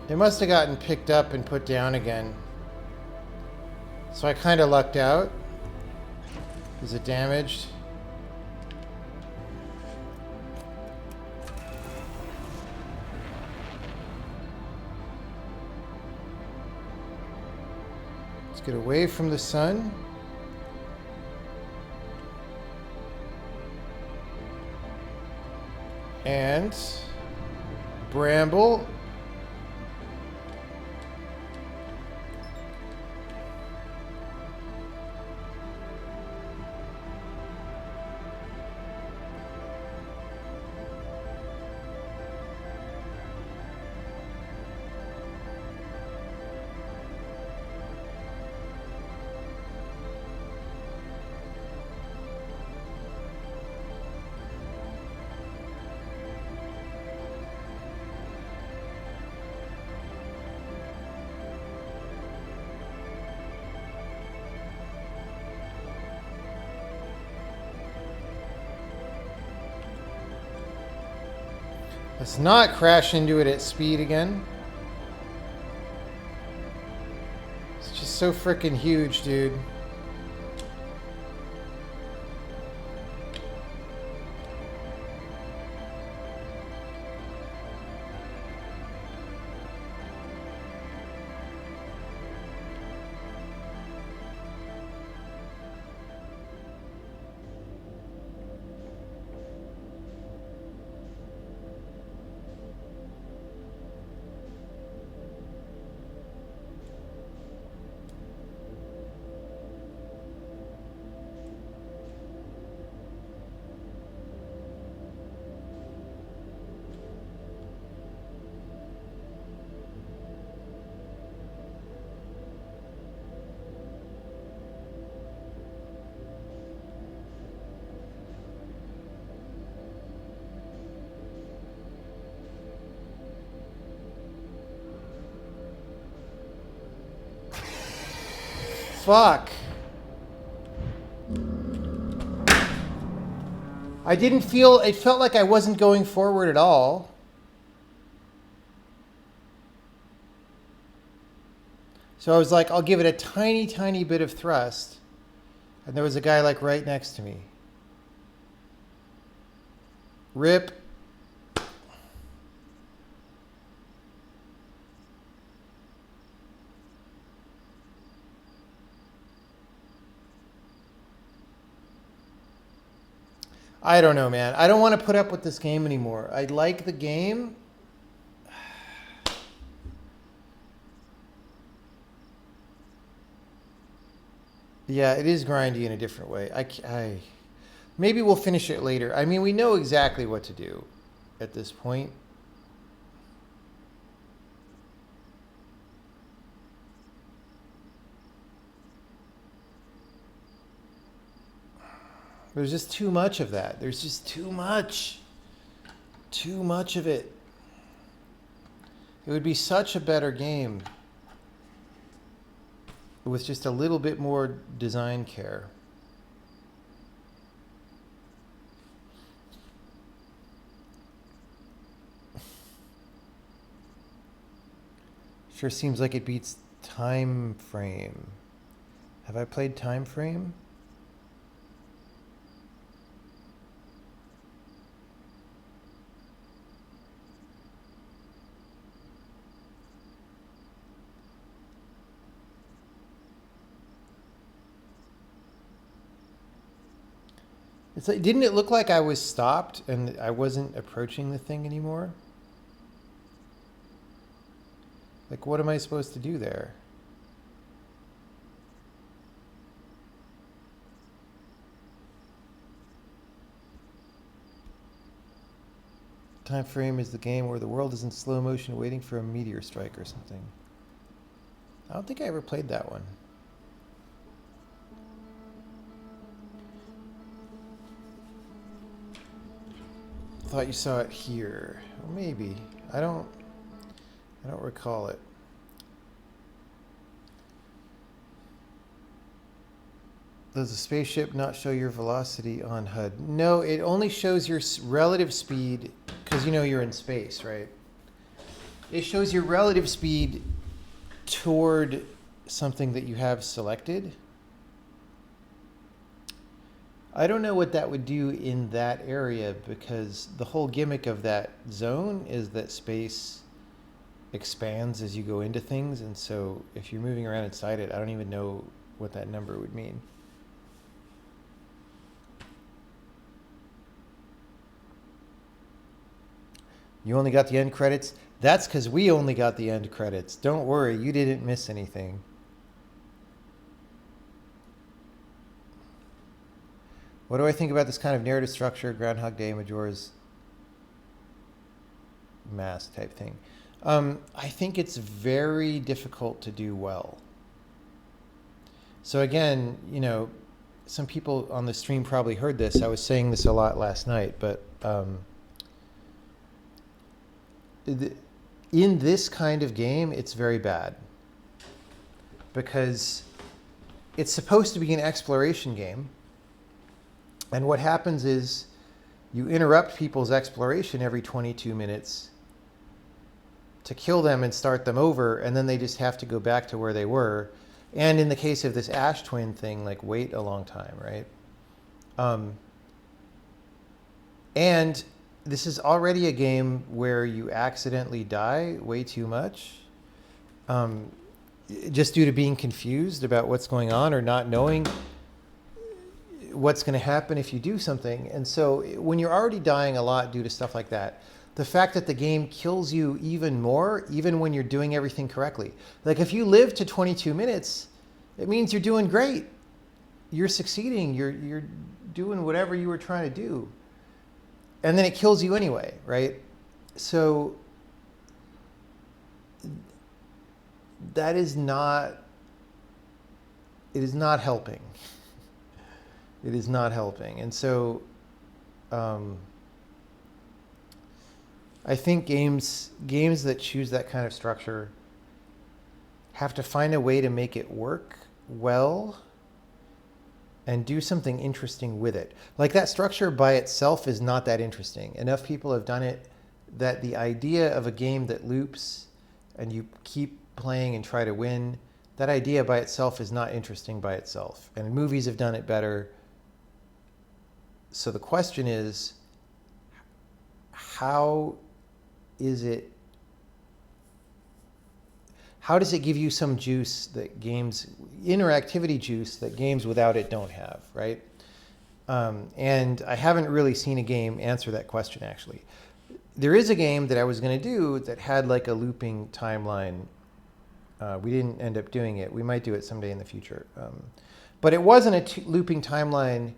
[SPEAKER 1] It must have gotten picked up and put down again. So I kind of lucked out. Is it damaged? Let's get away from the sun. And bramble. Let's not crash into it at speed again. It's just so freaking huge, dude. Fuck. I didn't feel, it felt like I wasn't going forward at all. So I was like, I'll give it a tiny, tiny bit of thrust. And there was a guy like right next to me. Rip. I don't know, man. I don't want to put up with this game anymore. I like the game. Yeah, it is grindy in a different way. Maybe we'll finish it later. I mean, we know exactly what to do at this point. There's just too much of that. There's just too much. Too much of it. It would be such a better game with just a little bit more design care. Sure seems like it beats Time Frame. Have I played Time Frame? It's like, didn't it look like I was stopped and I wasn't approaching the thing anymore? Like, what am I supposed to do there? Time Frame is the game where the world is in slow motion waiting for a meteor strike or something. I don't think I ever played that one. Thought you saw it here. Well, maybe. I don't recall it. Does the spaceship not show your velocity on HUD? No, it only shows your relative speed because you know you're in space, right? It shows your relative speed toward something that you have selected. I don't know what that would do in that area because the whole gimmick of that zone is that space expands as you go into things. And so if you're moving around inside it, I don't even know what that number would mean. You only got the end credits? That's because we only got the end credits. Don't worry, you didn't miss anything. What do I think about this kind of narrative structure, Groundhog Day, Majora's Mask type thing? I think it's very difficult to do well. So again, you know, some people on the stream probably heard this. I was saying this a lot last night, but in this kind of game, it's very bad because it's supposed to be an exploration game. And what happens is you interrupt people's exploration every 22 minutes to kill them and start them over, and then they just have to go back to where they were. And in the case of this Ash Twin thing, like wait a long time, right? And this is already a game where you accidentally die way too much, just due to being confused about what's going on or not knowing what's going to happen if you do something. And so when you're already dying a lot due to stuff like that, the fact that the game kills you even more, even when you're doing everything correctly. Like if you live to 22 minutes, it means you're doing great. You're succeeding. You're doing whatever you were trying to do. And then it kills you anyway, right? So that is not, it is not helping. It is not helping. And so I think games that choose that kind of structure have to find a way to make it work well and do something interesting with it. Like that structure by itself is not that interesting. Enough people have done it that the idea of a game that loops and you keep playing and try to win, that idea by itself is not interesting by itself. And movies have done it better. So the question is, how does it give you some juice that games, interactivity juice that games without it don't have, right? And I haven't really seen a game answer that question, actually. There is a game that I was going to do that had like a looping timeline. We didn't end up doing it. We might do it someday in the future. But it wasn't a looping timeline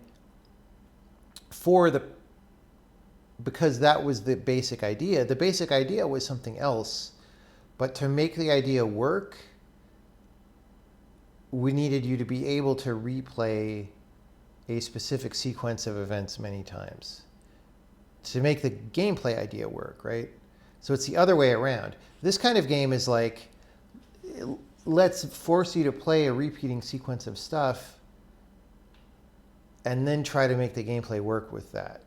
[SPEAKER 1] because that was the basic idea. The basic idea was something else. But to make the idea work, we needed you to be able to replay a specific sequence of events many times to make the gameplay idea work, right? So it's the other way around. This kind of game is like, let's force you to play a repeating sequence of stuff and then try to make the gameplay work with that.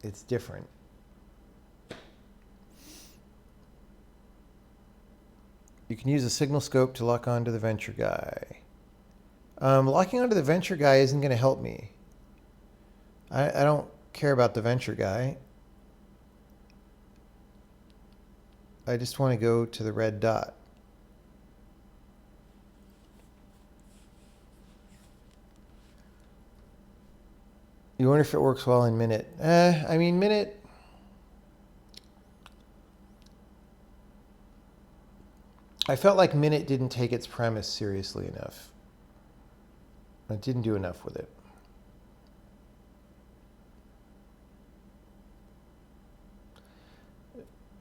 [SPEAKER 1] It's different. You can use a signal scope to lock onto the venture guy. Locking onto the venture guy isn't going to help me. I don't care about the venture guy. I just want to go to the red dot. You wonder if it works well in Minute. I mean, Minute... I felt like Minute didn't take its premise seriously enough. I didn't do enough with it.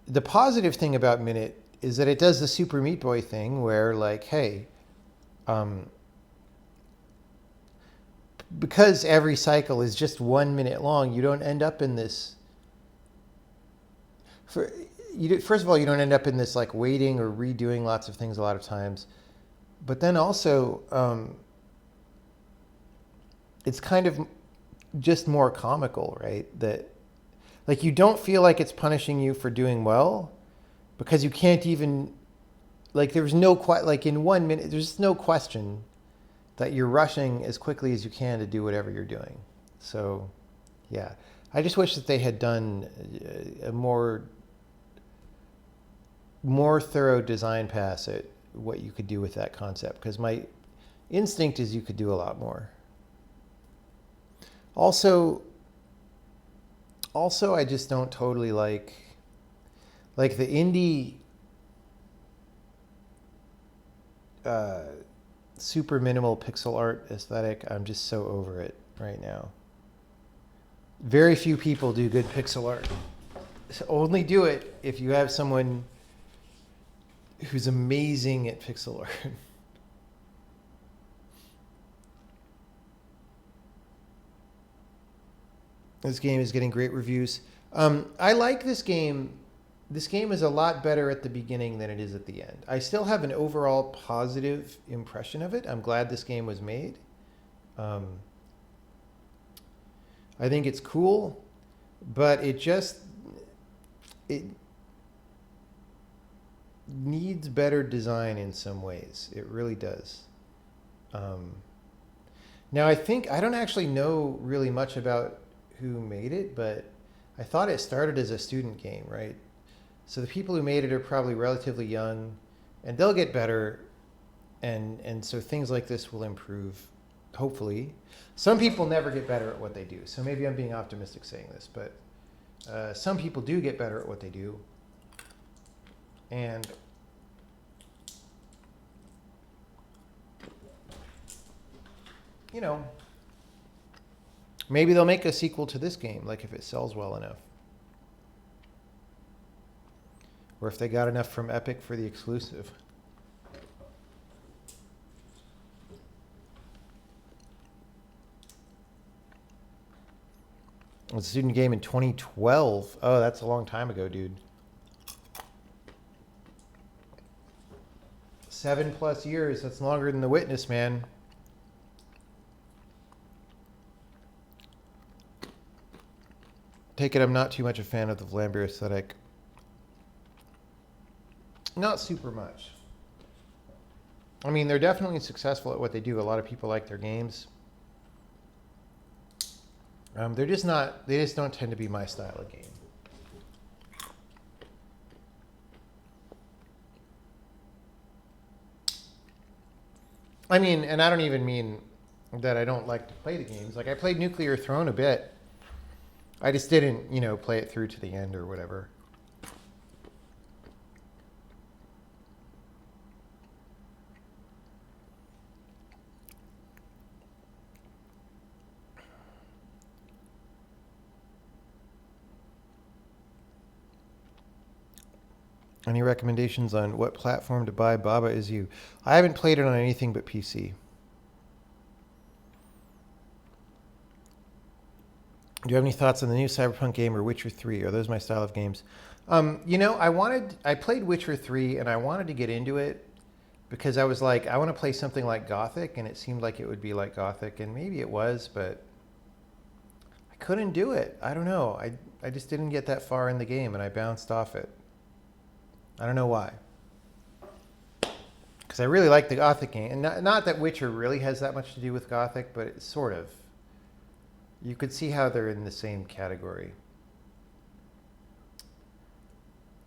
[SPEAKER 1] The positive thing about Minute is that it does the Super Meat Boy thing where, like, hey, because every cycle is just 1 minute long, you don't end up in this... First of all, you don't end up in this like waiting or redoing lots of things a lot of times. But then also, it's kind of just more comical, right? That like you don't feel like it's punishing you for doing well because you can't even, like there's no, like in 1 minute, there's no question that you're rushing as quickly as you can to do whatever you're doing. So yeah, I just wish that they had done a more thorough design pass at what you could do with that concept, because my instinct is you could do a lot more. Also, I just don't totally like the indie super minimal pixel art aesthetic. I'm just so over it right now. Very few people do good pixel art. So only do it if you have someone who's amazing at pixel art. This game is getting great reviews. I like this game. This game is a lot better at the beginning than it is at the end. I still have an overall positive impression of it. I'm glad this game was made. I think it's cool, but it needs better design in some ways. It really does. Now I don't actually know really much about who made it, but I thought it started as a student game, right? So the people who made it are probably relatively young, and they'll get better, and so things like this will improve, hopefully. Some people never get better at what they do, so maybe I'm being optimistic saying this, but some people do get better at what they do, and you know, maybe they'll make a sequel to this game, like if it sells well enough. Or if they got enough from Epic for the exclusive. It was a student game in 2012. Oh, that's a long time ago, dude. 7+ years. That's longer than The Witness, man. Take it I'm not too much a fan of the Vlambeer aesthetic. Not super much. I mean, they're definitely successful at what they do. A lot of people like their games. They just don't tend to be my style of game. I mean, and I don't even mean that I don't like to play the games. Like I played Nuclear Throne a bit. I just didn't, play it through to the end or whatever. Any recommendations on what platform to buy Baba Is You? I haven't played it on anything but PC. Do you have any thoughts on the new Cyberpunk game or Witcher 3? Are those my style of games? I played Witcher 3 and I wanted to get into it because I was like, I want to play something like Gothic, and it seemed like it would be like Gothic, and maybe it was, but I couldn't do it. I don't know. I just didn't get that far in the game and I bounced off it. I don't know why. Because I really like the Gothic game. And not that Witcher really has that much to do with Gothic, but it's sort of. You could see how they're in the same category.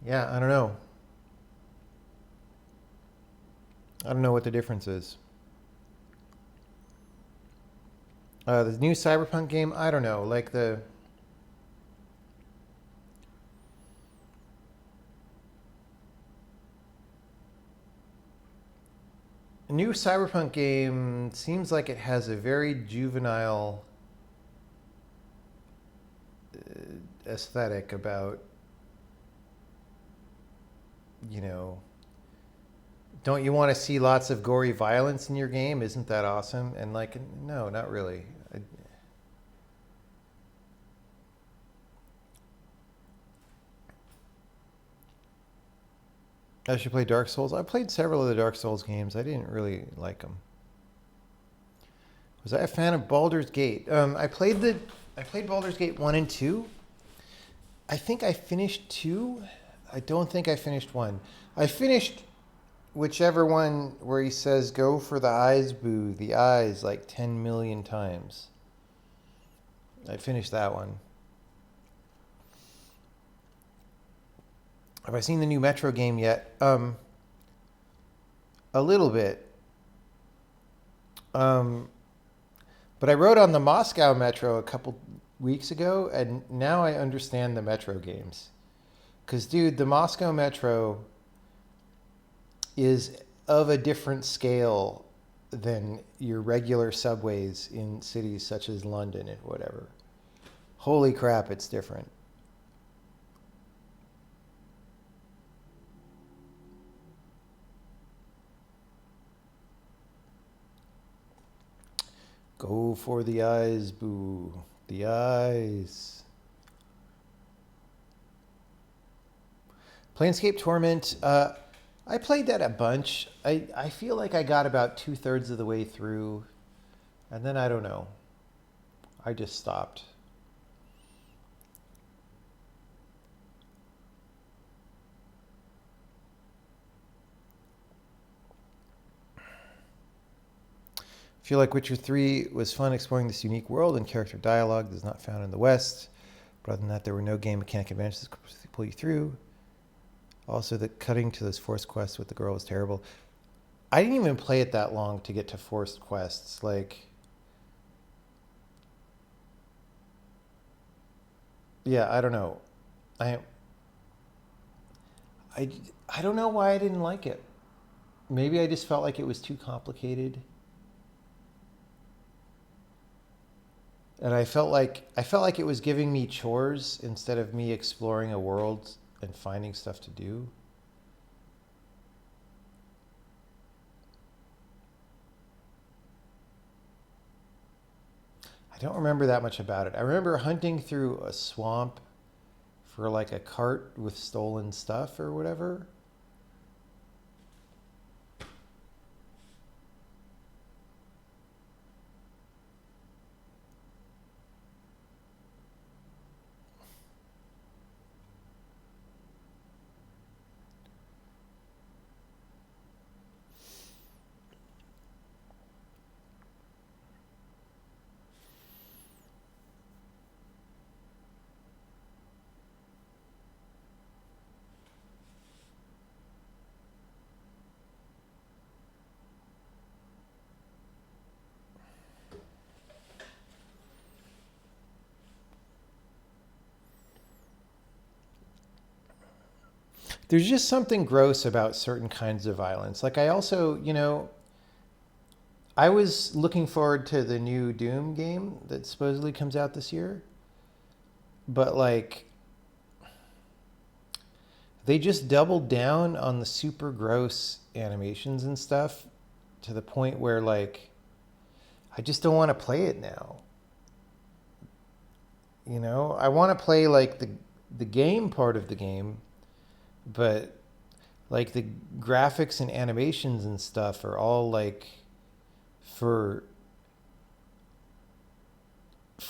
[SPEAKER 1] Yeah, I don't know. I don't know what the difference is. The new Cyberpunk game, I don't know. Like the new Cyberpunk game seems like it has a very juvenile aesthetic about, don't you want to see lots of gory violence in your game? Isn't that awesome? And like, no, not really. I should play Dark Souls. I played several of the Dark Souls games. I didn't really like them. Was I a fan of Baldur's Gate? I played Baldur's Gate 1 and 2. I think I finished 2. I don't think I finished 1. I finished whichever one where he says, go for the eyes, boo, the eyes, like 10 million times. I finished that one. Have I seen the new Metro game yet? A little bit. But I rode on the Moscow Metro a couple weeks ago, and now I understand the Metro games. Because, dude, the Moscow Metro is of a different scale than your regular subways in cities such as London and whatever. Holy crap, it's different. Go for the eyes, boo. The eyes. Planescape Torment. I played that a bunch. I feel like I got about 2/3 of the way through. And then I don't know. I just stopped. I feel like Witcher 3 was fun exploring this unique world and character dialogue that is not found in the West. But other than that, there were no game mechanic advantages to pull you through. Also, the cutting to those forced quests with the girl was terrible. I didn't even play it that long to get to forced quests. Like, yeah, I don't know. I I don't know why I didn't like it. Maybe I just felt like it was too complicated. And I felt like it was giving me chores instead of me exploring a world and finding stuff to do. I don't remember that much about it. I remember hunting through a swamp for like a cart with stolen stuff or whatever. there's just something gross about certain kinds of violence. Like I also, I was looking forward to the new Doom game that supposedly comes out this year, but like they just doubled down on the super gross animations and stuff to the point where like I just don't want to play it now. I want to play like the game part of the game, but like the graphics and animations and stuff are all like for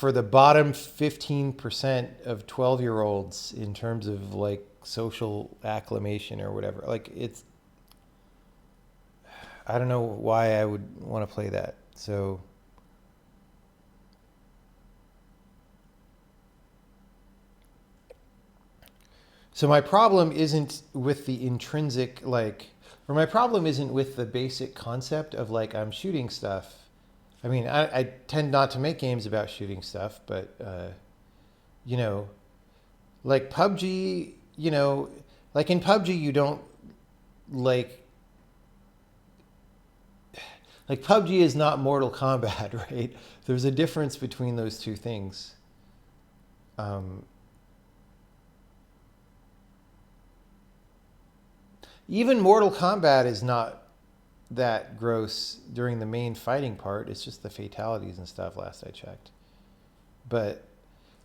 [SPEAKER 1] the bottom 15% of 12-year-olds in terms of like social acclamation or whatever. Like I don't know why I would want to play that. So my problem isn't with the intrinsic or my problem isn't with the basic concept of like I'm shooting stuff. I mean, I tend not to make games about shooting stuff, but you know, like PUBG, like in PUBG you don't like PUBG is not Mortal Kombat, right? There's a difference between those two things. Um, Even Mortal Kombat is not that gross during the main fighting part. It's just the fatalities and stuff last I checked. But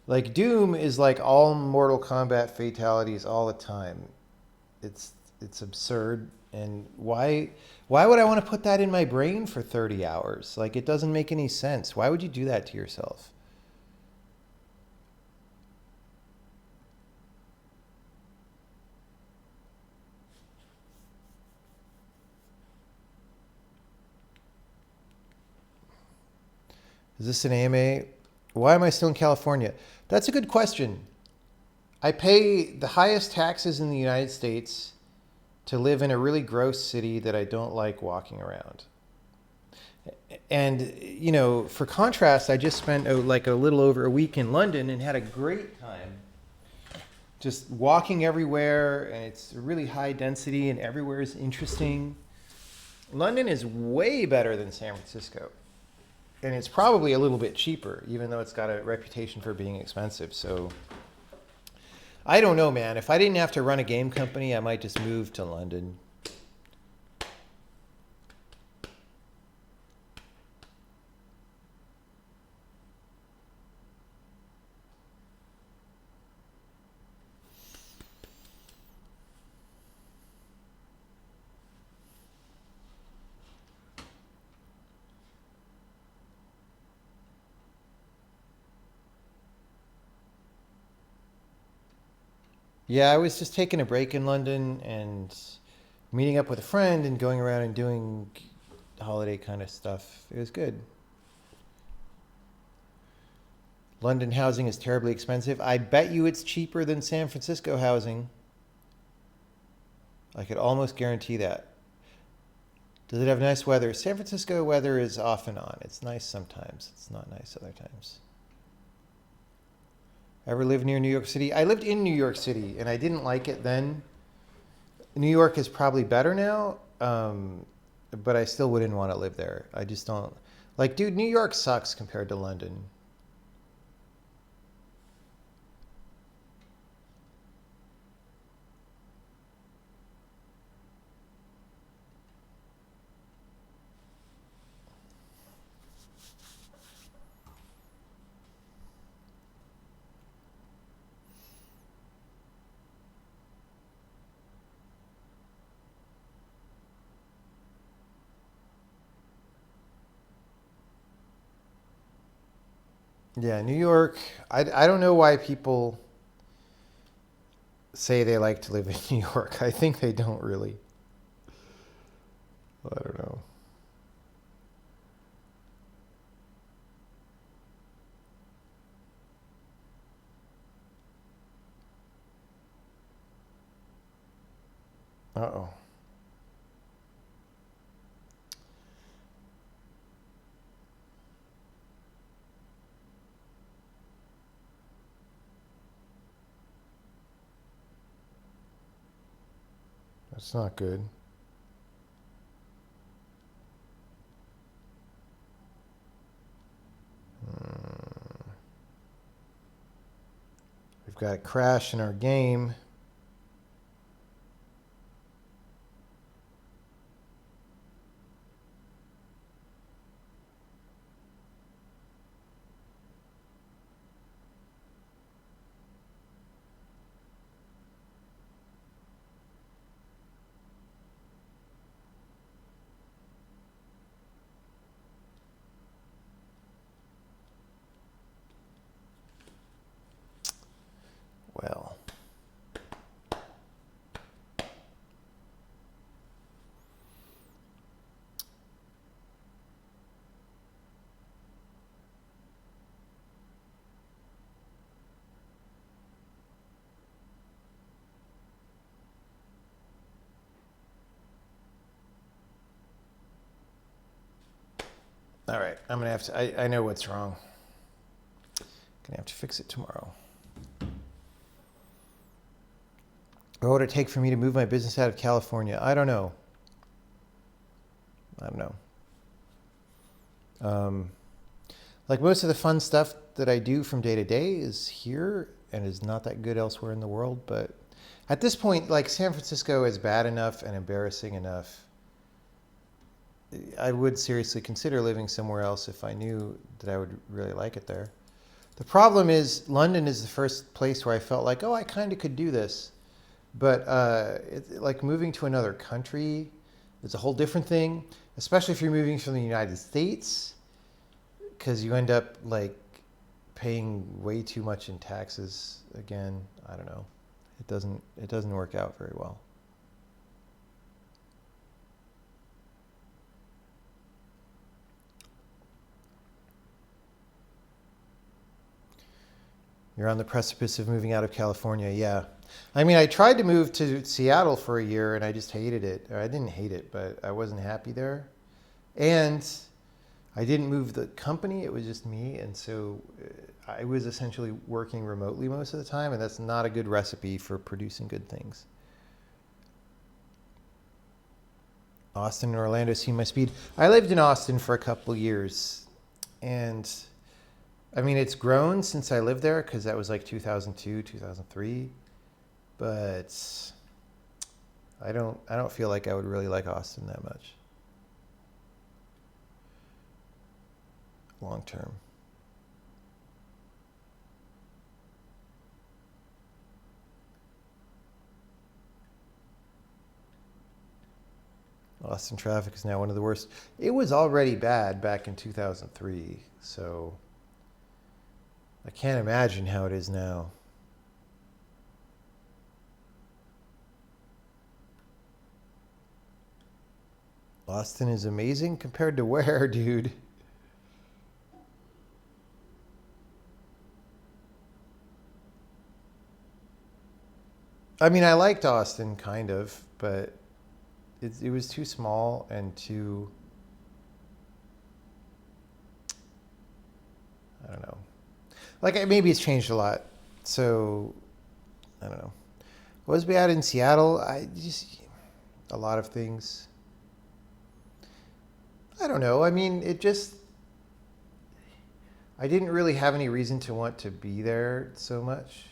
[SPEAKER 1] like Doom is like all Mortal Kombat fatalities all the time. It's absurd, and why would I want to put that in my brain for 30 hours? Like it doesn't make any sense. Why would you do that to yourself? Is this an AMA? Why am I still in California? That's a good question. I pay the highest taxes in the United States to live in a really gross city that I don't like walking around. And, for contrast, I just spent like a little over a week in London and had a great time just walking everywhere. And it's really high density and everywhere is interesting. London is way better than San Francisco. And it's probably a little bit cheaper, even though it's got a reputation for being expensive. So I don't know, man. If I didn't have to run a game company, I might just move to London. Yeah, I was just taking a break in London and meeting up with a friend and going around and doing holiday kind of stuff. It was good. London housing is terribly expensive. I bet you it's cheaper than San Francisco housing. I could almost guarantee that. Does it have nice weather? San Francisco weather is off and on. It's nice sometimes. It's not nice other times. Ever lived near New York City? I lived in New York City and I didn't like it then. New York is probably better now, but I still wouldn't want to live there. I just don't. Like, dude, New York sucks compared to London. Yeah, New York. I don't know why people say they like to live in New York. I think they don't really. I don't know. Uh-oh. That's not good. We've got a crash in our game. Well. All right, I'm gonna have to. I know what's wrong. Gonna have to fix it tomorrow. What would it take for me to move my business out of California? I don't know. Like most of the fun stuff that I do from day to day is here and is not that good elsewhere in the world. But at this point, like San Francisco is bad enough and embarrassing enough. I would seriously consider living somewhere else if I knew that I would really like it there. The problem is London is the first place where I felt like, oh, I kind of could do this. But like moving to another country is a whole different thing, especially if you're moving from the United States, because you end up like paying way too much in taxes again. I don't know. It doesn't work out very well. You're on the precipice of moving out of California. Yeah. I mean, I tried to move to Seattle for a year and I just hated it. Or I didn't hate it, but I wasn't happy there. And I didn't move the company. It was just me. And so I was essentially working remotely most of the time. And that's not a good recipe for producing good things. Austin and Orlando seem my speed. I lived in Austin for a couple years. And I mean, it's grown since I lived there because that was like 2002, 2003. But I don't feel like I would really like Austin that much long term. Austin traffic is now one of the worst. It was already bad back in 2003, so I can't imagine how it is now. Austin is amazing compared to where, dude? I mean, I liked Austin kind of, but it was too small and too, I don't know. Like maybe it's changed a lot. So I don't know. What was bad in Seattle? I just a lot of things. I don't know. I mean, I didn't really have any reason to want to be there so much.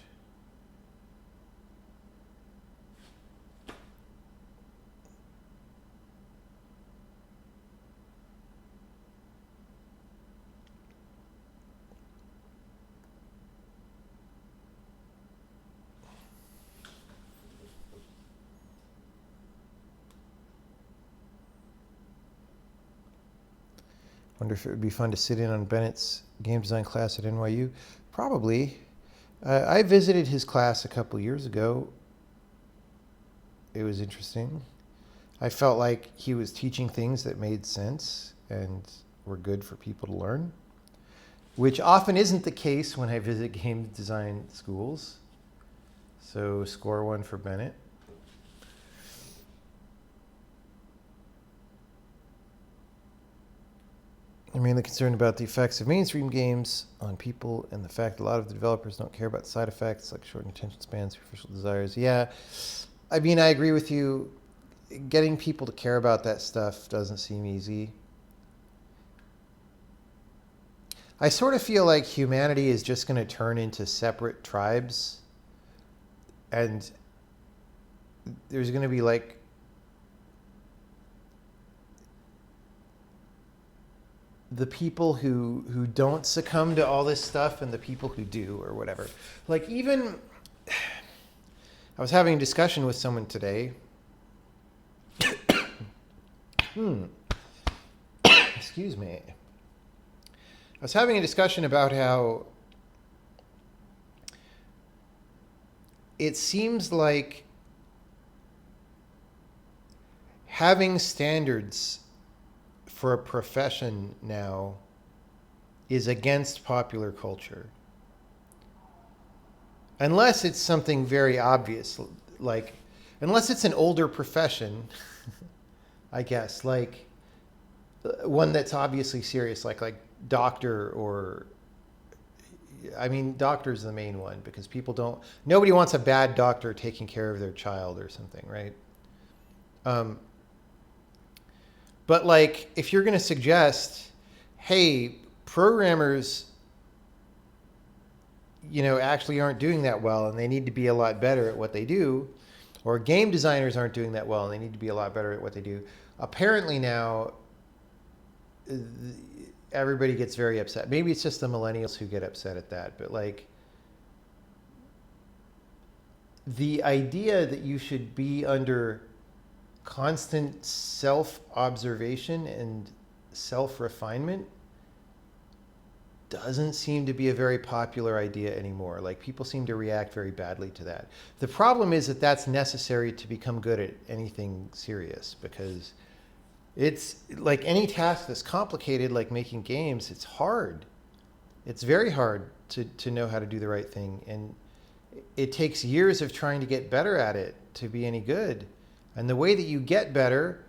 [SPEAKER 1] Wonder if it would be fun to sit in on Bennett's game design class at NYU. Probably. I visited his class a couple years ago. It was interesting. I felt like he was teaching things that made sense and were good for people to learn, which often isn't the case when I visit game design schools. So score one for Bennett. I'm mainly concerned about the effects of mainstream games on people and the fact a lot of the developers don't care about side effects like shortened attention spans, superficial desires. Yeah, I mean, I agree with you. getting people to care about that stuff doesn't seem easy. I sort of feel like humanity is just going to turn into separate tribes, and there's going to be like the people who don't succumb to all this stuff and the people who do, or whatever. Like, even I was having a discussion with someone today. Excuse me. I was having a discussion about how it seems like having standards for a profession now is against popular culture. Unless it's something very obvious, like, unless it's an older profession, I guess, like one that's obviously serious, like doctor, or, I mean, doctor's the main one, because nobody wants a bad doctor taking care of their child or something, right? But like, if you're going to suggest, hey, programmers, actually aren't doing that well and they need to be a lot better at what they do, or game designers aren't doing that well and they need to be a lot better at what they do. Apparently now, everybody gets very upset. Maybe it's just the millennials who get upset at that, but like, the idea that you should be under constant self-observation and self-refinement doesn't seem to be a very popular idea anymore. Like, people seem to react very badly to that. The problem is that that's necessary to become good at anything serious, because it's like any task that's complicated, like making games, it's hard. It's very hard to know how to do the right thing. And it takes years of trying to get better at it to be any good. And the way that you get better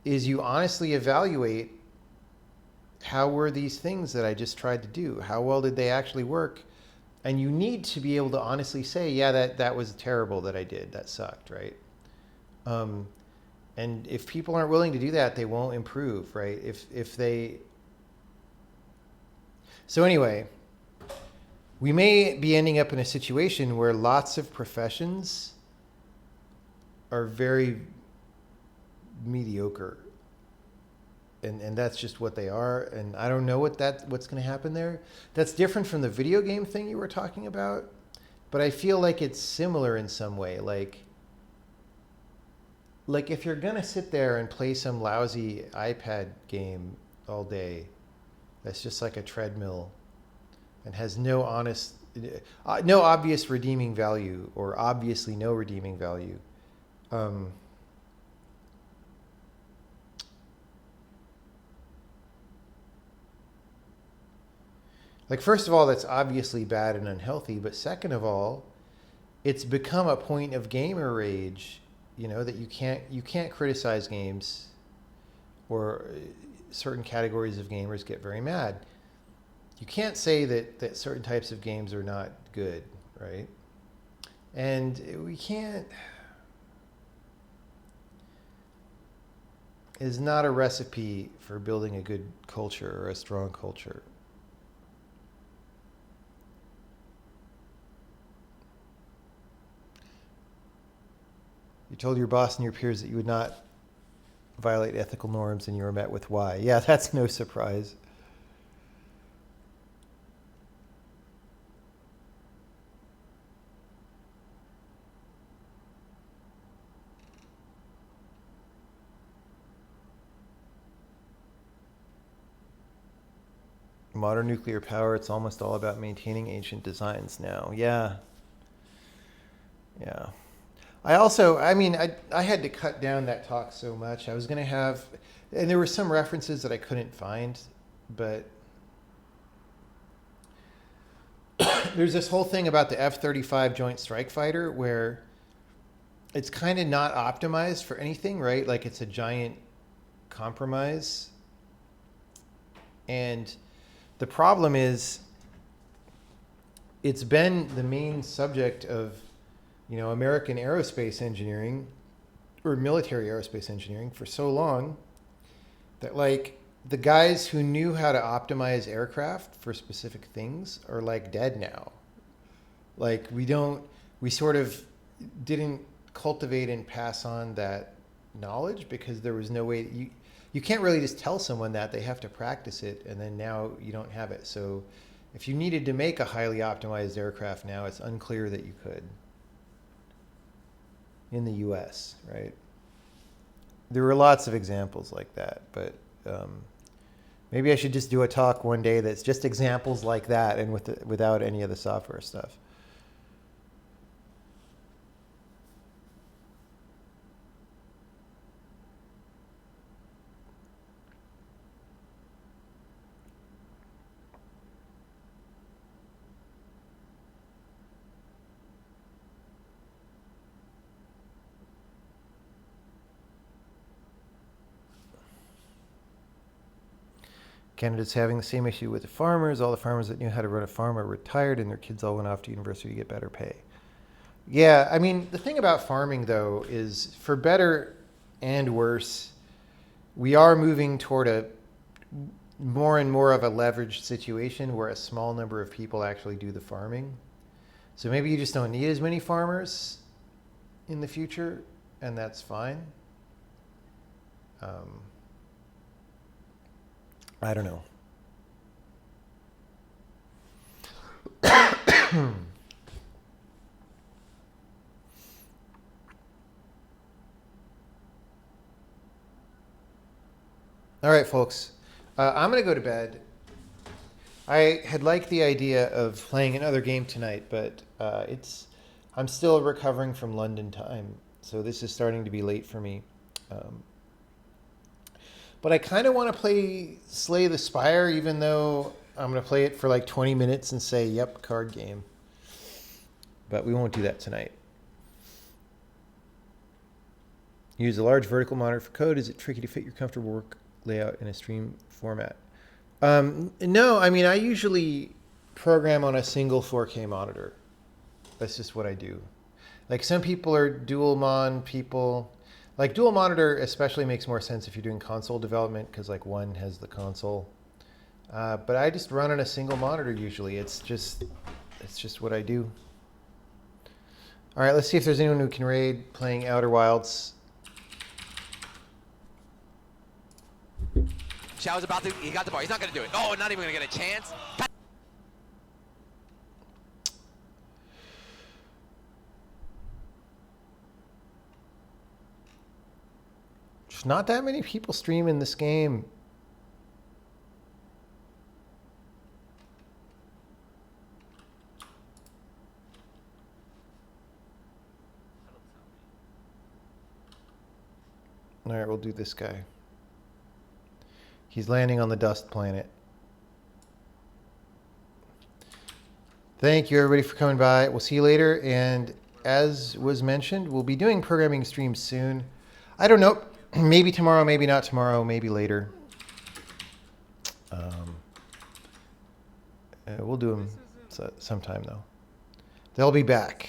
[SPEAKER 1] is you honestly evaluate, how were these things that I just tried to do? How well did they actually work? And you need to be able to honestly say, yeah, that was terrible that I did. That sucked, right? And if people aren't willing to do that, they won't improve, right? So anyway, we may be ending up in a situation where lots of professions are very mediocre, and that's just what they are. And I don't know what's going to happen there. That's different from the video game thing you were talking about, but I feel like it's similar in some way. Like if you're going to sit there and play some lousy iPad game all day that's just like a treadmill and has no obvious redeeming value, or obviously no redeeming value, like, first of all, that's obviously bad and unhealthy, but second of all, it's become a point of gamer rage, that you can't criticize games, or certain categories of gamers get very mad. You can't say that certain types of games are not good, right? And we can't, is not a recipe for building a good culture or a strong culture. You told your boss and your peers that you would not violate ethical norms, and you were met with why. Yeah, that's no surprise. Modern nuclear power, it's almost all about maintaining ancient designs now. Yeah. I had to cut down that talk so much. I was going to have, and there were some references that I couldn't find, but there's this whole thing about the F-35 Joint Strike Fighter where it's kind of not optimized for anything, right? Like, it's a giant compromise. And the problem is, it's been the main subject of, American aerospace engineering, or military aerospace engineering for so long that like the guys who knew how to optimize aircraft for specific things are like dead now. Like we sort of didn't cultivate and pass on that knowledge because there was no way you can't really just tell someone that. They have to practice it, and then now you don't have it. So if you needed to make a highly optimized aircraft now, it's unclear that you could in the US, right? There were lots of examples like that, but maybe I should just do a talk one day that's just examples like that and without any of the software stuff. Canada's having the same issue with the farmers. All the farmers that knew how to run a farm are retired, and their kids all went off to university to get better pay. Yeah, I mean, the thing about farming, though, is for better and worse, we are moving toward a more and more of a leveraged situation where a small number of people actually do the farming. So maybe you just don't need as many farmers in the future, and that's fine. I don't know. All right, folks. I'm going to go to bed. I had liked the idea of playing another game tonight, but I'm still recovering from London time, so this is starting to be late for me. But I kind of want to play Slay the Spire, even though I'm going to play it for like 20 minutes and say, yep, card game. But we won't do that tonight. Use a large vertical monitor for code. Is it tricky to fit your comfortable work layout in a stream format? No, I mean, I usually program on a single 4K monitor. That's just what I do. Like some people are dual mon people. Like dual monitor especially makes more sense if you're doing console development because like one has the console. But I just run on a single monitor usually. It's just what I do. All right, let's see if there's anyone who can raid playing Outer Wilds.
[SPEAKER 2] Xiao's about to, he got the bar. He's not going to do it. Oh, not even going to get a chance.
[SPEAKER 1] There's not that many people streaming this game. All right, we'll do this guy. He's landing on the dust planet. Thank you, everybody, for coming by. We'll see you later. And as was mentioned, we'll be doing programming streams soon. I don't know. Maybe tomorrow, maybe not tomorrow, maybe later. We'll do them sometime, though. They'll be back.